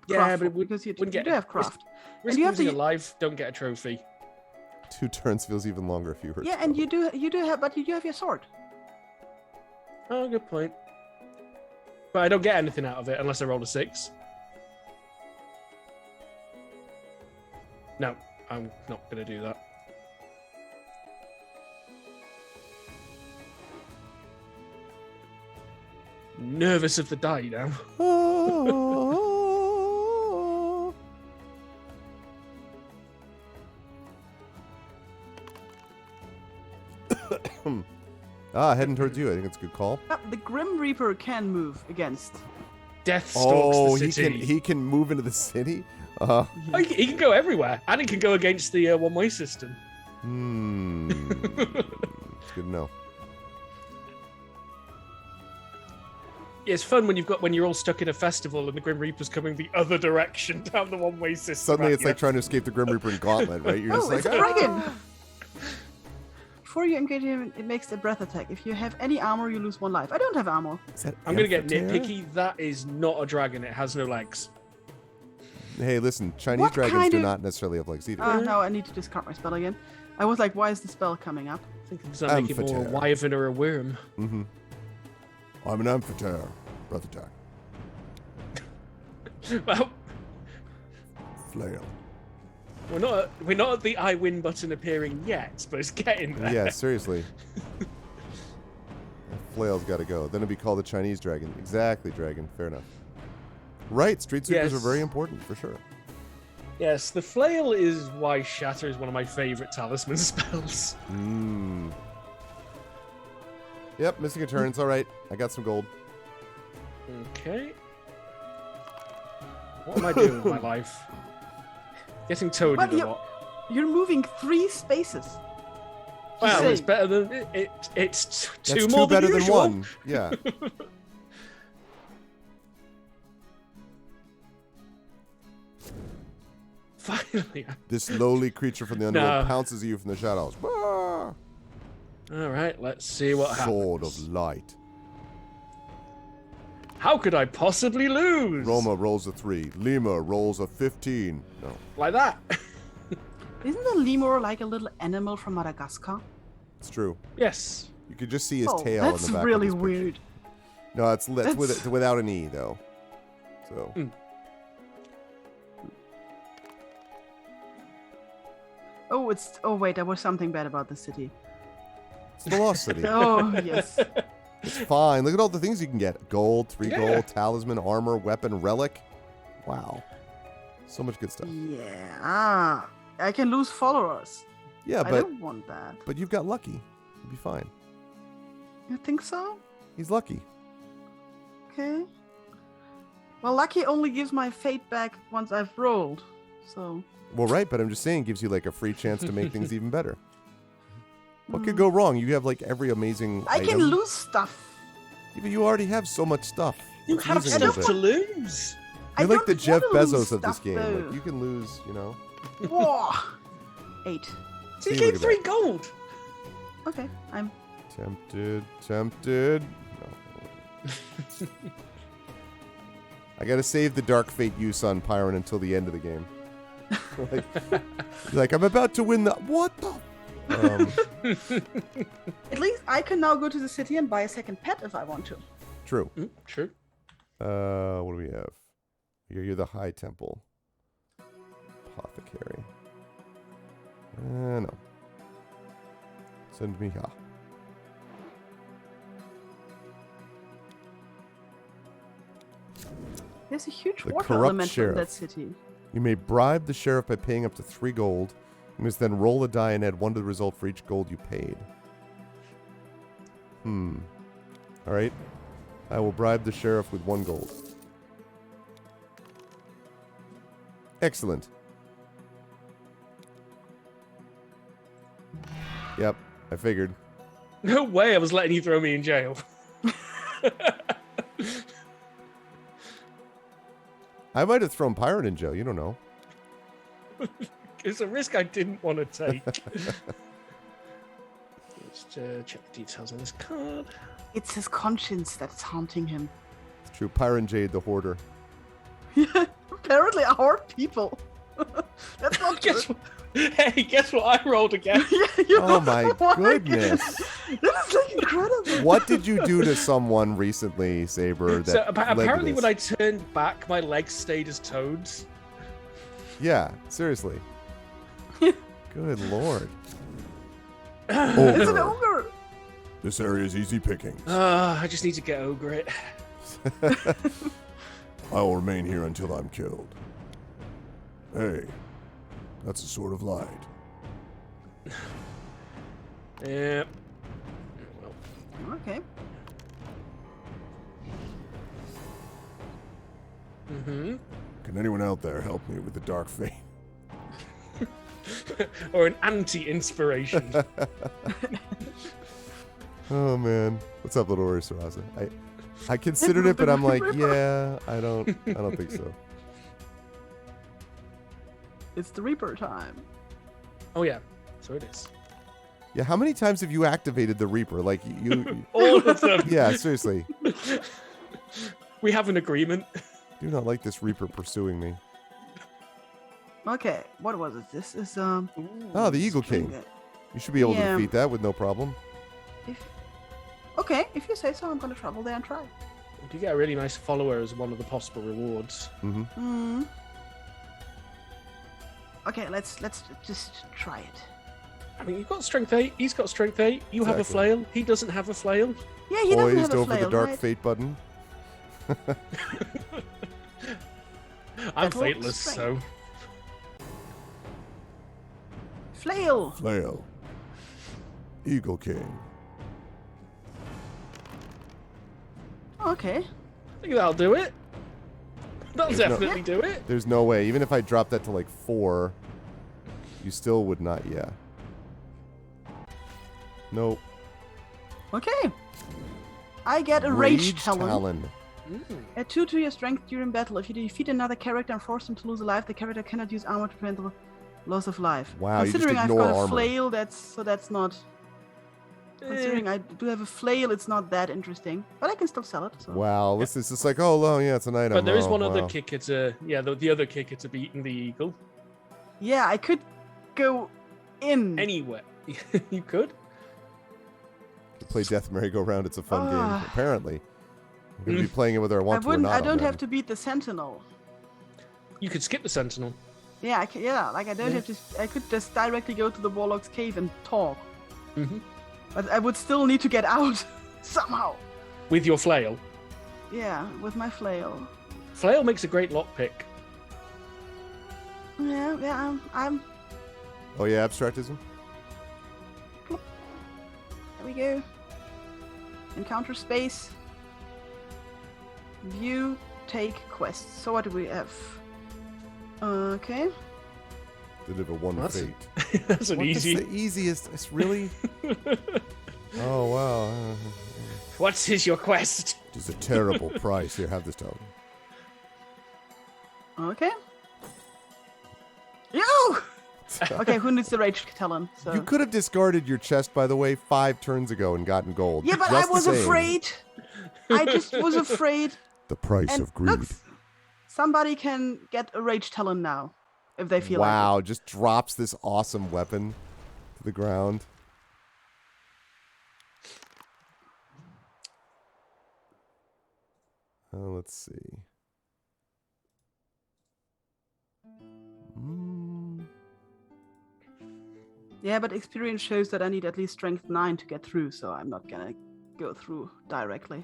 Speaker 2: Yeah,
Speaker 3: Craft
Speaker 2: but it
Speaker 3: because you
Speaker 2: wouldn't
Speaker 3: do
Speaker 2: get
Speaker 3: have craft.
Speaker 2: Risk
Speaker 3: And you have
Speaker 2: losing
Speaker 3: to-
Speaker 2: a life, don't get a trophy.
Speaker 1: 2 turns feels even longer if you hurt.
Speaker 3: Yeah, and you do have, but you do have your sword.
Speaker 2: Oh, good point. But I don't get anything out of it unless I roll a 6. No, I'm not going to do that. Nervous of the die now.
Speaker 1: Heading towards you. I think it's a good call.
Speaker 3: The Grim Reaper can move against.
Speaker 2: Death stalks the city.
Speaker 1: he can move into the city.
Speaker 2: Oh, he can go everywhere, and he can go against the one-way system.
Speaker 1: It's good to know.
Speaker 2: it's fun when you're all stuck in a festival and the Grim Reaper's coming the other direction down the one-way system.
Speaker 1: Suddenly it's like trying to escape the Grim Reaper in Gauntlet, right? You're just
Speaker 3: it's
Speaker 1: like,
Speaker 3: a dragon! Before you engage him, it makes a breath attack. If you have any armor, you lose 1 life. I don't have armor.
Speaker 2: I'm going to get nitpicky. That is not a dragon. It has no legs.
Speaker 1: Hey, listen, Chinese dragons do not necessarily have legs either.
Speaker 3: No, I need to discard my spell again. I was like, why is the spell coming up?
Speaker 2: I think it's make it more a wyvern or a worm.
Speaker 1: Mm-hmm. I'm an amphitheater. Breath attack.
Speaker 2: Well,
Speaker 1: Flail.
Speaker 2: we're not at the I win button appearing yet, but it's getting there.
Speaker 1: Yeah, seriously. Flail's got to go. Then it'd be called the Chinese dragon. Exactly, dragon. Fair enough. Right, street sweepers are very important, for sure.
Speaker 2: Yes, the flail is why Shatter is one of my favorite talisman spells.
Speaker 1: Yep, missing a turn. It's all right. I got some gold.
Speaker 2: Okay. What am I doing with my life? Getting toadied a lot.
Speaker 3: You're moving 3 spaces.
Speaker 2: Well, it's better than it's two
Speaker 1: That's
Speaker 2: more
Speaker 1: two better
Speaker 2: than
Speaker 1: than
Speaker 2: usual.
Speaker 1: one. Yeah.
Speaker 2: Finally.
Speaker 1: This lowly creature from the underworld pounces at you from the shadows. Ah!
Speaker 2: All right, let's see what happens.
Speaker 1: Sword of light.
Speaker 2: How could I possibly lose?
Speaker 1: Roma rolls a 3. Lima rolls a 15. No.
Speaker 2: Like that.
Speaker 3: Isn't the lemur like a little animal from Madagascar?
Speaker 1: It's true.
Speaker 2: Yes.
Speaker 1: You could just see his tail in the back.
Speaker 3: That's really
Speaker 1: of this picture.
Speaker 3: weird.
Speaker 1: No, it's without an E, though. So.
Speaker 3: Oh wait, there was something bad about the city.
Speaker 1: It's the Lost City.
Speaker 3: Oh yes.
Speaker 1: It's fine. Look at all the things you can get. Gold, 3 gold, talisman, armor, weapon, relic. Wow. So much good stuff.
Speaker 3: Yeah. I can lose followers.
Speaker 1: Yeah,
Speaker 3: I don't want that.
Speaker 1: But you've got Lucky. You'll be fine.
Speaker 3: You think so?
Speaker 1: He's lucky.
Speaker 3: Okay. Well, Lucky only gives my fate back once I've rolled, so...
Speaker 1: Well, right, but I'm just saying it gives you like a free chance to make things even better. What could go wrong? You have like every amazing
Speaker 3: I
Speaker 1: item.
Speaker 3: can lose stuff.
Speaker 1: Yeah, but you already have so much stuff.
Speaker 2: You
Speaker 1: It's
Speaker 2: have
Speaker 1: losing a little
Speaker 2: stuff
Speaker 1: bit.
Speaker 2: to lose.
Speaker 1: You're like the Jeff
Speaker 3: wanna lose
Speaker 1: Bezos of this
Speaker 3: stuff,
Speaker 1: game.
Speaker 3: though.
Speaker 1: Like you can lose, you know.
Speaker 3: Whoa. 8.
Speaker 2: So you
Speaker 1: See, look
Speaker 2: gave
Speaker 1: at
Speaker 2: 3 gold.
Speaker 3: Okay, I'm...
Speaker 1: Tempted. No. I gotta save the Dark Fate use on Pyron until the end of the game. like I'm about to win the... What the...
Speaker 3: At least I can now go to the city and buy a second pet if I want to.
Speaker 1: True.
Speaker 2: True.
Speaker 1: What do we have? You're the High Temple. Apothecary. No. Send me here.
Speaker 3: There's a huge
Speaker 1: The
Speaker 3: water
Speaker 1: corrupt
Speaker 3: elemental
Speaker 1: sheriff.
Speaker 3: in that city.
Speaker 1: You may bribe the sheriff by paying up to 3 gold. You must then roll a die and add 1 to the result for each gold you paid. Alright. I will bribe the sheriff with 1 gold. Excellent. Yep, I figured.
Speaker 2: No way I was letting you throw me in jail.
Speaker 1: I might have thrown Pirate in jail, you don't know.
Speaker 2: It's a risk I didn't want to take. Let's check the details on this card.
Speaker 3: It's his conscience that's haunting him.
Speaker 1: It's true, PiranJade the Hoarder.
Speaker 3: Yeah, apparently our people. That's not
Speaker 2: Guess
Speaker 3: good.
Speaker 2: what? Hey, guess what I rolled again?
Speaker 3: Yeah, you
Speaker 1: Oh my
Speaker 3: like-
Speaker 1: goodness.
Speaker 3: This is like incredible.
Speaker 1: What did you do to someone recently, Saber? That
Speaker 2: So
Speaker 1: led to
Speaker 2: apparently
Speaker 1: this?
Speaker 2: when I turned back, my legs stayed as toads.
Speaker 1: Yeah, seriously. Good lord.
Speaker 3: It's an ogre.
Speaker 1: This area is easy pickings.
Speaker 2: I just need to get over it.
Speaker 1: I will remain here until I'm killed. Hey, that's a sword of light.
Speaker 2: Yeah.
Speaker 3: Okay.
Speaker 2: Mm-hmm.
Speaker 1: Can anyone out there help me with the Dark Fate?
Speaker 2: Or an anti-inspiration.
Speaker 1: Oh man, what's up, little Ursurasa? I considered it, but I'm like, yeah, I don't think so.
Speaker 3: It's the Reaper time.
Speaker 2: Oh yeah, so it is.
Speaker 1: Yeah, how many times have you activated the Reaper? Like you
Speaker 2: All of them.
Speaker 1: Yeah, seriously.
Speaker 2: We have an agreement.
Speaker 1: Do not like this Reaper pursuing me.
Speaker 3: Okay, what was it? This is
Speaker 1: Oh, the Eagle King. You should be able to defeat that with no problem.
Speaker 3: Okay, if you say so, I'm gonna travel there and try.
Speaker 2: You get a really nice follower as one of the possible rewards.
Speaker 1: Mm-hmm.
Speaker 3: Okay, let's just try it.
Speaker 2: I mean, you've got strength 8. He's got strength 8. You have a
Speaker 1: Exactly.
Speaker 2: flail. He doesn't have a flail.
Speaker 3: Yeah, he doesn't have
Speaker 1: Poised
Speaker 3: a
Speaker 1: over
Speaker 3: flail,
Speaker 1: the Dark
Speaker 3: right?
Speaker 1: Fate button.
Speaker 2: I'm
Speaker 3: Battle
Speaker 2: fateless, so.
Speaker 3: strength. Flail.
Speaker 1: Flail. Eagle King.
Speaker 3: Okay.
Speaker 2: I think that'll do it. That'll
Speaker 1: There's no-
Speaker 2: definitely do it.
Speaker 1: There's no way. Even if I dropped that to like 4, you still would not. Yeah. Nope.
Speaker 3: Okay. I get a Rage Talon. Add 2 to your strength during battle. If you defeat another character and force them to lose a life, the character cannot use armor to prevent the loss of life.
Speaker 1: Wow, you just
Speaker 3: Considering I've
Speaker 1: ignore
Speaker 3: got a
Speaker 1: armor.
Speaker 3: flail, that's not. Considering I do have a flail, it's not that interesting. But I can still sell it. So.
Speaker 1: Wow, this is just like, oh, yeah, it's an item.
Speaker 2: But there is one
Speaker 1: wow.
Speaker 2: other kicker to, the other kicker to beating the eagle.
Speaker 3: Yeah, I could go in.
Speaker 2: Anywhere. You could.
Speaker 1: To play Death Merry-Go-Round, it's a fun game.
Speaker 3: Ah.
Speaker 1: Apparently, I'm gonna be playing it whether I
Speaker 3: I
Speaker 1: want to or
Speaker 3: wouldn't.
Speaker 1: not.
Speaker 3: I don't
Speaker 1: already.
Speaker 3: have to beat the Sentinel.
Speaker 2: You could skip the sentinel.
Speaker 3: Yeah, like I don't have to. I could just directly go to the Warlock's cave and talk.
Speaker 2: Mm-hmm.
Speaker 3: But I would still need to get out somehow.
Speaker 2: With your flail.
Speaker 3: Yeah, with my flail.
Speaker 2: Flail makes a great lockpick.
Speaker 3: Yeah, I'm.
Speaker 1: Oh yeah, abstractism.
Speaker 3: There we go. Encounter space. View, take quests. So what do we have? Okay.
Speaker 1: Deliver one
Speaker 2: That's-
Speaker 1: fate.
Speaker 2: That's an
Speaker 1: What,
Speaker 2: easy.
Speaker 1: That's the easiest. It's really. Oh wow.
Speaker 2: What is your quest?
Speaker 1: It is a terrible price. Here, have this token.
Speaker 3: Okay. Yo! Okay, who needs the Rage Talon? So.
Speaker 1: You could have discarded your chest, by the way, 5 turns ago and gotten gold.
Speaker 3: Yeah, but
Speaker 1: Just
Speaker 3: I was
Speaker 1: the same.
Speaker 3: afraid. I just was afraid.
Speaker 1: The price
Speaker 3: And
Speaker 1: of greed.
Speaker 3: look, somebody can get a Rage Talon now, if they feel
Speaker 1: Wow,
Speaker 3: like
Speaker 1: just drops this awesome weapon to the ground. Let's see.
Speaker 3: it. Yeah, but experience shows that I need at least strength 9 to get through, so I'm not gonna go through directly.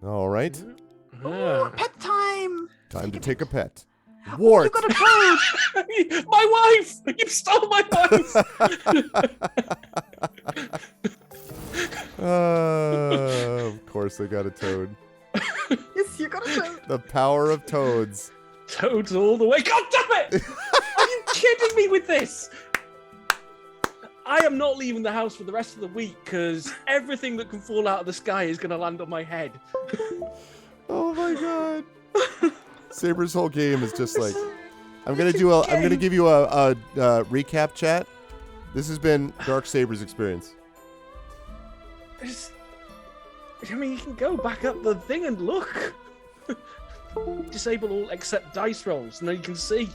Speaker 1: All right.
Speaker 3: Ooh, pet time!
Speaker 1: Time to take a pet.
Speaker 3: You
Speaker 1: Wart!
Speaker 3: got a toad!
Speaker 2: My wife! You stole my wife!
Speaker 1: Of course I got a toad.
Speaker 3: Yes, you got a toad!
Speaker 1: The power of toads.
Speaker 2: Toads all the way. God damn it! Are you kidding me with this? I am not leaving the house for the rest of the week because everything that can fall out of the sky is going to land on my head.
Speaker 1: Oh my god. Saber's whole game is just like, I'm gonna give you a recap chat. This has been DarkSaber's experience.
Speaker 2: I mean, you can go back up the thing and look. Disable all except dice rolls, and then you can see.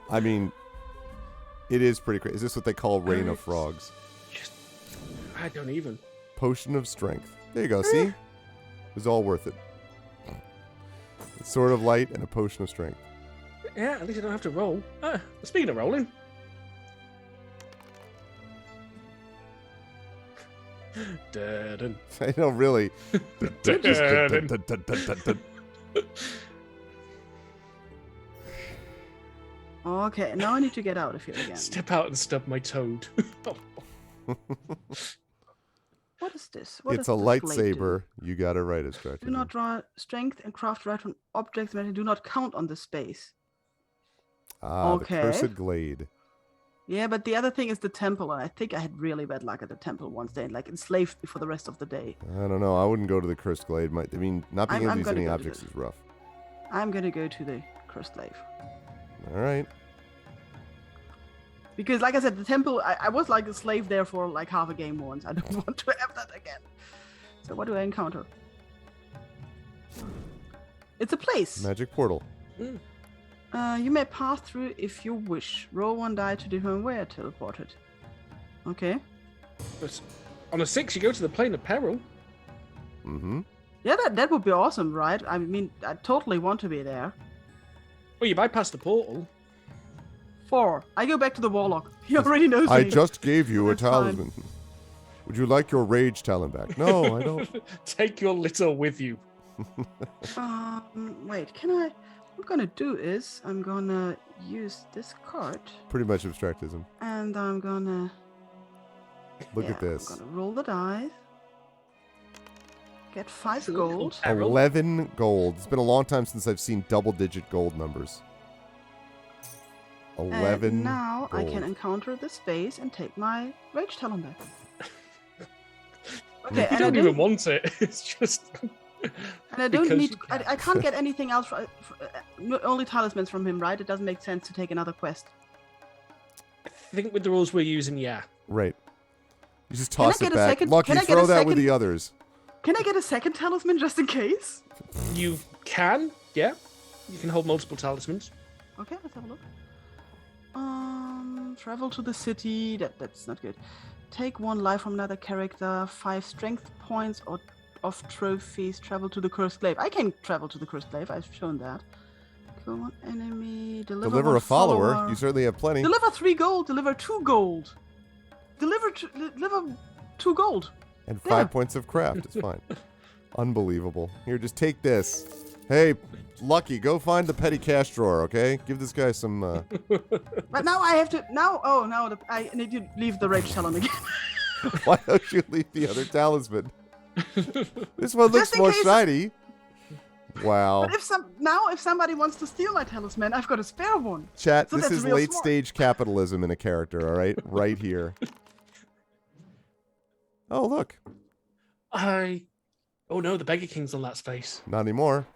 Speaker 1: I mean, it is pretty crazy. Is this what they call Rain of Frogs?
Speaker 2: I don't even.
Speaker 1: Potion of Strength. There you go, see? It was all worth it. A Sword of Light and a Potion of Strength.
Speaker 2: Yeah, at least I don't have to roll. Speaking of rolling. Dun.
Speaker 1: I know, really.
Speaker 3: Okay, now I need to get out of here again.
Speaker 2: Step out and stub my toad.
Speaker 3: What is this?
Speaker 1: It's a lightsaber. You got it right, as
Speaker 3: Do not draw strength and craft right from objects that do not count on the space.
Speaker 1: Ah,
Speaker 3: Okay.
Speaker 1: the Cursed Glade.
Speaker 3: Yeah, but the other thing is the temple, and I think I had really bad luck at the temple once. They like enslaved me for the rest of the day.
Speaker 1: I don't know. I wouldn't go to the Cursed Glade. Not being able to use any objects
Speaker 3: this.
Speaker 1: is rough.
Speaker 3: I'm gonna go to the Cursed Glade.
Speaker 1: All right.
Speaker 3: Because, like I said, the temple, I was like a slave there for like half a game once. I don't want to have that again. So what do I encounter? It's a place.
Speaker 1: Magic portal.
Speaker 3: You may pass through if you wish. Roll 1 die to determine where teleported. Okay.
Speaker 2: On a 6, you go to the plane of peril.
Speaker 1: Mm-hmm.
Speaker 3: Yeah, that would be awesome, right? I mean, I totally want to be there.
Speaker 2: Well, you bypass the portal.
Speaker 3: 4. I go back to the warlock. He already knows me.
Speaker 1: I just gave you a
Speaker 3: That's fine.
Speaker 1: talisman. Would you like your rage talon back? No, I don't.
Speaker 2: Take your litter with you.
Speaker 3: Wait, can I... What I'm gonna do is, I'm gonna use this card.
Speaker 1: Pretty much abstractism.
Speaker 3: And I'm gonna...
Speaker 1: Look at this.
Speaker 3: I'm gonna roll the die. Get 5 gold.
Speaker 1: 11 gold. It's been a long time since I've seen double-digit gold numbers. 11
Speaker 3: And now
Speaker 1: gold.
Speaker 3: I can encounter the space and take my rage talon back. Okay,
Speaker 2: You
Speaker 3: and
Speaker 2: don't even want it. It's just...
Speaker 3: And I don't
Speaker 2: Because
Speaker 3: need.
Speaker 2: you can.
Speaker 3: I can't get anything else. Only talismans from him, right? It doesn't make sense to take another quest.
Speaker 2: I think with the rules we're using, yeah.
Speaker 1: Right. You just
Speaker 3: Can I
Speaker 1: toss it
Speaker 3: get a
Speaker 1: back.
Speaker 3: second-
Speaker 1: Lucky,
Speaker 3: can I get
Speaker 1: throw
Speaker 3: a
Speaker 1: that with
Speaker 3: second-
Speaker 1: the others.
Speaker 3: Can I get a second talisman just in case?
Speaker 2: You can, yeah. You can hold multiple talismans.
Speaker 3: Okay, let's have a look. Travel to the city. That's not good. Take 1 life from another character. 5 strength points or of trophies. Travel to the Cursed Glaive. I can travel to the Cursed Glaive. I've shown that. Kill 1 enemy. Deliver
Speaker 1: Deliver
Speaker 3: one
Speaker 1: a follower. You certainly have plenty.
Speaker 3: Deliver 3 gold. Deliver 2 gold. Deliver 2 gold.
Speaker 1: And
Speaker 3: Yeah.
Speaker 1: 5 points of craft. It's fine. Unbelievable. Here, just take this. Hey, Lucky, go find the petty cash drawer, okay? Give this guy some...
Speaker 3: But now I have to. Now, oh, now I need to leave the rage talon again.
Speaker 1: Why don't you leave the other talisman? This one looks
Speaker 3: Just in
Speaker 1: more
Speaker 3: case-
Speaker 1: shiny. Wow.
Speaker 3: But if somebody wants to steal my talisman, I've got a spare one.
Speaker 1: Chat,
Speaker 3: So
Speaker 1: this
Speaker 3: that's
Speaker 1: is
Speaker 3: real
Speaker 1: late
Speaker 3: smart.
Speaker 1: stage capitalism in a character, all right? Right here. Oh, look.
Speaker 2: Oh no, the Beggar King's on that space.
Speaker 1: Not anymore.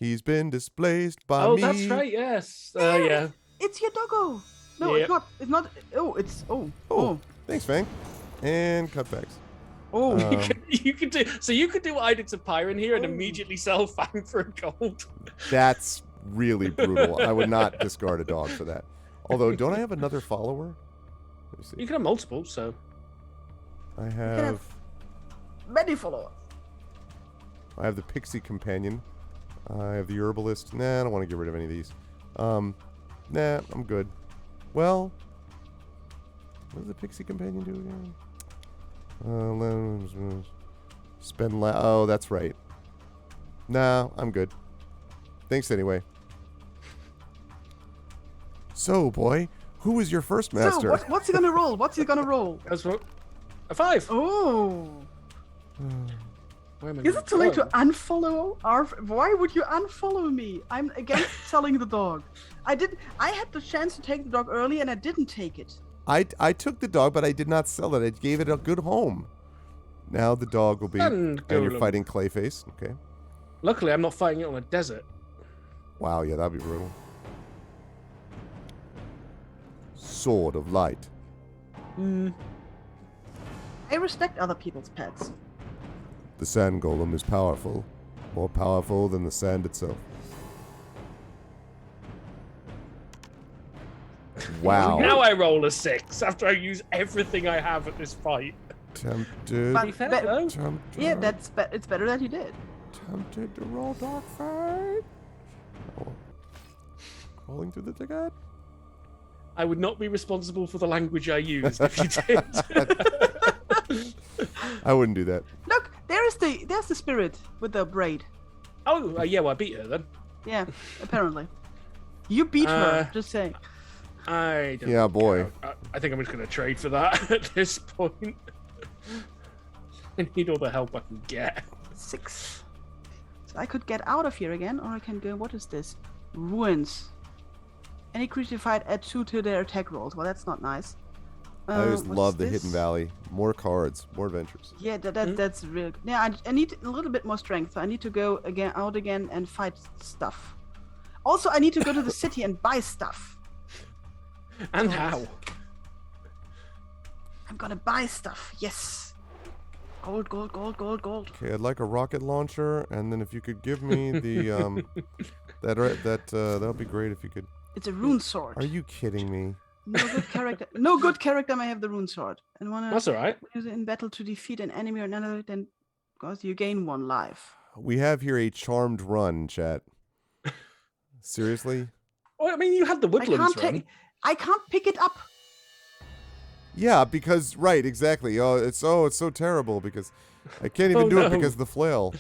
Speaker 1: He's been displaced by
Speaker 2: Oh,
Speaker 1: me.
Speaker 2: that's right, yes. Yeah.
Speaker 3: It's your doggo. No,
Speaker 2: Yep.
Speaker 3: it's not. It's not. Oh, it's. Oh.
Speaker 1: Oh, thanks, Fang. And cutbacks.
Speaker 3: Oh.
Speaker 2: You could do so. You could do what I did to Pyron here and
Speaker 3: Oh.
Speaker 2: immediately sell Fang for a gold.
Speaker 1: That's really brutal. I would not discard a dog for that. Although, don't I have another follower? Let me see.
Speaker 2: You can have multiple, so
Speaker 1: I
Speaker 3: can
Speaker 1: have...
Speaker 3: have- Many followers.
Speaker 1: I have the Pixie Companion. I have the Herbalist. Nah, I don't want to get rid of any of these. Nah, I'm good. Well, what does the Pixie Companion do again? Oh, that's right. Nah, I'm good. Thanks anyway. So, boy, who was your first master?
Speaker 3: So, what's he gonna roll? What's he gonna roll?
Speaker 2: that's what. A 5.
Speaker 3: Oh.
Speaker 2: Where am I
Speaker 3: Is
Speaker 2: gonna
Speaker 3: it too late
Speaker 2: go?
Speaker 3: to unfollow? Why would you unfollow me? I'm against selling the dog. I had the chance to take the dog early and I didn't take it.
Speaker 1: I took the dog, but I did not sell it. I gave it a good home. Now the dog will be... And you're
Speaker 2: Golem.
Speaker 1: fighting Clayface. Okay.
Speaker 2: Luckily, I'm not fighting it on a desert.
Speaker 1: Wow, yeah, that'd be brutal. Sword of Light.
Speaker 3: I respect other people's pets.
Speaker 1: The sand golem is powerful. More powerful than the sand itself. Wow.
Speaker 2: Now I roll a 6 after I use everything I have at this fight.
Speaker 1: Tempted.
Speaker 3: But-
Speaker 2: Be fair,
Speaker 3: but-
Speaker 2: though.
Speaker 1: Tempted.
Speaker 3: Yeah, it's better that you did.
Speaker 1: Tempted to roll dark fight. Oh. Crawling through the thicket.
Speaker 2: I would not be responsible for the language I used if you did.
Speaker 1: I wouldn't do that.
Speaker 3: Look, there's the spirit with the braid.
Speaker 2: Oh, yeah, well, I beat her then.
Speaker 3: Yeah, apparently. You beat her, just saying.
Speaker 2: I don't
Speaker 1: Yeah, boy.
Speaker 2: I think I'm just going to trade for that at this point. I need all the help I can get.
Speaker 3: 6. So I could get out of here again, or I can go, what is this? Ruins. Any creature fight add 2 to their attack rolls. Well, that's not nice.
Speaker 1: I always
Speaker 3: What's
Speaker 1: love the
Speaker 3: this?
Speaker 1: Hidden Valley. More cards, more adventures.
Speaker 3: Yeah, that's real. Yeah, I need a little bit more strength. So I need to go out again and fight stuff. Also, I need to go to the city and buy stuff.
Speaker 2: And how?
Speaker 3: I'm gonna buy stuff. Yes. Gold, gold, gold, gold, gold.
Speaker 1: Okay, I'd like a rocket launcher, and then if you could give me the that'd be great if you could.
Speaker 3: It's a rune sword.
Speaker 1: Are you kidding me?
Speaker 3: No good character may have the rune sword. And wanna
Speaker 2: That's all right.
Speaker 3: use it in battle to defeat an enemy or another, then because you gain 1 life.
Speaker 1: We have here a charmed run, chat. Seriously?
Speaker 2: Well, I mean, you had the Woodlands run.
Speaker 3: I can't pick it up.
Speaker 1: Yeah, because right, exactly. Oh, it's so terrible because I can't even do it because of the flail.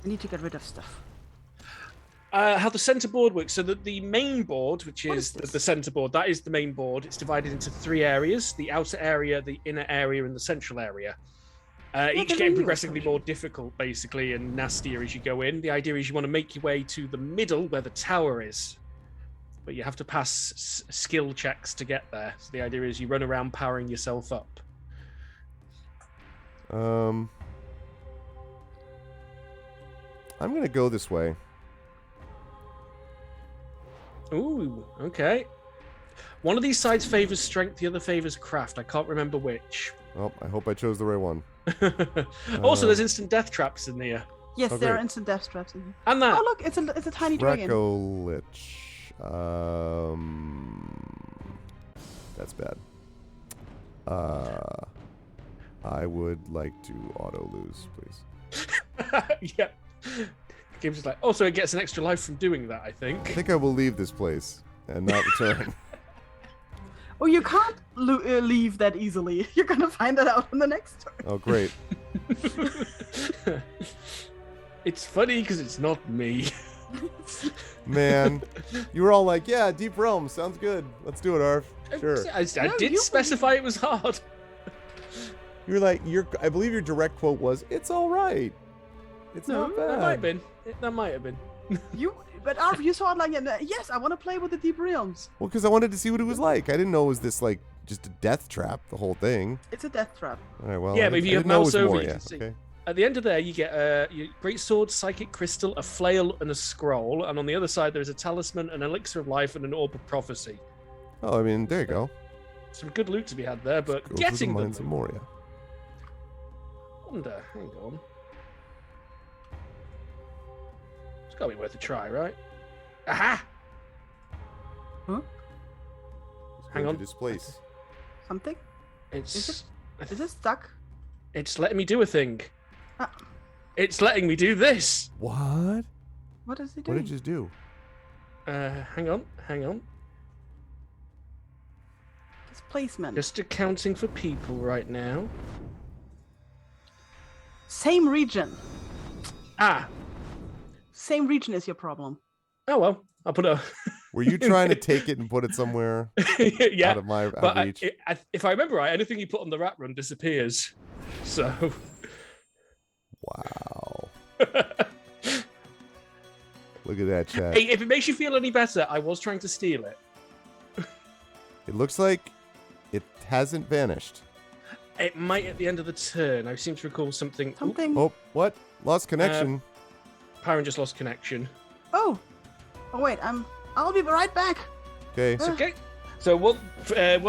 Speaker 3: I need to get rid of stuff.
Speaker 2: How the center board works. So the main board, which is
Speaker 3: this?
Speaker 2: the center board, that is the main board. It's divided into 3 areas: the outer area, the inner area, and the central area. Each getting progressively more difficult, basically, and nastier as you go in. The idea is you want to make your way to the middle where the tower is, but you have to pass skill checks to get there. So the idea is you run around powering yourself up.
Speaker 1: I'm gonna go this way.
Speaker 2: Ooh, okay. One of these sides favors strength, the other favors craft. I can't remember which.
Speaker 1: Well, I hope I chose the right one.
Speaker 2: Also, there's instant death traps in here.
Speaker 3: Yes,
Speaker 1: Oh,
Speaker 3: there are
Speaker 1: great.
Speaker 3: instant death traps in here.
Speaker 2: And that.
Speaker 3: Oh look, it's a tiny dragon.
Speaker 1: Dracolich. That's bad. I would like to auto lose, please.
Speaker 2: Yeah. Game's just like, also it gets an extra life from doing that, I
Speaker 1: I
Speaker 2: think.
Speaker 1: think I will leave this place and not return.
Speaker 3: Oh, you can't leave that easily. You're gonna find that out in the next turn.
Speaker 1: Oh, great.
Speaker 2: It's funny because it's not me.
Speaker 1: Man, you were all like, yeah, Deep Realm, sounds good. Let's do it, Arv. Sure.
Speaker 2: I
Speaker 3: No,
Speaker 2: did
Speaker 3: you-
Speaker 2: specify it was hard.
Speaker 1: You were like, I believe your direct quote was, it's all right. It's
Speaker 2: No,
Speaker 1: not bad.
Speaker 2: that might have been. That might have been.
Speaker 3: But Arv, you saw it like, yes, I want to play with the Deep Realms.
Speaker 1: Well, because I wanted to see what it was like. I didn't know it was this, like, just a death trap, the whole thing.
Speaker 3: It's a death trap.
Speaker 1: All right, well,
Speaker 2: Yeah,
Speaker 1: I
Speaker 2: but if
Speaker 1: didn't-
Speaker 2: you
Speaker 1: I didn't know it
Speaker 2: mouse
Speaker 1: was
Speaker 2: over,
Speaker 1: more,
Speaker 2: you
Speaker 1: yeah,
Speaker 2: can see.
Speaker 1: okay.
Speaker 2: At the end of there, you get your great sword, psychic crystal, a flail, and a scroll. And on the other side, there's a talisman, an elixir of life, and an orb of prophecy.
Speaker 1: Oh, I mean, there you go.
Speaker 2: Some good loot to be had there, but
Speaker 1: Go through the
Speaker 2: getting them.
Speaker 1: mines of Moria.
Speaker 2: Wonder, hang on. It's gotta be worth a try, right? Aha!
Speaker 3: Huh?
Speaker 1: It's
Speaker 2: Hang
Speaker 1: going
Speaker 2: on.
Speaker 1: to displace.
Speaker 3: Something?
Speaker 2: It's
Speaker 3: Is it stuck?
Speaker 2: it's letting me do a thing.
Speaker 3: Ah.
Speaker 2: It's letting me do this.
Speaker 1: What?
Speaker 3: What is he
Speaker 1: What
Speaker 3: doing?
Speaker 1: did you do?
Speaker 2: Hang on.
Speaker 3: Displacement.
Speaker 2: Just accounting for people right now.
Speaker 3: Same region.
Speaker 2: Ah.
Speaker 3: Same region is your problem.
Speaker 2: Oh well. I'll put a.
Speaker 1: Were you trying to take it and put it somewhere
Speaker 2: Yeah.
Speaker 1: out of my
Speaker 2: But
Speaker 1: reach?
Speaker 2: if I remember right, anything you put on the rat run disappears. So.
Speaker 1: Wow. Look at that, chat.
Speaker 2: Hey, if it makes you feel any better, I was trying to steal it.
Speaker 1: It looks like it hasn't vanished.
Speaker 2: It might at the end of the turn. I seem to recall something. Oop,
Speaker 3: Something.
Speaker 1: Oh, what? Lost connection.
Speaker 2: Piran just lost connection.
Speaker 3: Oh wait, I'll be right back.
Speaker 1: Okay.
Speaker 2: Okay. So what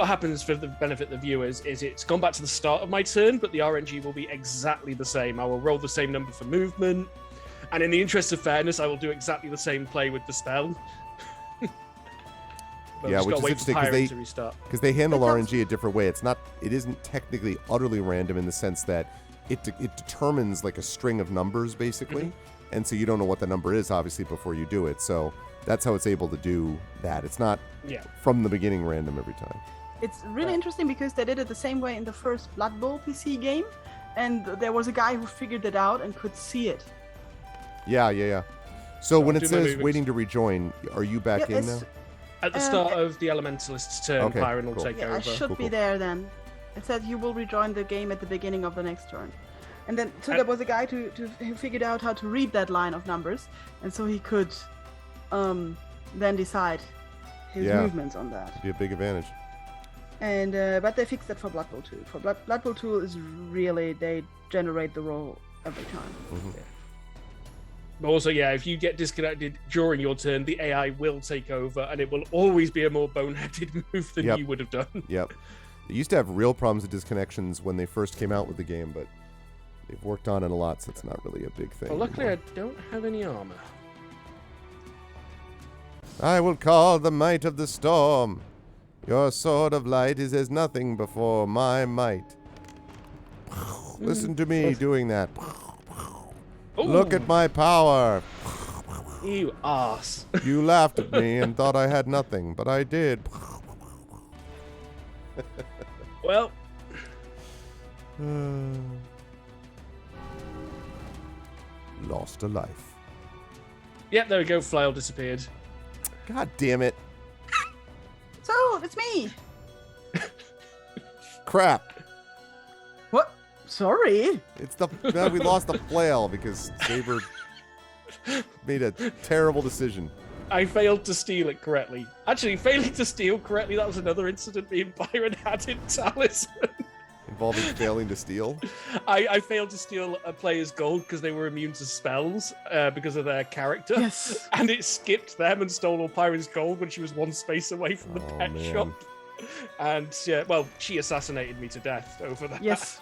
Speaker 2: happens for the benefit of the viewers is it's gone back to the start of my turn, but the RNG will be exactly the same. I will roll the same number for movement, and in the interest of fairness, I will do exactly the same play with the spell. But
Speaker 1: Yeah,
Speaker 2: I've just
Speaker 1: which
Speaker 2: gotta
Speaker 1: is
Speaker 2: wait
Speaker 1: interesting,
Speaker 2: for
Speaker 1: 'cause
Speaker 2: Piran
Speaker 1: they-
Speaker 2: to restart.
Speaker 1: Because they handle
Speaker 3: It sounds-
Speaker 1: RNG a different way. It isn't technically utterly random in the sense that it determines like a string of numbers basically, and so you don't know what the number is obviously before you do it. So that's how it's able to do that. It's not
Speaker 2: Yeah.
Speaker 1: from the beginning random every time.
Speaker 3: It's really interesting because they did it the same way in the first Blood Bowl PC game, and there was a guy who figured it out and could see it.
Speaker 1: Yeah. So when
Speaker 2: I'll
Speaker 1: it
Speaker 2: do my
Speaker 1: says
Speaker 2: movements.
Speaker 1: waiting to rejoin, are you back in now?
Speaker 3: it's-
Speaker 2: At the start of the Elementalist's turn,
Speaker 1: Okay,
Speaker 2: Piran will
Speaker 1: cool.
Speaker 2: take
Speaker 3: Yeah, I
Speaker 2: over.
Speaker 3: should
Speaker 1: Cool,
Speaker 3: be
Speaker 1: cool.
Speaker 3: there then. It said you will rejoin the game at the beginning of the next turn. And then, so there was a guy who figured out how to read that line of numbers, and so he could then decide his movements on that.
Speaker 1: It'd be a big advantage.
Speaker 3: And but they fixed that for Blood Bowl 2. For Blood Bowl 2 is really, they generate the roll every time.
Speaker 1: Mm-hmm.
Speaker 2: But also, yeah, if you get disconnected during your turn, the AI will take over, and it will always be a more boneheaded move than you would have done.
Speaker 1: Yep. They used to have real problems with disconnections when they first came out with the game, but they've worked on it a lot, so it's not really a big thing.
Speaker 2: Well, luckily,
Speaker 1: anymore.
Speaker 2: I don't have any armor.
Speaker 1: I will call the might of the storm. Your sword of light is as nothing before my might. Listen to me doing that.
Speaker 2: Ooh.
Speaker 1: Look at my power.
Speaker 2: You ass.
Speaker 1: You laughed at me and thought I had nothing, but I did.
Speaker 2: Well,
Speaker 1: Lost a life.
Speaker 2: yeah, there we go. Flail disappeared.
Speaker 1: God damn it.
Speaker 3: So, it's me!
Speaker 1: Crap.
Speaker 3: What? Sorry?
Speaker 1: It's the we lost the flail because Saber made a terrible decision.
Speaker 2: I failed to steal it correctly. Actually, failing to steal correctly, that was another incident me and Byron had in Talisman.
Speaker 1: Involving failing to steal.
Speaker 2: I failed to steal a player's gold because they were immune to spells because of their character.
Speaker 3: Yes.
Speaker 2: And it skipped them and stole all Pyron's gold when she was one space away from the pet
Speaker 1: man.
Speaker 2: shop. And, yeah, well, she assassinated me to death over that.
Speaker 3: Yes.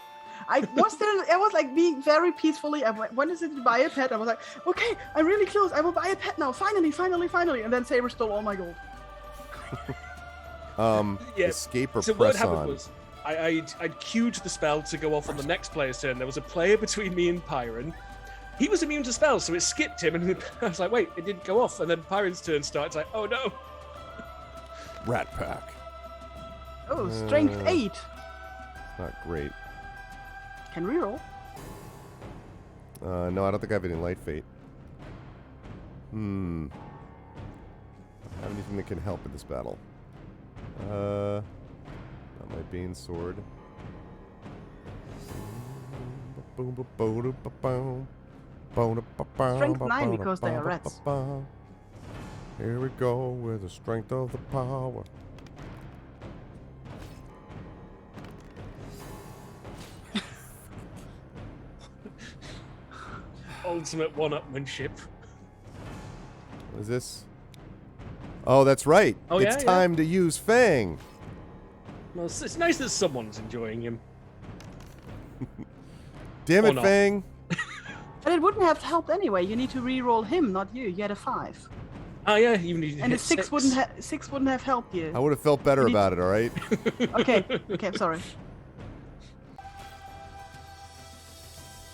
Speaker 3: I was like being very peacefully. I wanted to buy a pet. I was like, okay, I'm really close. I will buy a pet now. Finally. And then Saber stole all my gold.
Speaker 1: Escape or
Speaker 2: So
Speaker 1: press
Speaker 2: what happened
Speaker 1: on.
Speaker 2: was, I'd queued the spell to go off on the next player's turn. There was a player between me and Pyron. He was immune to spells, so it skipped him, and I was like, wait, it didn't go off. And then Pyron's turn starts like, oh no.
Speaker 1: Rat Pack.
Speaker 3: Oh, strength 8.
Speaker 1: Not great.
Speaker 3: Can reroll.
Speaker 1: No, I don't think I have any light fate. I don't have anything that can help in this battle. Not my Bane sword.
Speaker 3: Strength 9 because they are rats.
Speaker 1: Here we go with the strength of the power.
Speaker 2: Ultimate one-upmanship.
Speaker 1: What is this? Oh, that's right.
Speaker 2: Oh,
Speaker 1: it's
Speaker 2: yeah,
Speaker 1: time to use Fang.
Speaker 2: Well, it's nice that someone's enjoying him.
Speaker 1: Damn
Speaker 2: Or
Speaker 1: it,
Speaker 2: not.
Speaker 1: Fang.
Speaker 3: But it wouldn't have helped anyway. You need to re-roll him, not you. You had a 5.
Speaker 2: Oh yeah, even if you
Speaker 3: And a
Speaker 2: hit
Speaker 3: 6 wouldn't have helped you.
Speaker 1: I would have felt better
Speaker 3: You need-
Speaker 1: about it, all right?
Speaker 3: Okay, I'm sorry.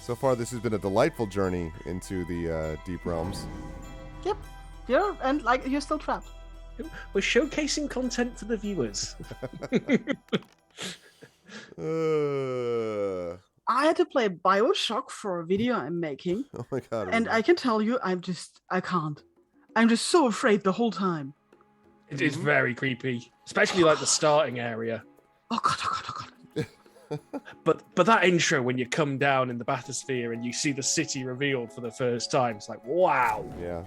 Speaker 1: So far, this has been a delightful journey into the deep realms.
Speaker 3: Yep. You're still trapped.
Speaker 2: We're showcasing content for the viewers.
Speaker 3: I had to play BioShock for a video I'm making,
Speaker 1: Oh my god.
Speaker 3: and I can tell you, I can't. I'm just so afraid the whole time.
Speaker 2: It is very creepy, especially like the starting area.
Speaker 3: Oh god, oh god, oh god.
Speaker 2: But that intro when you come down in the bathysphere and you see the city revealed for the first time, it's like wow.
Speaker 1: Yeah.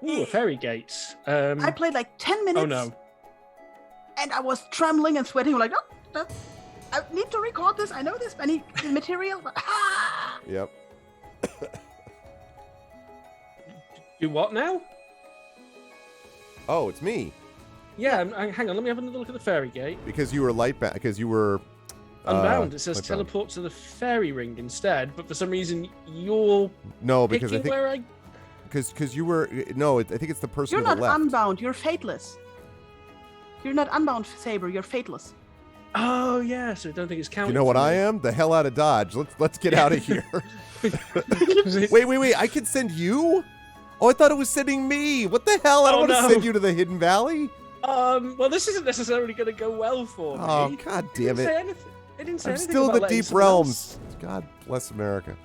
Speaker 2: Ooh, a fairy gate.
Speaker 3: I played like 10 minutes.
Speaker 2: Oh no.
Speaker 3: And I was trembling and sweating. Like, oh, I need to record this. I know this. I need material.
Speaker 1: Yep.
Speaker 2: Do what now?
Speaker 1: Oh, it's me.
Speaker 2: Yeah, hang on. Let me have another look at the fairy gate.
Speaker 1: Because you were lightbound. Because you were
Speaker 2: Unbound. It says
Speaker 1: lightbound.
Speaker 2: teleport to the fairy ring instead, but for some reason you're
Speaker 1: No, because I
Speaker 2: picking
Speaker 1: think
Speaker 2: where I.
Speaker 1: because you were no. I think it's the person
Speaker 3: You're
Speaker 1: to the
Speaker 3: not
Speaker 1: left.
Speaker 3: unbound. You're fateless. You're not unbound, Saber. You're fateless.
Speaker 2: Oh yeah, so I don't think it's counting.
Speaker 1: You know what
Speaker 2: for
Speaker 1: I
Speaker 2: me.
Speaker 1: am? The hell out of Dodge. Let's get out of here. Wait. I can send you? Oh, I thought it was sending me. What the hell? I don't
Speaker 2: Oh,
Speaker 1: want to
Speaker 2: no.
Speaker 1: send you to the Hidden Valley.
Speaker 2: Well, this isn't necessarily going to go well for me.
Speaker 1: Oh, god damn
Speaker 2: It didn't say
Speaker 1: it.
Speaker 2: anything. It didn't say
Speaker 1: I'm
Speaker 2: anything
Speaker 1: still in
Speaker 2: about
Speaker 1: the
Speaker 2: letting
Speaker 1: deep
Speaker 2: someone
Speaker 1: realms. God bless America.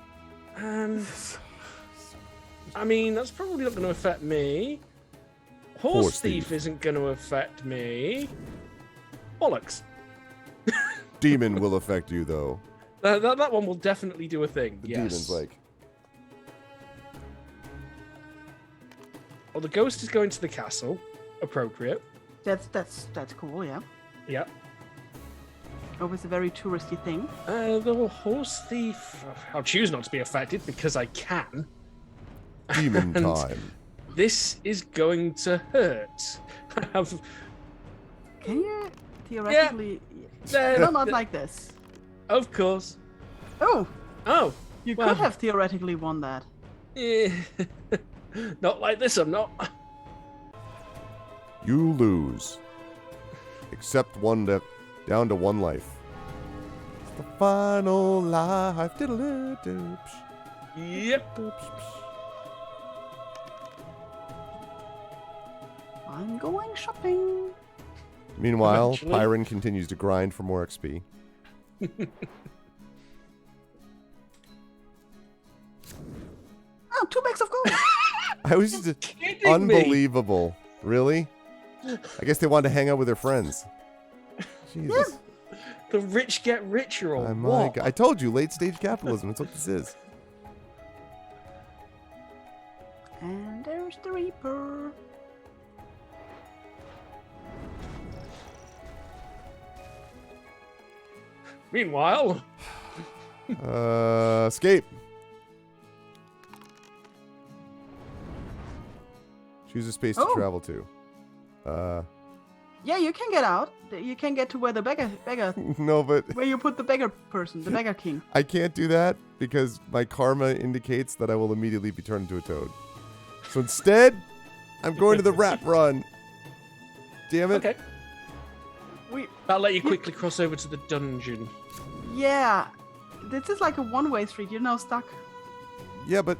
Speaker 2: else. I mean, that's probably not going to affect me. Horse
Speaker 1: Horse
Speaker 2: thief
Speaker 1: thief.
Speaker 2: isn't going to affect me. Bollocks.
Speaker 1: Demon will affect you, though.
Speaker 2: That one will definitely do a thing.
Speaker 1: The
Speaker 2: yes.
Speaker 1: demon's like,
Speaker 2: Well, the ghost is going to the castle. Appropriate.
Speaker 3: That's cool, yeah.
Speaker 2: Yeah.
Speaker 3: Always a very touristy thing.
Speaker 2: The horse thief. I'll choose not to be affected because I can.
Speaker 1: demon
Speaker 2: And
Speaker 1: time.
Speaker 2: This is going to hurt. I have.
Speaker 3: Can you theoretically... No, not like this.
Speaker 2: Of course.
Speaker 3: Oh,
Speaker 2: Oh.
Speaker 3: you
Speaker 2: Well.
Speaker 3: could have theoretically won that.
Speaker 2: Eh, not like this, I'm not.
Speaker 1: You lose. Except down to one life. It's the final life. Diddle-doo-doo.
Speaker 2: Yep.
Speaker 3: I'm going shopping.
Speaker 1: Meanwhile,
Speaker 2: Eventually.
Speaker 1: Pyron continues to grind for more XP.
Speaker 3: Oh, 2 bags of gold.
Speaker 1: I was just
Speaker 2: Kidding me.
Speaker 1: unbelievable. Really? I guess they wanted to hang out with their friends. Jesus.
Speaker 2: The rich get richer, or
Speaker 1: My
Speaker 2: what?
Speaker 1: God. I told you, late stage capitalism. That's what this is.
Speaker 3: And there's the Reaper.
Speaker 2: Meanwhile,
Speaker 1: Escape. Choose a space to
Speaker 3: Oh.
Speaker 1: travel to.
Speaker 3: Yeah, you can get out. You can get to where the beggar,
Speaker 1: No, but
Speaker 3: where you put the beggar person, the beggar king.
Speaker 1: I can't do that because my karma indicates that I will immediately be turned into a toad. So instead, I'm going to the rat run. Damn it.
Speaker 2: okay.
Speaker 3: We,
Speaker 2: That'll let you quickly cross over to the dungeon.
Speaker 3: yeah, this is like a one-way street. You're now stuck.
Speaker 1: Yeah, but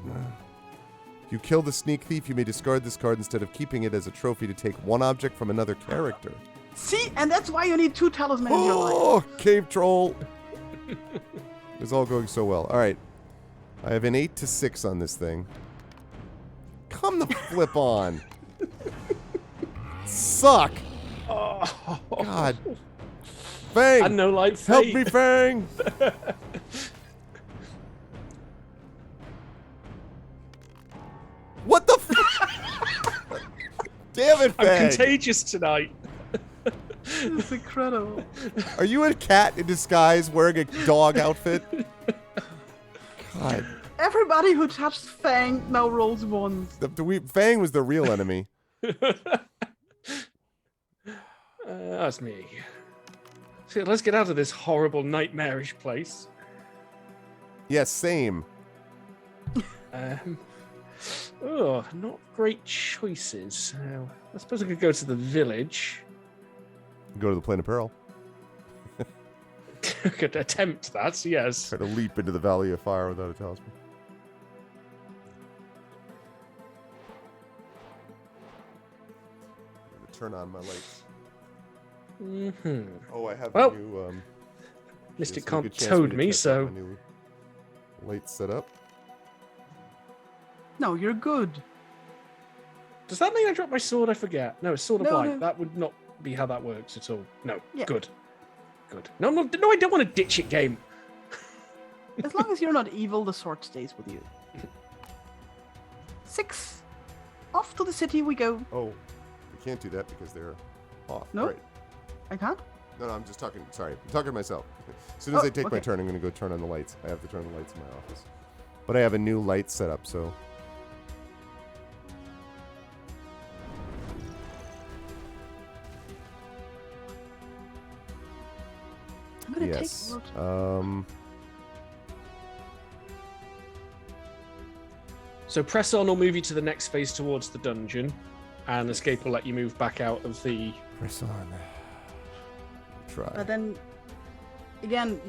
Speaker 1: if you kill the sneak thief, you may discard this card instead of keeping it as a trophy to take one object from another character.
Speaker 3: See, and that's why you need 2 talismans in your life.
Speaker 1: Oh, cave troll. It's all going so well. All right. I have an 8 to 6 on this thing. Come the flip on. Suck.
Speaker 2: Oh.
Speaker 1: God. Fang.
Speaker 2: And no light
Speaker 1: Help
Speaker 2: fate.
Speaker 1: me, Fang. What the f- Damn it,
Speaker 2: I'm
Speaker 1: Fang.
Speaker 2: contagious tonight.
Speaker 3: It's incredible.
Speaker 1: Are you a cat in disguise wearing a dog outfit? God.
Speaker 3: Everybody who touched Fang now rolls 1s.
Speaker 1: Fang was the real enemy.
Speaker 2: That's me. So let's get out of this horrible, nightmarish place.
Speaker 1: Yes, same.
Speaker 2: Oh, not great choices. I suppose I could go to the village.
Speaker 1: Go to the Plane of Peril.
Speaker 2: I could attempt that, yes.
Speaker 1: Try to leap into the Valley of Fire without a talisman. I'm gonna turn on my lights.
Speaker 2: Mm-hmm.
Speaker 1: Oh, I have
Speaker 2: Well,
Speaker 1: a new.
Speaker 2: Mystic
Speaker 1: there's a
Speaker 2: can't
Speaker 1: good chance
Speaker 2: toad
Speaker 1: to
Speaker 2: me,
Speaker 1: test out
Speaker 2: so...
Speaker 1: my new lights set up.
Speaker 3: No, you're good.
Speaker 2: Does that mean I drop my sword? I forget. No, it's sword of
Speaker 3: No,
Speaker 2: light.
Speaker 3: no.
Speaker 2: That would not be how that works at all. No.
Speaker 3: Yeah.
Speaker 2: Good. Good. No, I don't want to ditch it, game.
Speaker 3: As long as you're not evil, the sword stays with you. 6. Off to the city we go.
Speaker 1: Oh, we can't do that because they're off.
Speaker 3: No?
Speaker 1: Right.
Speaker 3: I can't?
Speaker 1: No, I'm just talking. Sorry, I'm talking to myself. As soon as
Speaker 3: Oh,
Speaker 1: I take my
Speaker 3: okay.
Speaker 1: turn, I'm going to go turn on the lights. I have to turn the lights in my office. But I have a new light set up, so.
Speaker 3: I'm gonna
Speaker 1: Yes.
Speaker 3: take the road.
Speaker 2: So press on will move you to the next phase towards the dungeon, and escape will let you move back out of the...
Speaker 1: Press on. Try.
Speaker 3: But then, again,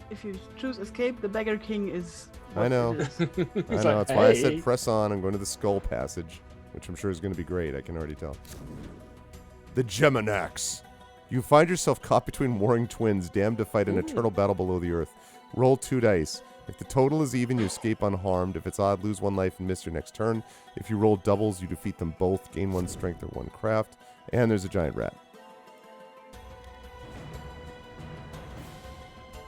Speaker 3: if you choose escape, the beggar king is.
Speaker 1: I
Speaker 3: what
Speaker 1: know.
Speaker 3: it is.
Speaker 1: I
Speaker 2: It's
Speaker 1: know.
Speaker 2: like,
Speaker 1: That's why I
Speaker 2: hey.
Speaker 1: said press on. I'm going to the skull passage, which I'm sure is going to be great. I can already tell. The Gemanax. You find yourself caught between warring twins, damned to fight an eternal battle below the earth. Roll 2 dice. If the total is even, you escape unharmed. If it's odd, lose 1 life and miss your next turn. If you roll doubles, you defeat them both, gain 1 strength or 1 craft. And there's a giant rat.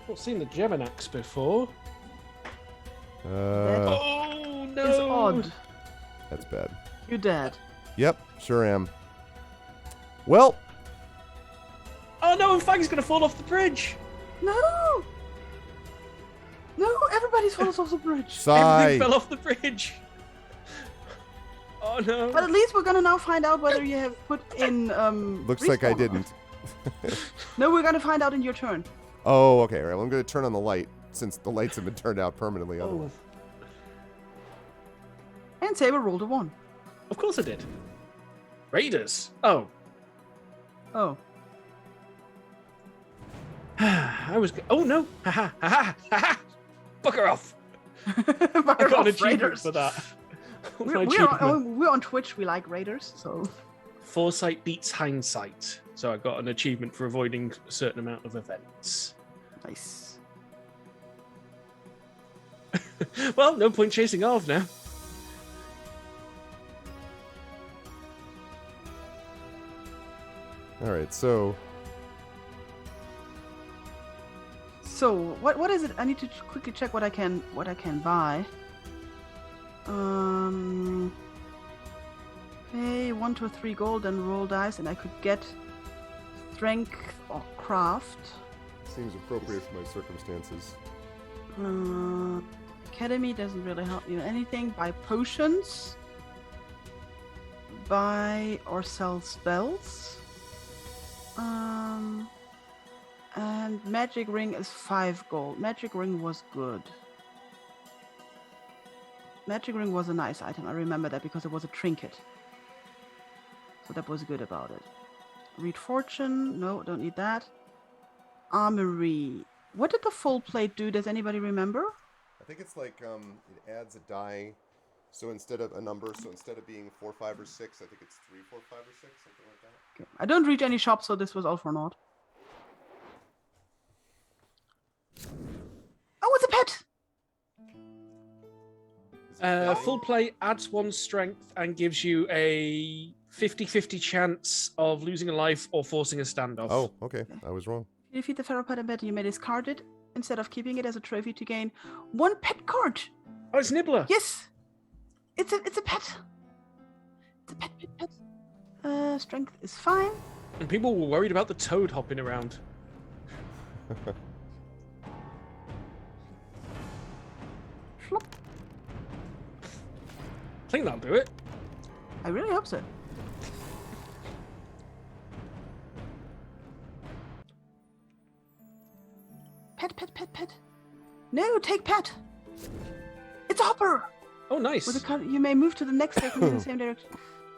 Speaker 2: Not seen the Gemini before. Oh no!
Speaker 3: It's odd.
Speaker 1: That's bad.
Speaker 3: You're dead.
Speaker 1: Yep, sure am. Well,
Speaker 2: Oh no! And Fang's gonna fall off the bridge.
Speaker 3: No! No, everybody's falls off the bridge.
Speaker 1: sigh.
Speaker 2: Everything fell off the bridge. Oh no!
Speaker 3: But at least we're gonna now find out whether you have put in
Speaker 1: Looks like I
Speaker 3: respawn or
Speaker 1: didn't.
Speaker 3: not. No, we're gonna find out in your turn.
Speaker 1: Oh, okay. Right. Well, I'm going to turn on the light since the lights have been turned out permanently. Otherwise.
Speaker 3: And Saber rolled a 1.
Speaker 2: Of course I did. Raiders. Oh.
Speaker 3: Oh.
Speaker 2: I was. Oh no! Ha ha ha ha! Bugger off! I
Speaker 3: Bugger
Speaker 2: got an
Speaker 3: off,
Speaker 2: achievement
Speaker 3: Raiders.
Speaker 2: for that.
Speaker 3: We're on Twitch. We like Raiders, so.
Speaker 2: Foresight beats hindsight. So I got an achievement for avoiding a certain amount of events.
Speaker 3: Nice.
Speaker 2: Well, no point chasing off now.
Speaker 1: All right. So
Speaker 3: So what is it? I need to quickly check what I can buy. Pay 1 to 3 gold and roll dice, and I could get strength or craft.
Speaker 1: seems appropriate for my circumstances.
Speaker 3: Academy doesn't really help you anything. Buy potions. Buy or sell spells. And magic ring is 5 gold. Magic ring was good. Magic ring was a nice item. I remember that because it was a trinket. So that was good about it. Read fortune. No, don't need that. Armory. What did the full plate do? Does anybody remember?
Speaker 1: I think it's like it adds a die. So instead of a number, so instead of being 4, 5, or 6, I think it's 3, 4, 5, or 6, something like that.
Speaker 3: Okay. I don't reach any shops, so this was all for naught. Oh, it's a pet!
Speaker 2: Full play adds 1 strength and gives you a 50-50 chance of losing a life or forcing a standoff.
Speaker 1: Oh, okay. I was wrong.
Speaker 3: If you defeat the feral pet in battle, you may discard it instead of keeping it as a trophy to gain 1 pet card.
Speaker 2: Oh, it's Nibbler.
Speaker 3: Yes, it's a pet. It's a pet. Strength is fine.
Speaker 2: And people were worried about the toad hopping around.
Speaker 3: Flop.
Speaker 2: I think that'll do it.
Speaker 3: I really hope so. Pet. No, take pet. It's a hopper.
Speaker 2: Oh, nice.
Speaker 3: With a card, you may move to the next second in the same direction.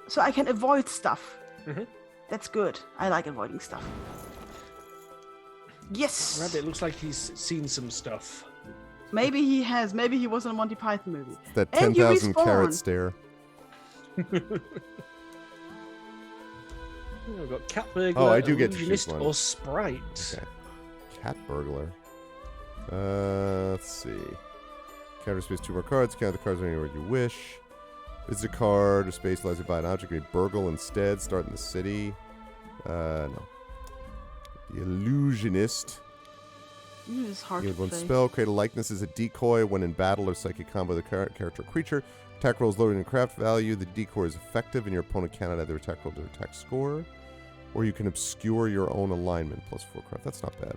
Speaker 3: So I can avoid stuff.
Speaker 2: Mhm.
Speaker 3: That's good. I like avoiding stuff. Yes.
Speaker 2: Rabbit looks like he's seen some stuff.
Speaker 3: Maybe he has. Maybe he was in a Monty Python movie.
Speaker 1: That
Speaker 3: And you
Speaker 1: 10,000 carat
Speaker 3: respawn.
Speaker 1: stare.
Speaker 2: Oh, we've got cat burglar,
Speaker 1: Oh, I do get to choose
Speaker 2: illusionist,
Speaker 1: one.
Speaker 2: or sprite.
Speaker 1: Okay. Cat burglar. Let's see. Counter space 2 more cards. Count the cards anywhere you wish. Visit a card or space allows you to buy an object. You may burgle instead. Start in the city. No. The illusionist.
Speaker 3: This is hard
Speaker 1: You
Speaker 3: to
Speaker 1: have 1
Speaker 3: play.
Speaker 1: spell. Create a likeness as a decoy when in battle or psychic combo with a character or creature. Attack rolls lower than craft value. The decoy is effective, and your opponent cannot add their attack roll to their attack score. Or you can obscure your own alignment plus 4 craft. That's not bad.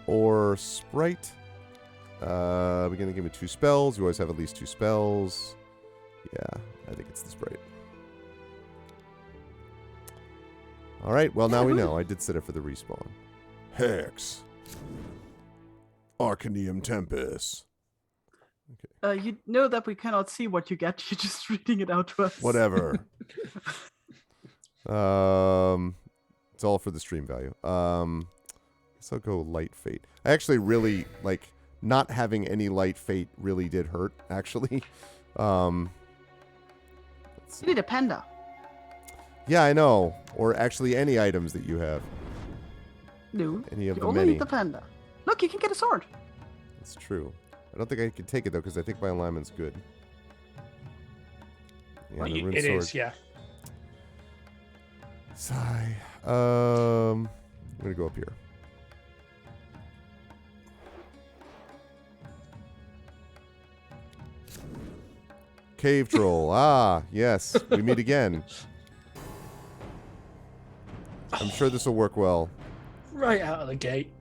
Speaker 1: Or sprite. We're going to give me 2 spells. You always have at least 2 spells. Yeah, I think it's the sprite. All right, well, now we know. I did set it for the respawn. Hex. Arcanium Tempest.
Speaker 3: You know that we cannot see what you get. You're just reading it out to us.
Speaker 1: Whatever. It's all for the stream value. Guess I'll go Light Fate. I actually really, like, not having any Light Fate really did hurt, actually.
Speaker 3: You need a panda.
Speaker 1: Yeah, I know. Or actually any items that you have.
Speaker 3: No.
Speaker 1: Any of
Speaker 3: You
Speaker 1: the
Speaker 3: only
Speaker 1: many.
Speaker 3: need the panda. Look, you can get a sword.
Speaker 1: That's true. I don't think I could take it, though, because I think my alignment's good. Yeah, the rune
Speaker 2: It
Speaker 1: sword.
Speaker 2: is, yeah.
Speaker 1: Sigh. I'm going to go up here. Cave troll. Ah, yes. We meet again. I'm sure this will work well.
Speaker 2: Right out of the gate.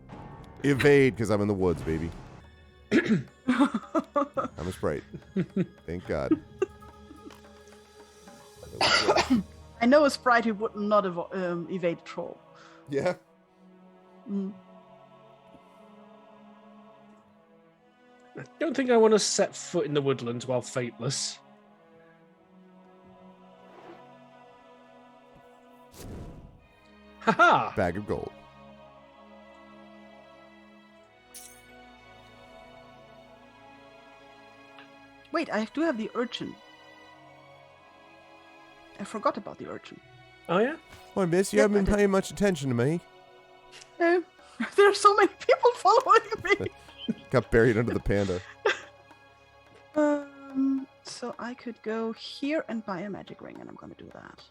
Speaker 1: Evade, because I'm in the woods, baby. I'm a sprite. Thank God.
Speaker 3: I know a sprite who would not evade troll.
Speaker 1: Yeah.
Speaker 3: Mm.
Speaker 2: I don't think I want to set foot in the woodlands while fateless. Haha!
Speaker 1: Bag of gold.
Speaker 3: Wait, I do have the urchin. I forgot about the urchin.
Speaker 2: Oh, yeah?
Speaker 1: Well, miss, you
Speaker 3: Yep,
Speaker 1: haven't
Speaker 3: I
Speaker 1: been
Speaker 3: did.
Speaker 1: paying much attention to me.
Speaker 3: There are so many people following me.
Speaker 1: Got buried under the panda.
Speaker 3: So I could go here and buy a magic ring, and I'm gonna do that.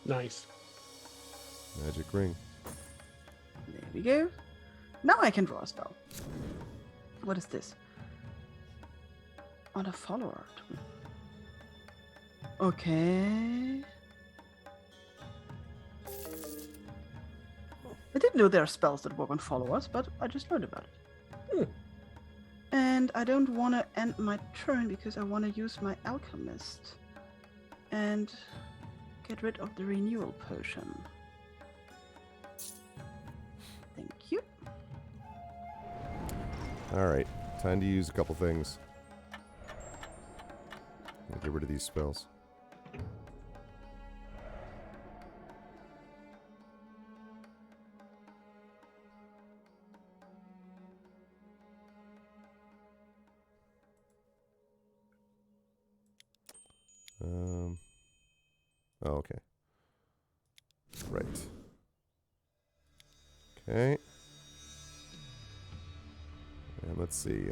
Speaker 2: Nice.
Speaker 1: Magic ring.
Speaker 3: There we go. Now I can draw a spell. What is this? On a follower. Okay. I didn't know there are spells that work on followers, but I just learned about it. And I don't want to end my turn because I want to use my alchemist and get rid of the renewal potion. Thank you.
Speaker 1: Alright. Time to use a couple things. I'll get rid of these spells. Oh, okay. Right. Okay. And let's see.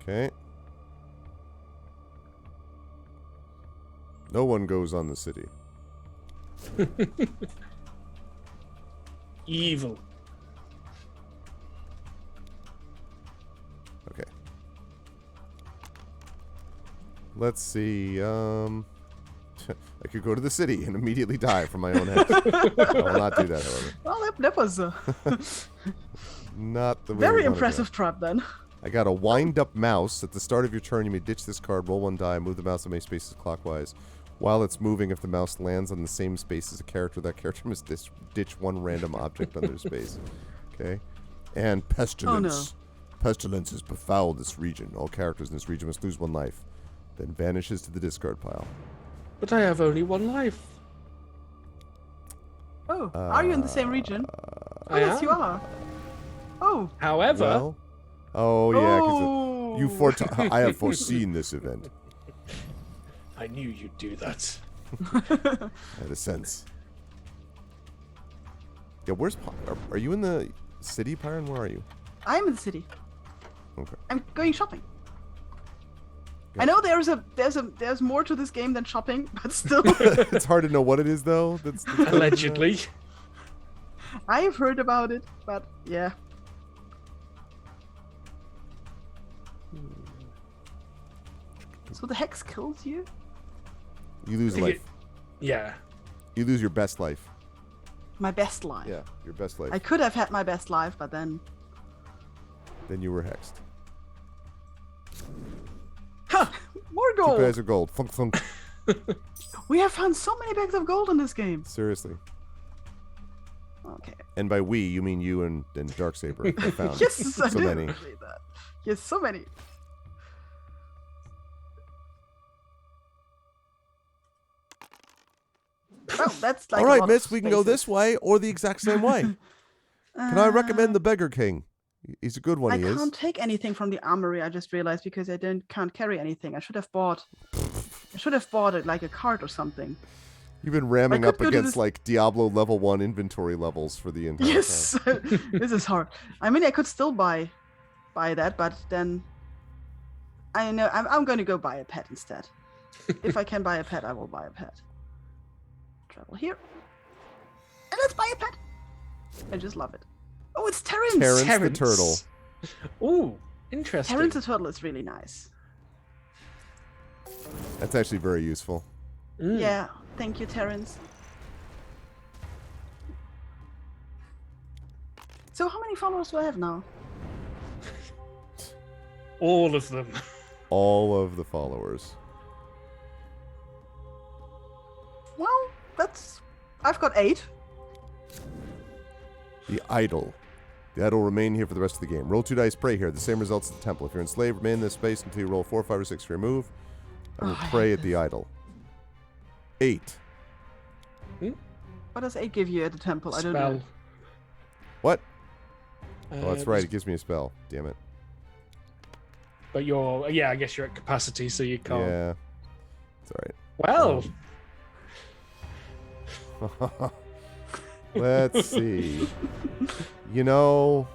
Speaker 1: Okay. No one goes on the city.
Speaker 2: Evil.
Speaker 1: Okay. Let's see. I could go to the city and immediately die from my own head. I will not do that, however.
Speaker 3: Well, that was a
Speaker 1: Not the way
Speaker 3: very
Speaker 1: we wanna
Speaker 3: impressive trap then.
Speaker 1: I got a wind-up mouse. At the start of your turn, you may ditch this card, roll one die, move the mouse as many spaces clockwise. While it's moving, if the mouse lands on the same space as a character, that character must ditch one random object on their space. Okay? And Pestilence. Pestilence has befouled this region. All characters in this region must lose one life. Then vanishes to the discard pile.
Speaker 2: But I have only one life.
Speaker 3: Oh, are you in the same region? Oh,
Speaker 2: I
Speaker 3: yes,
Speaker 2: am.
Speaker 3: you are. Oh.
Speaker 2: However,
Speaker 1: Well, oh, yeah,
Speaker 3: Oh.
Speaker 1: because I have foreseen this event.
Speaker 2: I knew you'd do that.
Speaker 1: I had a sense. Yeah, where's... Are you in the city, Piran? Where are you?
Speaker 3: I'm in the city.
Speaker 1: Okay.
Speaker 3: I'm going shopping.
Speaker 1: Yeah.
Speaker 3: I know there's more to this game than shopping, but still.
Speaker 1: It's hard to know what it is, though. That's
Speaker 2: Allegedly.
Speaker 3: I have heard about it, but yeah. So the hex kills you?
Speaker 1: You lose life.
Speaker 2: Yeah.
Speaker 1: You lose your best life.
Speaker 3: My best life.
Speaker 1: Yeah, your best life.
Speaker 3: I could have had my best life, but then...
Speaker 1: Then you were hexed.
Speaker 3: Ha! More
Speaker 1: 2
Speaker 3: gold!
Speaker 1: bags of gold. Thunk, thunk.
Speaker 3: We have found so many bags of gold in this game.
Speaker 1: Seriously.
Speaker 3: Okay.
Speaker 1: And by we, you mean you and DarkSaber. I found.
Speaker 3: Yes, I
Speaker 1: So
Speaker 3: did
Speaker 1: many.
Speaker 3: say that. Yes, so many. Well, that's like
Speaker 1: All
Speaker 3: a
Speaker 1: right,
Speaker 3: lot
Speaker 1: miss,
Speaker 3: of
Speaker 1: we can go
Speaker 3: spaces.
Speaker 1: this way or the exact same way. Can I recommend the Beggar King? He's a good one,
Speaker 3: I
Speaker 1: he is.
Speaker 3: can't take anything from the armory. I just realized because I can't carry anything. I should have bought it like a cart or something.
Speaker 1: You've been ramming
Speaker 3: I could
Speaker 1: up
Speaker 3: go to
Speaker 1: against
Speaker 3: this-
Speaker 1: like Diablo level 1 inventory levels for the entire
Speaker 3: Yes, this is hard. I mean, I could still buy that, but then I know I'm going to go buy a pet instead. If I can buy a pet, I will buy a pet. Travel here. And let's buy a pet. I just love it. Oh, it's Terrence.
Speaker 1: Terrence the turtle.
Speaker 2: Ooh, interesting.
Speaker 3: Terrence the turtle is really nice.
Speaker 1: That's actually very useful.
Speaker 3: Yeah, thank you, Terrence. So how many followers do I have now?
Speaker 2: All of them.
Speaker 1: All of the followers.
Speaker 3: Well, I've got 8.
Speaker 1: The idol. The idol will remain here for the rest of the game. Roll 2 dice, pray here. The same results as the temple. If you're enslaved, remain in this space until you roll 4, 5, or 6 for your move. And we'll pray at the idol. 8.
Speaker 3: What does 8 give you at the temple? I don't
Speaker 2: Spell.
Speaker 3: know.
Speaker 1: What? Oh, that's right. It gives me a spell. Damn it.
Speaker 2: But I guess you're at capacity, so you can't.
Speaker 1: Yeah. It's alright.
Speaker 2: Well,
Speaker 1: Let's see. You know,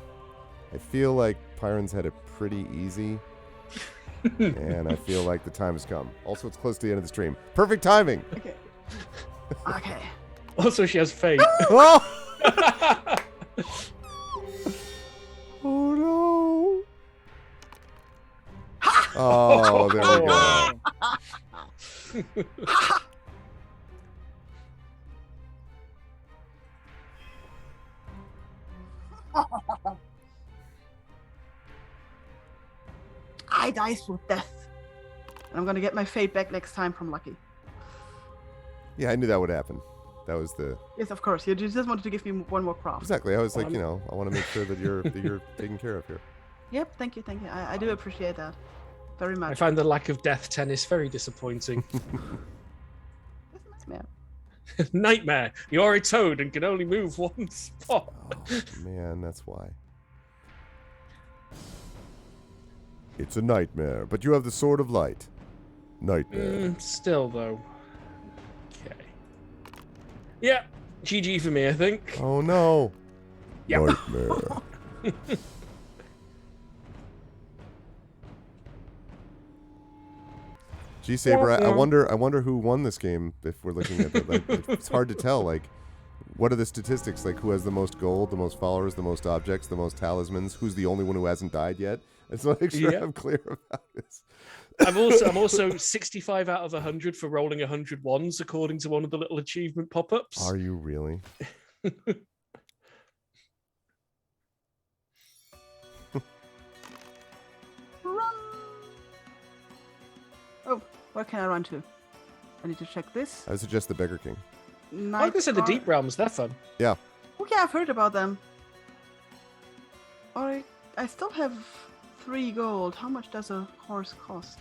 Speaker 1: I feel like Pyron's had it pretty easy. And I feel like the time has come. Also, it's close to the end of the stream. Perfect timing!
Speaker 3: Okay. Okay.
Speaker 2: also she has fate.
Speaker 1: Oh! Oh no! Oh, there we go.
Speaker 3: I dice with death. And I'm gonna get my fate back next time from Lucky.
Speaker 1: Yeah, I knew that would happen. That was the...
Speaker 3: Yes, of course. You just wanted to give me one more craft.
Speaker 1: Exactly. I was like, you know, I want to make sure that you're taken care of here.
Speaker 3: Yep, thank you. I do appreciate that very much.
Speaker 2: I find the lack of death tennis very disappointing.
Speaker 3: It's a nightmare.
Speaker 2: Nightmare. You're a toad and can only move one spot.
Speaker 1: Oh, man, that's why. It's a nightmare, but you have the sword of light. Nightmare.
Speaker 2: Still, though. Okay. Yeah, GG for me, I think.
Speaker 1: Oh, no.
Speaker 2: Yep.
Speaker 1: Nightmare. Gee, Saber, I wonder who won this game. If we're looking at it, like, it's hard to tell. Like, what are the statistics? Like, who has the most gold, the most followers, the most objects, the most talismans? Who's the only one who hasn't died yet? I just want to make sure I'm clear about this.
Speaker 2: I'm also 65 out of 100 for rolling 100 ones, according to one of the little achievement pop-ups.
Speaker 1: Are you really?
Speaker 3: Run! Oh, where can I run to? I need to check this.
Speaker 1: I would suggest the Beggar King.
Speaker 2: I was going to say the Deep Realms, they're fun.
Speaker 1: Yeah.
Speaker 3: Oh yeah, I've heard about them. Alright, I still have 3 gold. How much does a horse cost?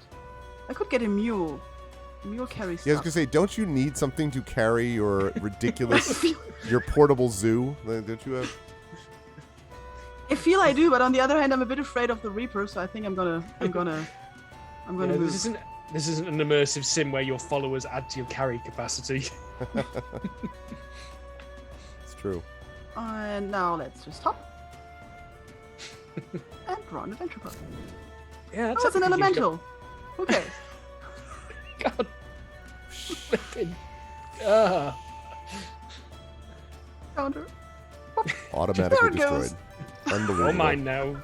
Speaker 3: I could get a mule. Mule carries stuff.
Speaker 1: Yeah, I was going to say, don't you need something to carry your ridiculous, your portable zoo? Don't you have...
Speaker 3: I feel I do, but on the other hand, I'm a bit afraid of the Reaper, so I think I'm gonna move.
Speaker 2: This isn't an immersive sim where your followers add to your carry capacity.
Speaker 1: It's true.
Speaker 3: And now let's just hop. And draw an adventure card.
Speaker 2: Yeah,
Speaker 3: Oh, it's an elemental. Okay.
Speaker 2: God. Flipping.
Speaker 3: Counter.
Speaker 1: Automatically
Speaker 3: There it goes.
Speaker 1: destroyed. Unbelievable.
Speaker 2: Oh, mine now.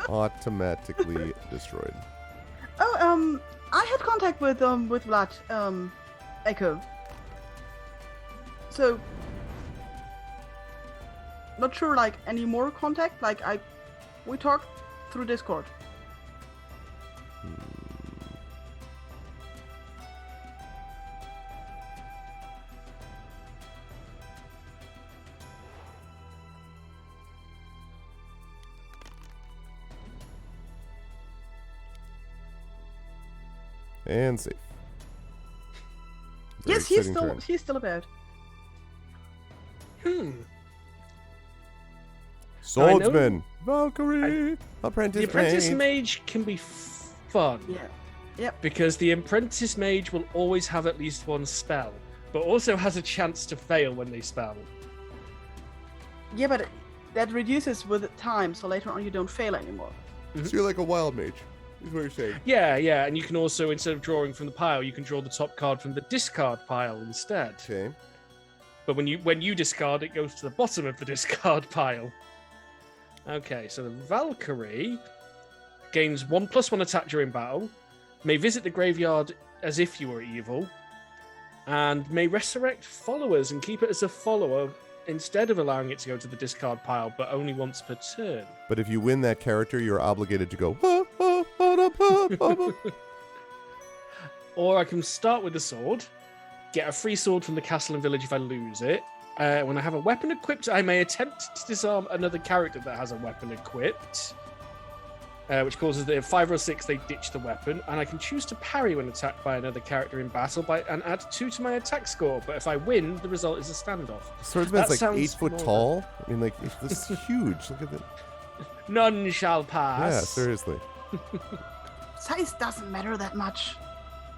Speaker 1: Automatically destroyed.
Speaker 3: Oh, I had contact with Vlad, Echo. So, not sure, like, any more contact. Like, we talked through Discord.
Speaker 1: And safe. Very
Speaker 3: Yes, he's
Speaker 1: exciting turn.
Speaker 3: he's still about.
Speaker 1: Swordsman, Valkyrie, Apprentice
Speaker 2: The Apprentice
Speaker 1: Mage.
Speaker 2: Mage can be fun.
Speaker 3: Yeah. Yep.
Speaker 2: Because the Apprentice Mage will always have at least one spell, but also has a chance to fail when they spell.
Speaker 3: Yeah, but that reduces with time, so later on you don't fail anymore.
Speaker 1: So you're like a wild mage. Is what you're saying.
Speaker 2: Yeah, yeah, and you can also, instead of drawing from the pile, you can draw the top card from the discard pile instead.
Speaker 1: Okay.
Speaker 2: But when you discard, it goes to the bottom of the discard pile. Okay, so the Valkyrie gains 1+1 attack during battle, may visit the graveyard as if you were evil, and may resurrect followers and keep it as a follower instead of allowing it to go to the discard pile, but only once per turn.
Speaker 1: But if you win that character, you're obligated to go.
Speaker 2: Or I can start with the sword, get a free sword from the castle and village if I lose it. When I have a weapon equipped, I may attempt to disarm another character that has a weapon equipped, which causes that if 5 or 6 they ditch the weapon, and I can choose to parry when attacked by another character in battle and add 2 to my attack score. But if I win, the result is a standoff.
Speaker 1: Swordsman's like
Speaker 2: sounds
Speaker 1: 8 foot
Speaker 2: more-
Speaker 1: tall. I mean, like this is huge. Look at that.
Speaker 2: None shall pass.
Speaker 1: Yeah, seriously.
Speaker 3: Size doesn't matter that much.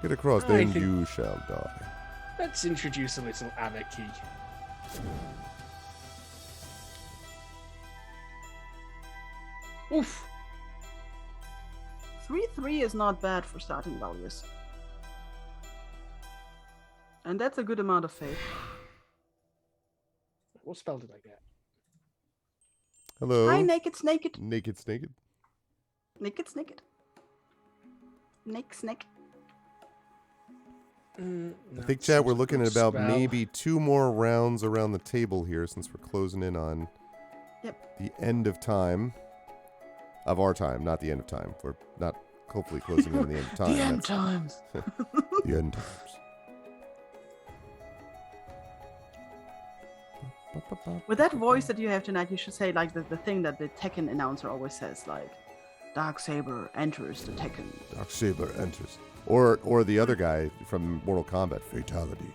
Speaker 1: Get across,
Speaker 2: I
Speaker 1: then
Speaker 2: think-
Speaker 1: you shall die.
Speaker 2: Let's introduce a little anarchy. Oof.
Speaker 3: 3/3 is not bad for starting values. And that's a good amount of faith.
Speaker 2: What spell did I get?
Speaker 1: Hello.
Speaker 3: Hi, naked.
Speaker 1: Naked.
Speaker 3: Naked. Snake.
Speaker 1: I think, chat, we're looking at about maybe 2 more rounds around the table here since we're closing in on the end of time. Of our time, not the end of time. We're not hopefully closing in on the end of time.
Speaker 3: The end
Speaker 1: That's
Speaker 3: times.
Speaker 1: the end times.
Speaker 3: With that voice that you have tonight, you should say like the thing that the Tekken announcer always says, like, DarkSaber enters the Tekken.
Speaker 1: DarkSaber enters. Or the other guy from Mortal Kombat, Fatality.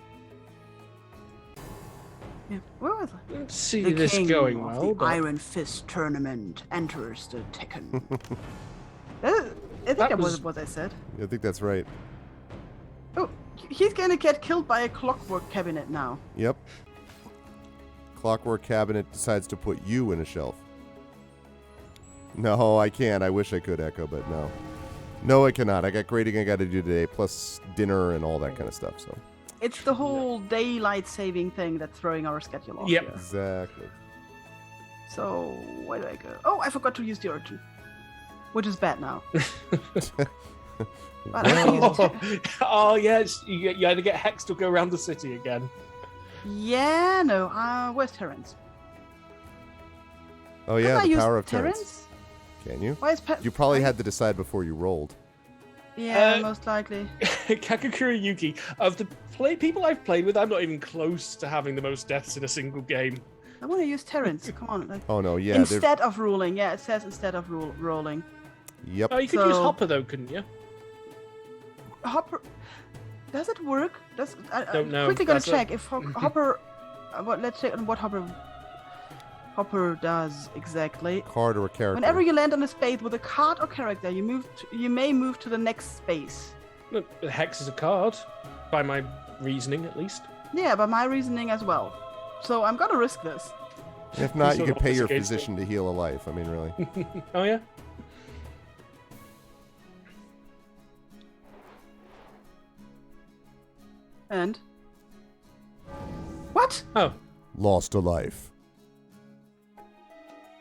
Speaker 3: Yeah. Where was I?
Speaker 2: Let's see
Speaker 3: The
Speaker 2: this
Speaker 3: king
Speaker 2: going
Speaker 3: of
Speaker 2: well.
Speaker 3: the
Speaker 2: but
Speaker 3: Iron Fist tournament enters the Tekken. I think
Speaker 2: That
Speaker 3: that was
Speaker 2: was-
Speaker 3: what I said.
Speaker 1: I think that's right.
Speaker 3: Oh, he's gonna get killed by a clockwork cabinet now.
Speaker 1: Yep. Clockwork Cabinet decides to put you in a shelf. No, I can't. I wish I could, Echo, but no. No, I cannot. I got grading I got to do today, plus dinner and all that kind of stuff, so.
Speaker 3: It's the whole daylight saving thing that's throwing our schedule off
Speaker 2: Yep.
Speaker 3: here.
Speaker 1: Exactly.
Speaker 3: So, where do I go? Oh, I forgot to use the urchin. Which is bad now. But I can use it.
Speaker 2: Oh, yeah, you either get hexed or go around the city again.
Speaker 3: Yeah, no. Where's Terrence?
Speaker 1: Oh, yeah,
Speaker 3: Can I
Speaker 1: the
Speaker 3: use
Speaker 1: power of Terrence. Can you?
Speaker 3: Why is
Speaker 1: You probably had to decide before you rolled.
Speaker 3: Yeah, most likely.
Speaker 2: Kakakura Yuki, of the people I've played with, I'm not even close to having the most deaths in a single game.
Speaker 3: I want to use Terrence. Come on. Like,
Speaker 1: Oh, no, yeah. they're-
Speaker 3: instead of ruling. Yeah, it says instead of rolling.
Speaker 1: Yep.
Speaker 2: Oh, you could use
Speaker 3: So-
Speaker 2: Hopper, though, couldn't you?
Speaker 3: Hopper. Does it work?
Speaker 2: Don't
Speaker 3: I'm
Speaker 2: know.
Speaker 3: quickly gonna
Speaker 2: That's a-
Speaker 3: check if Hopper. Let's check on what Hopper does exactly.
Speaker 1: Card or a character.
Speaker 3: Whenever you land on a space with a card or character, you may move to the next space.
Speaker 2: Look, the hex is a card, by my reasoning, at least.
Speaker 3: Yeah, by my reasoning as well. So I'm gonna risk this.
Speaker 1: If not, you
Speaker 2: So
Speaker 1: could pay your
Speaker 2: against it.
Speaker 1: physician to heal a life. I mean, really.
Speaker 2: Oh, yeah?
Speaker 3: And what?
Speaker 2: Oh.
Speaker 1: Lost a life.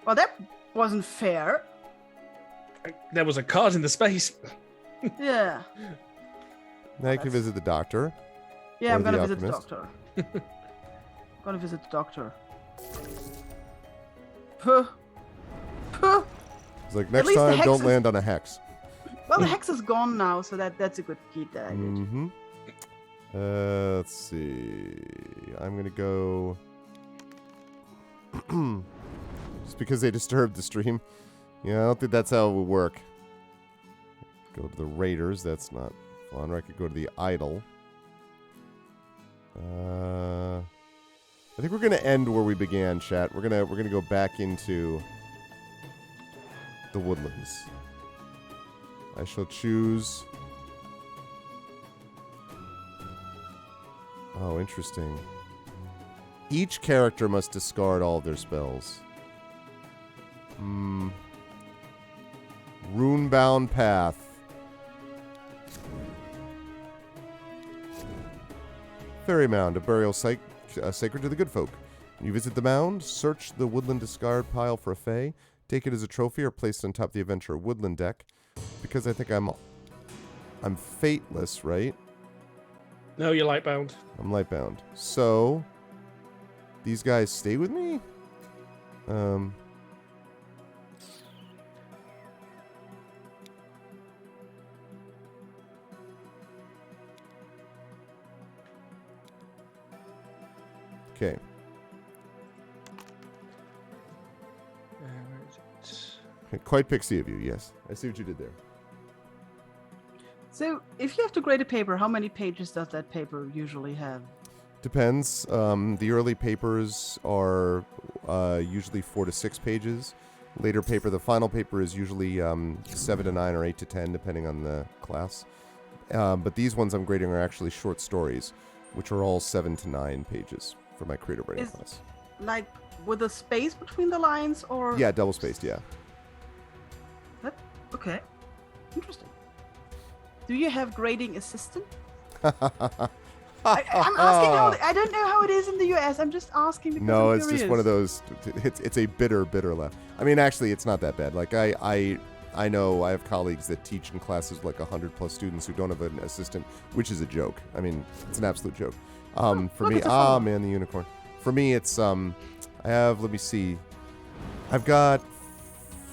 Speaker 3: Well, that wasn't fair.
Speaker 2: There was a card in the space.
Speaker 3: Yeah.
Speaker 1: Now you can visit the doctor.
Speaker 3: Yeah,
Speaker 1: Or
Speaker 3: I'm gonna
Speaker 1: the
Speaker 3: visit the
Speaker 1: alchemist.
Speaker 3: doctor. Gonna visit the doctor. Puh. Puh.
Speaker 1: It's like,
Speaker 3: At
Speaker 1: next
Speaker 3: least the
Speaker 1: time,
Speaker 3: hex
Speaker 1: don't
Speaker 3: is-
Speaker 1: land on a hex.
Speaker 3: Well, the hex is gone now, so that's a good keep that I did.
Speaker 1: Mm-hmm. Let's see. I'm gonna go. Just because they disturbed the stream. Yeah, I don't think that's how it would work. Go to the Raiders. That's not fun. Or I could go to the Idol. I think we're gonna end where we began, chat. We're gonna go back into the Woodlands. I shall choose. Oh, interesting. Each character must discard all of their spells. Runebound Path. Fairy Mound, a burial site sacred to the good folk. When you visit the mound, search the woodland discard pile for a fae. Take it as a trophy or place it on top of the adventure woodland deck. Because I think I'm fateless, right?
Speaker 2: No, you're lightbound.
Speaker 1: I'm lightbound. So, these guys stay with me? Okay. Quite pixie of you, yes. I see what you did there.
Speaker 3: So, if you have to grade a paper, how many pages does that paper usually have?
Speaker 1: Depends. The early papers are usually 4 to 6 pages. Later paper, the final paper is usually 7 to 9 or 8 to 10, depending on the class. But these ones I'm grading are actually short stories, which are all 7 to 9 pages for my creative writing class.
Speaker 3: Like with a space between the lines, or?
Speaker 1: Yeah, double spaced, yeah.
Speaker 3: Okay. Interesting. Do you have grading assistant? I'm asking how. I don't know how it is in the US. I'm just asking because
Speaker 1: no,
Speaker 3: I'm
Speaker 1: it's
Speaker 3: curious.
Speaker 1: just one of those. It's a bitter laugh. I mean, actually, it's not that bad. Like I know I have colleagues that teach in classes like 100+ students who don't have an assistant, which is a joke. I mean, it's an absolute joke. For me, man, the unicorn. For me, it's I have. Let me see. I've got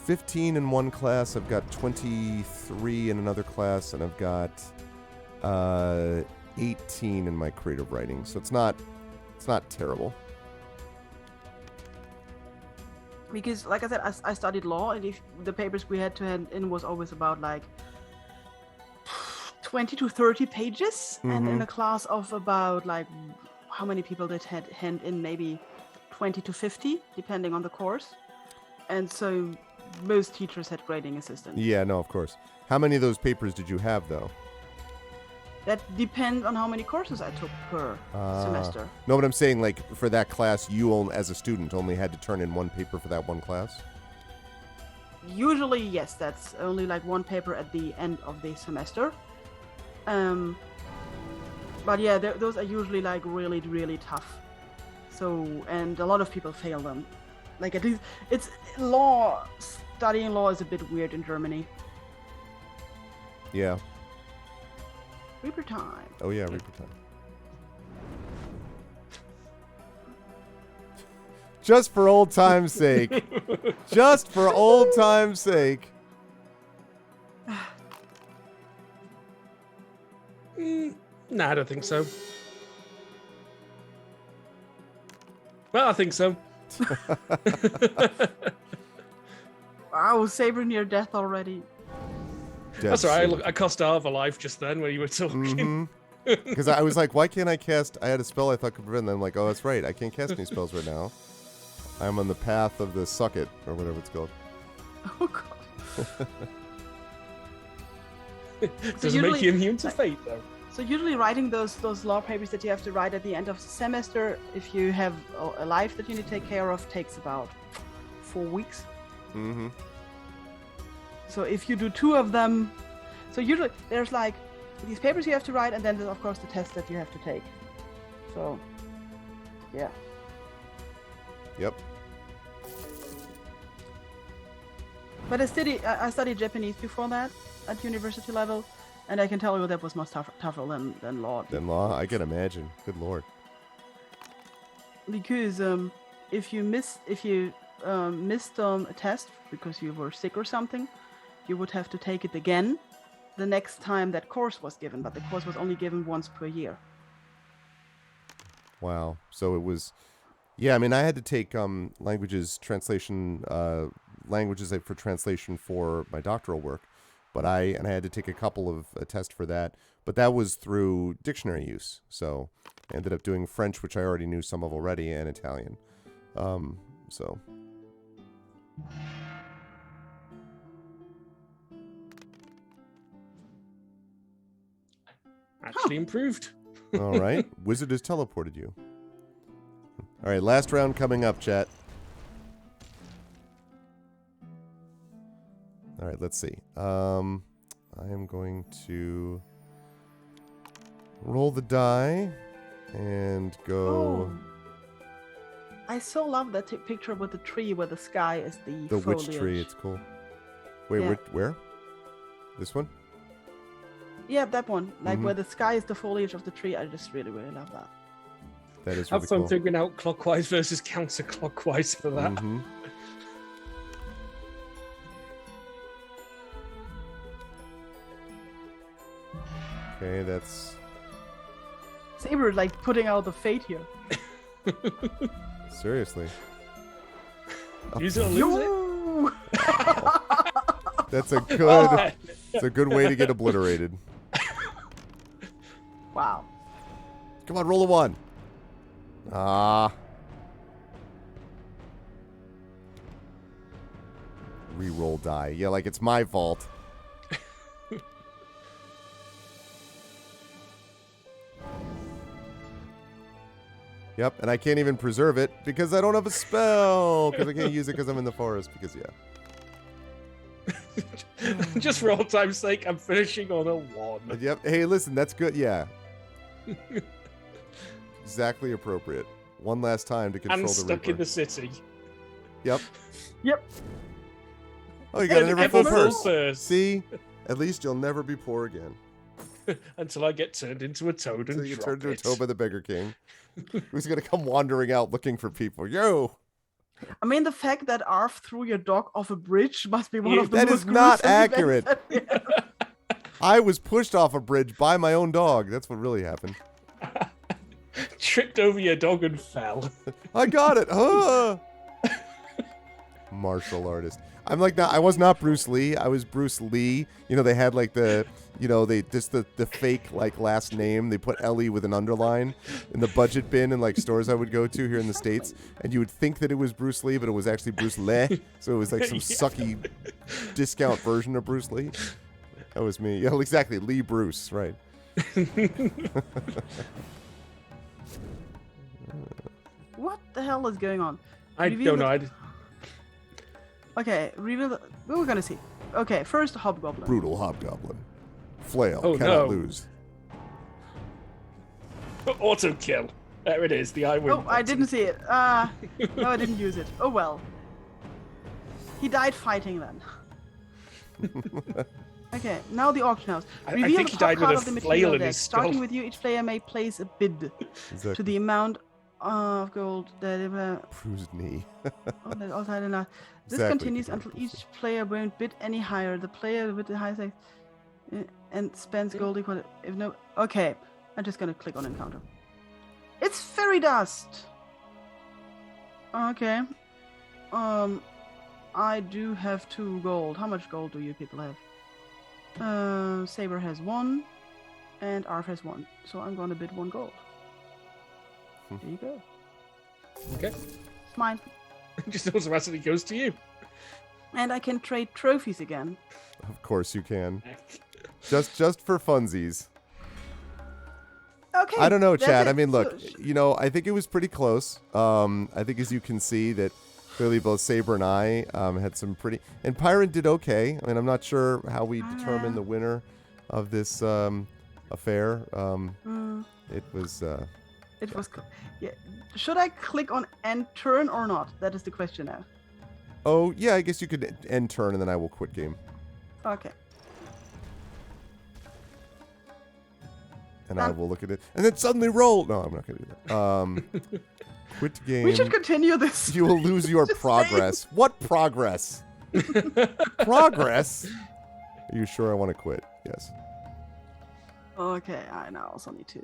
Speaker 1: 15 in one class. I've got 23 in another class, and I've got 18 in my creative writing. So it's not terrible.
Speaker 3: Because, like I said, I studied law, and if the papers we had to hand in was always about like 20 to 30 pages, and in a class of about like how many people did hand in, maybe 20 to 50, depending on the course, and so most teachers had grading assistants.
Speaker 1: Yeah, no, of course. How many of those papers did you have, though?
Speaker 3: That depends on how many courses I took per semester.
Speaker 1: No, but I'm saying, like, for that class, you, as a student, only had to turn in one paper for that one class?
Speaker 3: Usually, yes, that's only like one paper at the end of the semester. But yeah, those are usually like really, really tough. So, and a lot of people fail them. Like, at least, it's law, studying law is a bit weird in Germany.
Speaker 1: Yeah.
Speaker 3: Reaper time.
Speaker 1: Oh, yeah, Reaper time. Just for old time's sake. Just for old time's sake.
Speaker 2: Nah, I don't think so. Well, I think so.
Speaker 3: Wow, Saber near death already.
Speaker 2: That's all right. I cost half a life just then when you were talking.
Speaker 1: Because I was like, why can't I cast? I had a spell I thought could prevent. And I'm like, oh, that's right. I can't cast any spells right now. I'm on the path of the suck it, or whatever it's called.
Speaker 3: Oh, God.
Speaker 2: Doesn't make you immune to fate, though.
Speaker 3: So usually writing those law papers that you have to write at the end of the semester, if you have a life that you need to take care of, takes about 4 weeks.
Speaker 1: Mm-hmm.
Speaker 3: So if you do 2 of them, so usually there's like these papers you have to write, and then there's of course the test that you have to take. So, yeah.
Speaker 1: Yep.
Speaker 3: But I studied Japanese before that at university level, and I can tell you that was much tougher than law.
Speaker 1: Than law? I can imagine. Good lord.
Speaker 3: Because if you missed a test because you were sick or something, you would have to take it again the next time that course was given, but the course was only given once per year.
Speaker 1: Wow. So it was, yeah, I mean, I had to take languages for translation for my doctoral work, but I had to take a couple of tests for that, but that was through dictionary use. So I ended up doing French, which I already knew some of already, and Italian. So...
Speaker 2: Actually improved.
Speaker 1: All right. Wizard has teleported you. All right, last round coming up, chat. All right, let's see. I am going to roll the die. And go.
Speaker 3: Oh. I so love that picture with the tree where the sky is the
Speaker 1: The
Speaker 3: foliage.
Speaker 1: witch tree, it's cool. Wait,
Speaker 3: Yeah.
Speaker 1: where? This one?
Speaker 3: Yeah, that one. Like
Speaker 1: Mhm.
Speaker 3: where the sky is the foliage of the tree. I just really, really love that.
Speaker 1: That is
Speaker 2: Have
Speaker 1: really
Speaker 2: fun
Speaker 1: cool.
Speaker 2: figuring out clockwise versus counterclockwise for that.
Speaker 1: Mhm. Okay, that's
Speaker 3: Saber like putting out the fate here.
Speaker 1: seriously.
Speaker 2: Use it or lose it.
Speaker 3: Yoo!
Speaker 1: That's a good.
Speaker 2: Oh,
Speaker 1: It's a good way to get obliterated.
Speaker 3: Wow.
Speaker 1: Come on, roll a 1. Ah. Reroll die. Yeah, like it's my fault. Yep, and I can't even preserve it because I don't have a spell. Because I can't use it because I'm in the forest. Because, yeah.
Speaker 2: Just for old time's sake, I'm finishing on a 1.
Speaker 1: Yep. Hey, listen, that's good. Yeah. Exactly appropriate. One last time to control
Speaker 2: And
Speaker 1: the
Speaker 2: stuck
Speaker 1: Reaper.
Speaker 2: in the city.
Speaker 1: Yep.
Speaker 3: Yep.
Speaker 1: Oh, you gotta
Speaker 2: And
Speaker 1: never
Speaker 2: ever
Speaker 1: full
Speaker 2: full
Speaker 1: first.
Speaker 2: first.
Speaker 1: See? At least you'll never be poor again.
Speaker 2: Until I get turned into a toad and
Speaker 1: So you
Speaker 2: drop
Speaker 1: turn into a
Speaker 2: it.
Speaker 1: toe by the Beggar King. Who's gonna come wandering out looking for people? Yo!
Speaker 3: I mean, the fact that Arf threw your dog off a bridge must be one
Speaker 2: Yeah,
Speaker 3: of the
Speaker 1: that
Speaker 3: most
Speaker 1: is not
Speaker 3: gruesome events
Speaker 1: accurate.
Speaker 3: that we have.
Speaker 1: I was pushed off a bridge by my own dog. That's what really happened.
Speaker 2: Tripped over your dog and fell.
Speaker 1: I got it. Ah! Martial artist. I'm like, I was not Bruce Lee. I was Bruce Lee. You know, they had like the fake like last name. They put Ellie with an underline in the budget bin in like stores I would go to here in the States. And you would think that it was Bruce Lee, but it was actually Bruce Lee. So it was like some
Speaker 2: Yeah.
Speaker 1: sucky discount version of Bruce Lee. That was me. Yeah, exactly. Lee Bruce, right.
Speaker 3: What the hell is going on?
Speaker 2: I
Speaker 3: Reveal
Speaker 2: don't
Speaker 3: the-
Speaker 2: know.
Speaker 3: Okay, reveal. What we're gonna see. Okay, first Hobgoblin.
Speaker 1: Brutal Hobgoblin. Flail.
Speaker 2: Oh,
Speaker 1: Cannot
Speaker 2: no.
Speaker 1: lose.
Speaker 2: Auto kill. There it is. The I win.
Speaker 3: Oh, I didn't see it. No, I didn't use it. Oh well. He died fighting then. Okay, now the auction house.
Speaker 2: I
Speaker 3: Reveal
Speaker 2: think
Speaker 3: the
Speaker 2: he
Speaker 3: top
Speaker 2: died with
Speaker 3: card
Speaker 2: a
Speaker 3: of the
Speaker 2: flail
Speaker 3: material
Speaker 2: in
Speaker 3: deck.
Speaker 2: his
Speaker 3: Starting
Speaker 2: skull.
Speaker 3: with you, each player may place a bid
Speaker 1: Exactly.
Speaker 3: to the amount of gold that
Speaker 1: Bruised knee.
Speaker 3: outside enough. This
Speaker 1: Exactly.
Speaker 3: continues until each player won't bid any higher. The player with the highest and spends gold equal. If no, okay, I'm just gonna click on encounter. It's fairy dust. Okay. I do have 2 gold. How much gold do you people have? Saber has 1, and Arf has 1. So I'm gonna bid 1 gold. There you go.
Speaker 2: Okay.
Speaker 3: It's mine.
Speaker 2: Just automatically goes to you.
Speaker 3: And I can trade trophies again.
Speaker 1: Of course you can. Just for funsies.
Speaker 3: Okay.
Speaker 1: I don't know,
Speaker 3: that's
Speaker 1: Chad.
Speaker 3: it.
Speaker 1: I mean, look,
Speaker 3: So,
Speaker 1: I think it was pretty close. I think as you can see that clearly both Saber and I had some pretty... And Pyran did okay. I mean, I'm not sure how we determine the winner of this affair. It was...
Speaker 3: It was. Yeah. Should I click on end turn or not? That is the question now.
Speaker 1: Oh, yeah, I guess you could end turn and then I will quit game.
Speaker 3: Okay.
Speaker 1: And I will look at it. And then suddenly roll! No, I'm not going to do that. Quit game.
Speaker 3: We should continue this.
Speaker 1: You will lose your
Speaker 3: Just
Speaker 1: progress. What progress? Progress? Are you sure I want to quit? Yes.
Speaker 3: Okay, I now also need to.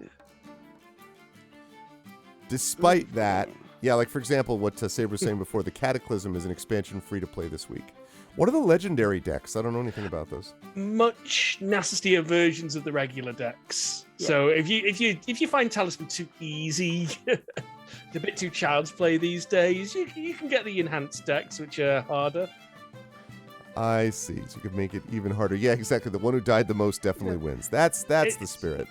Speaker 1: Despite that, yeah, like for example, what Saber was saying before, the Cataclysm is an expansion free to play this week. What are the legendary decks? I don't know anything about those.
Speaker 2: Much nastier versions of the regular decks.
Speaker 3: Yeah.
Speaker 2: So if you find Talisman too easy, a bit too child's play these days, you can get the enhanced decks, which are harder.
Speaker 1: I see. So you could make it even harder. Yeah, exactly. The one who died the most definitely wins. That's the spirit.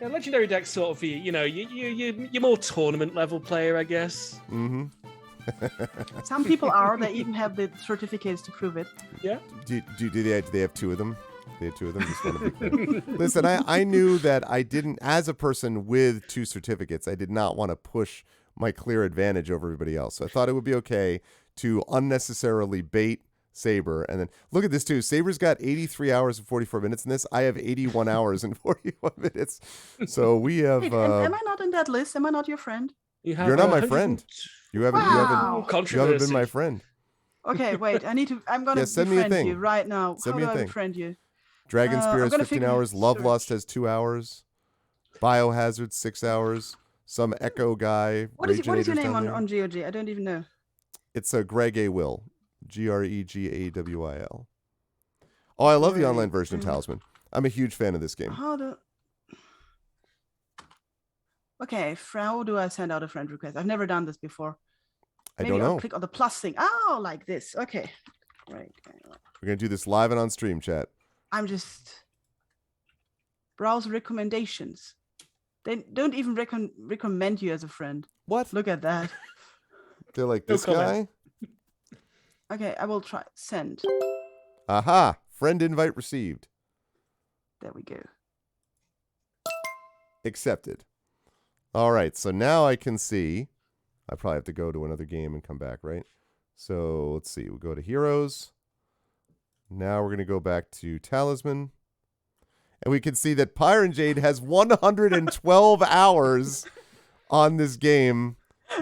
Speaker 2: Yeah, legendary decks sort of you're more tournament level player, I guess.
Speaker 1: Mm-hmm.
Speaker 3: Some people are. They even have the certificates to prove it.
Speaker 2: Yeah.
Speaker 1: Do they have 2 of them? They had 2 of them. Just want to be clear. Listen, I knew that I didn't, as a person with 2 certificates, I did not want to push my clear advantage over everybody else. So I thought it would be okay to unnecessarily bait Saber. And then look at this too. Saber's got 83 hours and 44 minutes in this. I have 81 hours and 41 minutes. So we have.
Speaker 3: Wait, am I not in that list? Am I not your friend?
Speaker 1: You're not my friend. You haven't been my friend.
Speaker 3: Okay, wait. I'm gonna
Speaker 1: send me a
Speaker 3: befriend
Speaker 1: thing.
Speaker 3: you right now.
Speaker 1: Send
Speaker 3: How
Speaker 1: me
Speaker 3: do
Speaker 1: a
Speaker 3: I
Speaker 1: thing.
Speaker 3: befriend you?
Speaker 1: Dragon Spear has 15 hours. Love
Speaker 3: search.
Speaker 1: Lust has 2 hours. Biohazard 6 hours. Some Echo guy.
Speaker 3: What is your
Speaker 1: Raginator's
Speaker 3: name
Speaker 1: down there.
Speaker 3: on GOG? I don't even know.
Speaker 1: It's a Greg A. Will. GregaWil. Oh, I love the online version of Talisman. I'm a huge fan of this game.
Speaker 3: Okay, how do I send out a friend request? I've never done this before.
Speaker 1: I
Speaker 3: Maybe
Speaker 1: don't know.
Speaker 3: I'll click on the plus thing. Oh, like this. Okay. Right.
Speaker 1: We're going to do this live and on stream, chat.
Speaker 3: I'm just browse recommendations. They don't even recommend you as a friend.
Speaker 1: What?
Speaker 3: Look at that.
Speaker 1: They're like, this guy?
Speaker 3: Okay, I will try send.
Speaker 1: Aha! Friend invite received.
Speaker 3: There we go.
Speaker 1: Accepted. All right, so now I can see. I probably have to go to another game and come back, right? So let's see. We'll go to Heroes. Now we're going to go back to Talisman. And we can see that PiranJade has 112 hours on this game,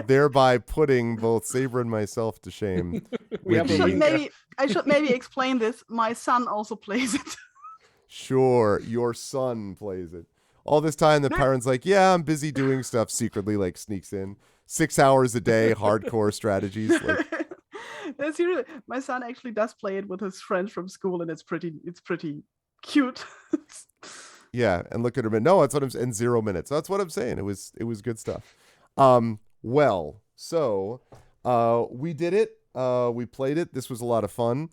Speaker 1: thereby putting both Saber and myself to shame.
Speaker 3: I should maybe explain this. My son also plays it.
Speaker 1: Sure, your son plays it. All this time, the Piran's like, yeah, I'm busy doing stuff secretly, like sneaks in. 6 hours a day, hardcore strategies. Like.
Speaker 3: No, seriously, my son actually does play it with his friends from school, and it's pretty cute.
Speaker 1: Yeah, and look at him. No, that's what I'm saying. In 0 minutes. That's what I'm saying. It was good stuff. Well, so we did it. We played it. This was a lot of fun.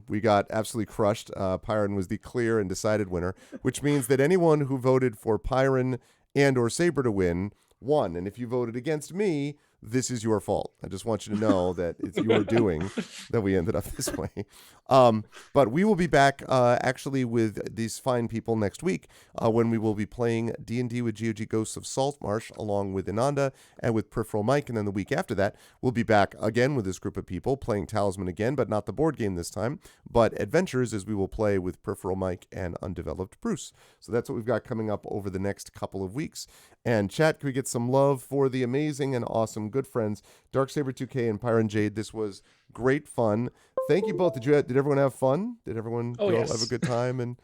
Speaker 1: We got absolutely crushed. Piran was the clear and decided winner, which means that anyone who voted for Piran and or Saber to win won. And if you voted against me, this is your fault. I just want you to know that it's your doing that we ended up this way. But we will be back actually with these fine people next week when we will be playing D&D with GOG Ghosts of Saltmarsh along with Ananda and with Peripheral Mike. And then the week after that, we'll be back again with this group of people playing Talisman again, but not the board game this time, but Adventures, as we will play with Peripheral Mike and Undeveloped Bruce. So that's what we've got coming up over the next couple of weeks. And chat, can we get some love for the amazing and awesome good friends DarkSaber2k and PiranJade? This was great fun. Thank you both. Did everyone have fun? Did everyone have a good time and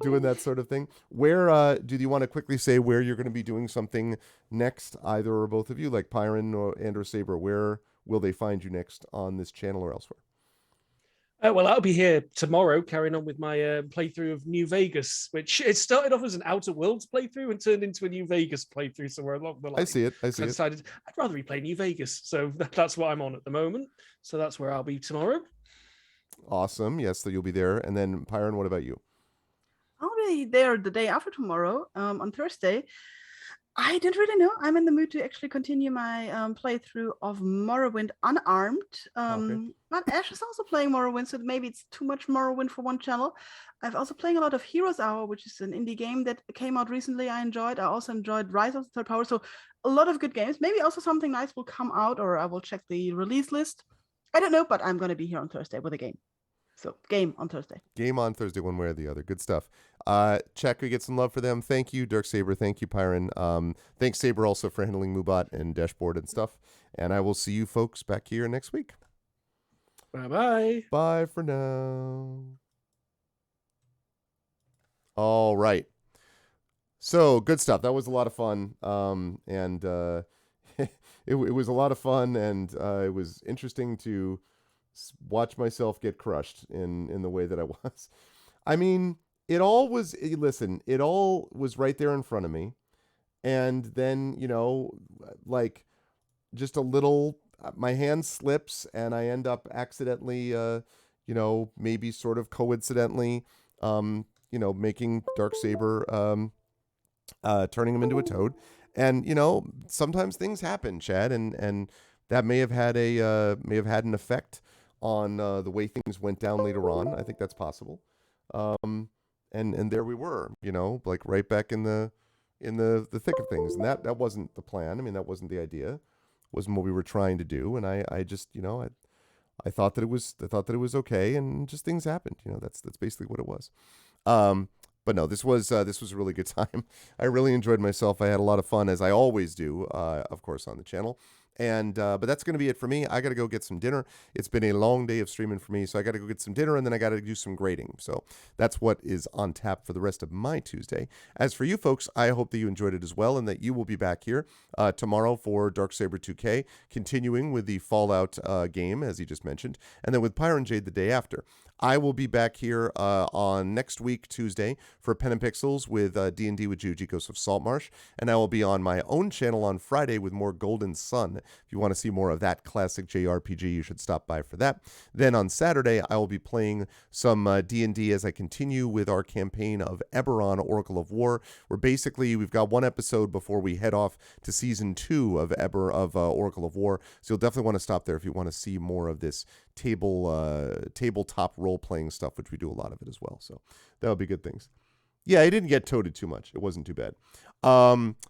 Speaker 1: doing that sort of thing? Where do you want to quickly say where you're going to be doing something next, either or both of you, like Piran or Saber? Where will they find you next on this channel or elsewhere?
Speaker 2: Well, I'll be here tomorrow, carrying on with my playthrough of New Vegas, which it started off as an Outer Worlds playthrough and turned into a New Vegas playthrough somewhere along the line.
Speaker 1: I see it.
Speaker 2: I decided I'd rather replay New Vegas, so that's what I'm on at the moment. So that's where I'll be tomorrow.
Speaker 1: Awesome. Yes, so you'll be there. And then, Piran, what about you?
Speaker 3: I'll be there the day after tomorrow, on Thursday. I don't really know. I'm in the mood to actually continue my playthrough of Morrowind unarmed. But Ash is also playing Morrowind, so maybe it's too much Morrowind for one channel. I've also playing a lot of Heroes Hour, which is an indie game that came out recently. I enjoyed. I also enjoyed Rise of the Third Power. So a lot of good games. Maybe also something nice will come out, or I will check the release list. I don't know, but I'm going to be here on Thursday with a game. So, game on Thursday.
Speaker 1: Game on Thursday, one way or the other. Good stuff. Check, we get some love for them. Thank you, DarkSaber. Thank you, Piran. Thanks, Saber, also for handling Moobot and Dashboard and stuff. And I will see you folks back here next week.
Speaker 2: Bye-bye.
Speaker 1: Bye for now. All right. So, good stuff. That was a lot of fun. It was a lot of fun, and it was interesting to watch myself get crushed in the way that I was. I mean, it all was right there in front of me. And then, like just a little, my hand slips and I end up accidentally, maybe sort of coincidentally, making DarkSaber, turning him into a toad. And, sometimes things happen, Chad, and that may have had an effect on the way things went down later on. I think that's possible. and there we were, like right back in the thick of things. And that wasn't the plan. I mean, that wasn't the idea. Wasn't what we were trying to do. And I just, I thought that it was okay, and just things happened. That's basically what it was. But no, this was a really good time. I really enjoyed myself. I had a lot of fun, as I always do, of course, on the channel. And but that's going to be it for me. I got to go get some dinner. It's been a long day of streaming for me, so I got to go get some dinner, and then I got to do some grading. So that's what is on tap for the rest of my Tuesday. As for you folks, I hope that you enjoyed it as well, and that you will be back here tomorrow for DarkSaber2k, continuing with the Fallout game, as he just mentioned, and then with PiranJade the day after. I will be back here on next week, Tuesday, for Pen and Pixels with D&D with Juji, Ghosts of Saltmarsh. And I will be on my own channel on Friday with more Golden Sun. If you want to see more of that classic JRPG, you should stop by for that. Then on Saturday, I will be playing some D&D as I continue with our campaign of Eberron, Oracle of War, where basically we've got one episode before we head off to Season 2 of Oracle of War. So you'll definitely want to stop there if you want to see more of this tabletop role-playing stuff, which we do a lot of it as well. So that'll be good things. Yeah, I didn't get toaded too much. It wasn't too bad.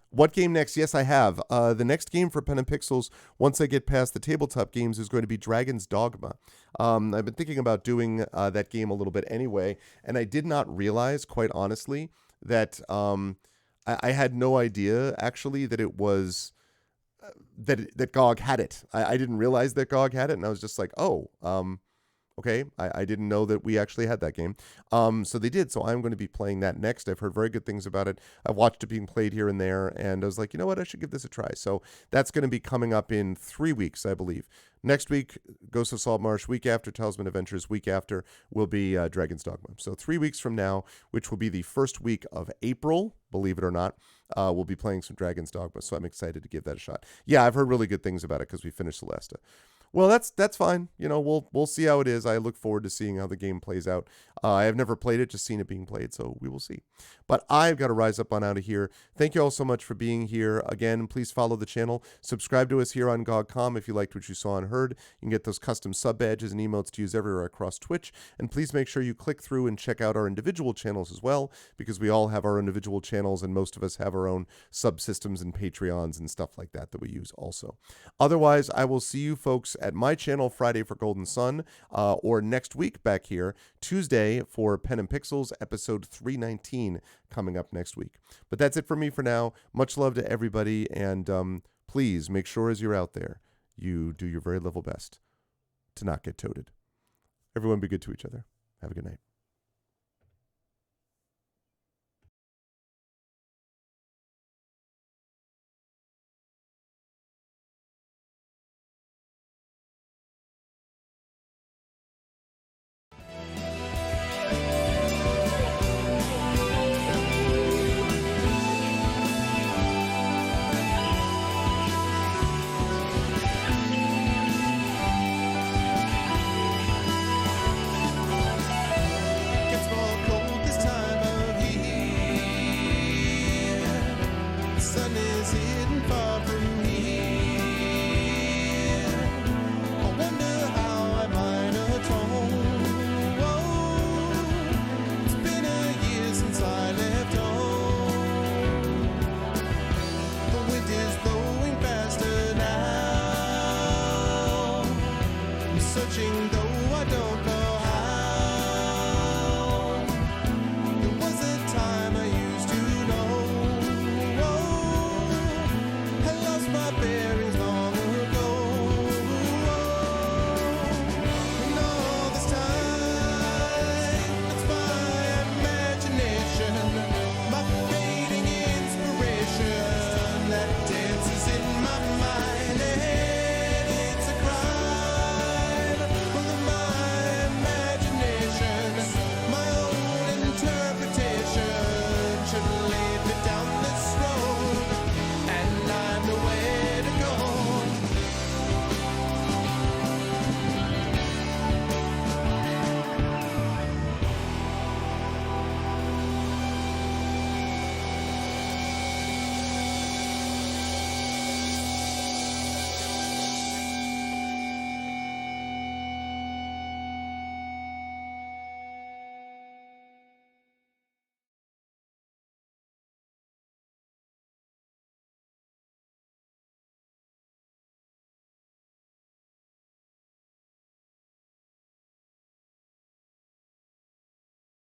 Speaker 1: What game next? Yes, I have. The next game for Pen and Pixels, once I get past the tabletop games, is going to be Dragon's Dogma. I've been thinking about doing that game a little bit anyway, and I did not realize, quite honestly, that I had no idea, actually, that it was... that GOG had it. I didn't realize that GOG had it, and I was just like, oh, okay, I didn't know that we actually had that game. So they did, so I'm going to be playing that next. I've heard very good things about it. I've watched it being played here and there, and I was like, you know what, I should give this a try. So that's going to be coming up in 3 weeks, I believe. Next week, Ghosts of Saltmarsh. Week after, Talisman Adventures. Week after will be Dragon's Dogma. So 3 weeks from now, which will be the first week of April, believe it or not, we'll be playing some Dragon's Dogma. So I'm excited to give that a shot. Yeah, I've heard really good things about it because we finished Celesta. Well, that's fine. We'll see how it is. I look forward to seeing how the game plays out. I have never played it, just seen it being played, so we will see. But I've got to rise up on out of here. Thank you all so much for being here. Again, please follow the channel. Subscribe to us here on GOG.com if you liked what you saw and heard. You can get those custom sub badges and emotes to use everywhere across Twitch. And please make sure you click through and check out our individual channels as well, because we all have our individual channels, and most of us have our own subsystems and Patreons and stuff like that we use also. Otherwise, I will see you folks at my channel Friday for Golden Sun, or next week back here, Tuesday, for Pen and Pixels, episode 319, coming up next week. But that's it for me for now. Much love to everybody, and please make sure as you're out there, you do your very level best to not get toaded. Everyone be good to each other. Have a good night.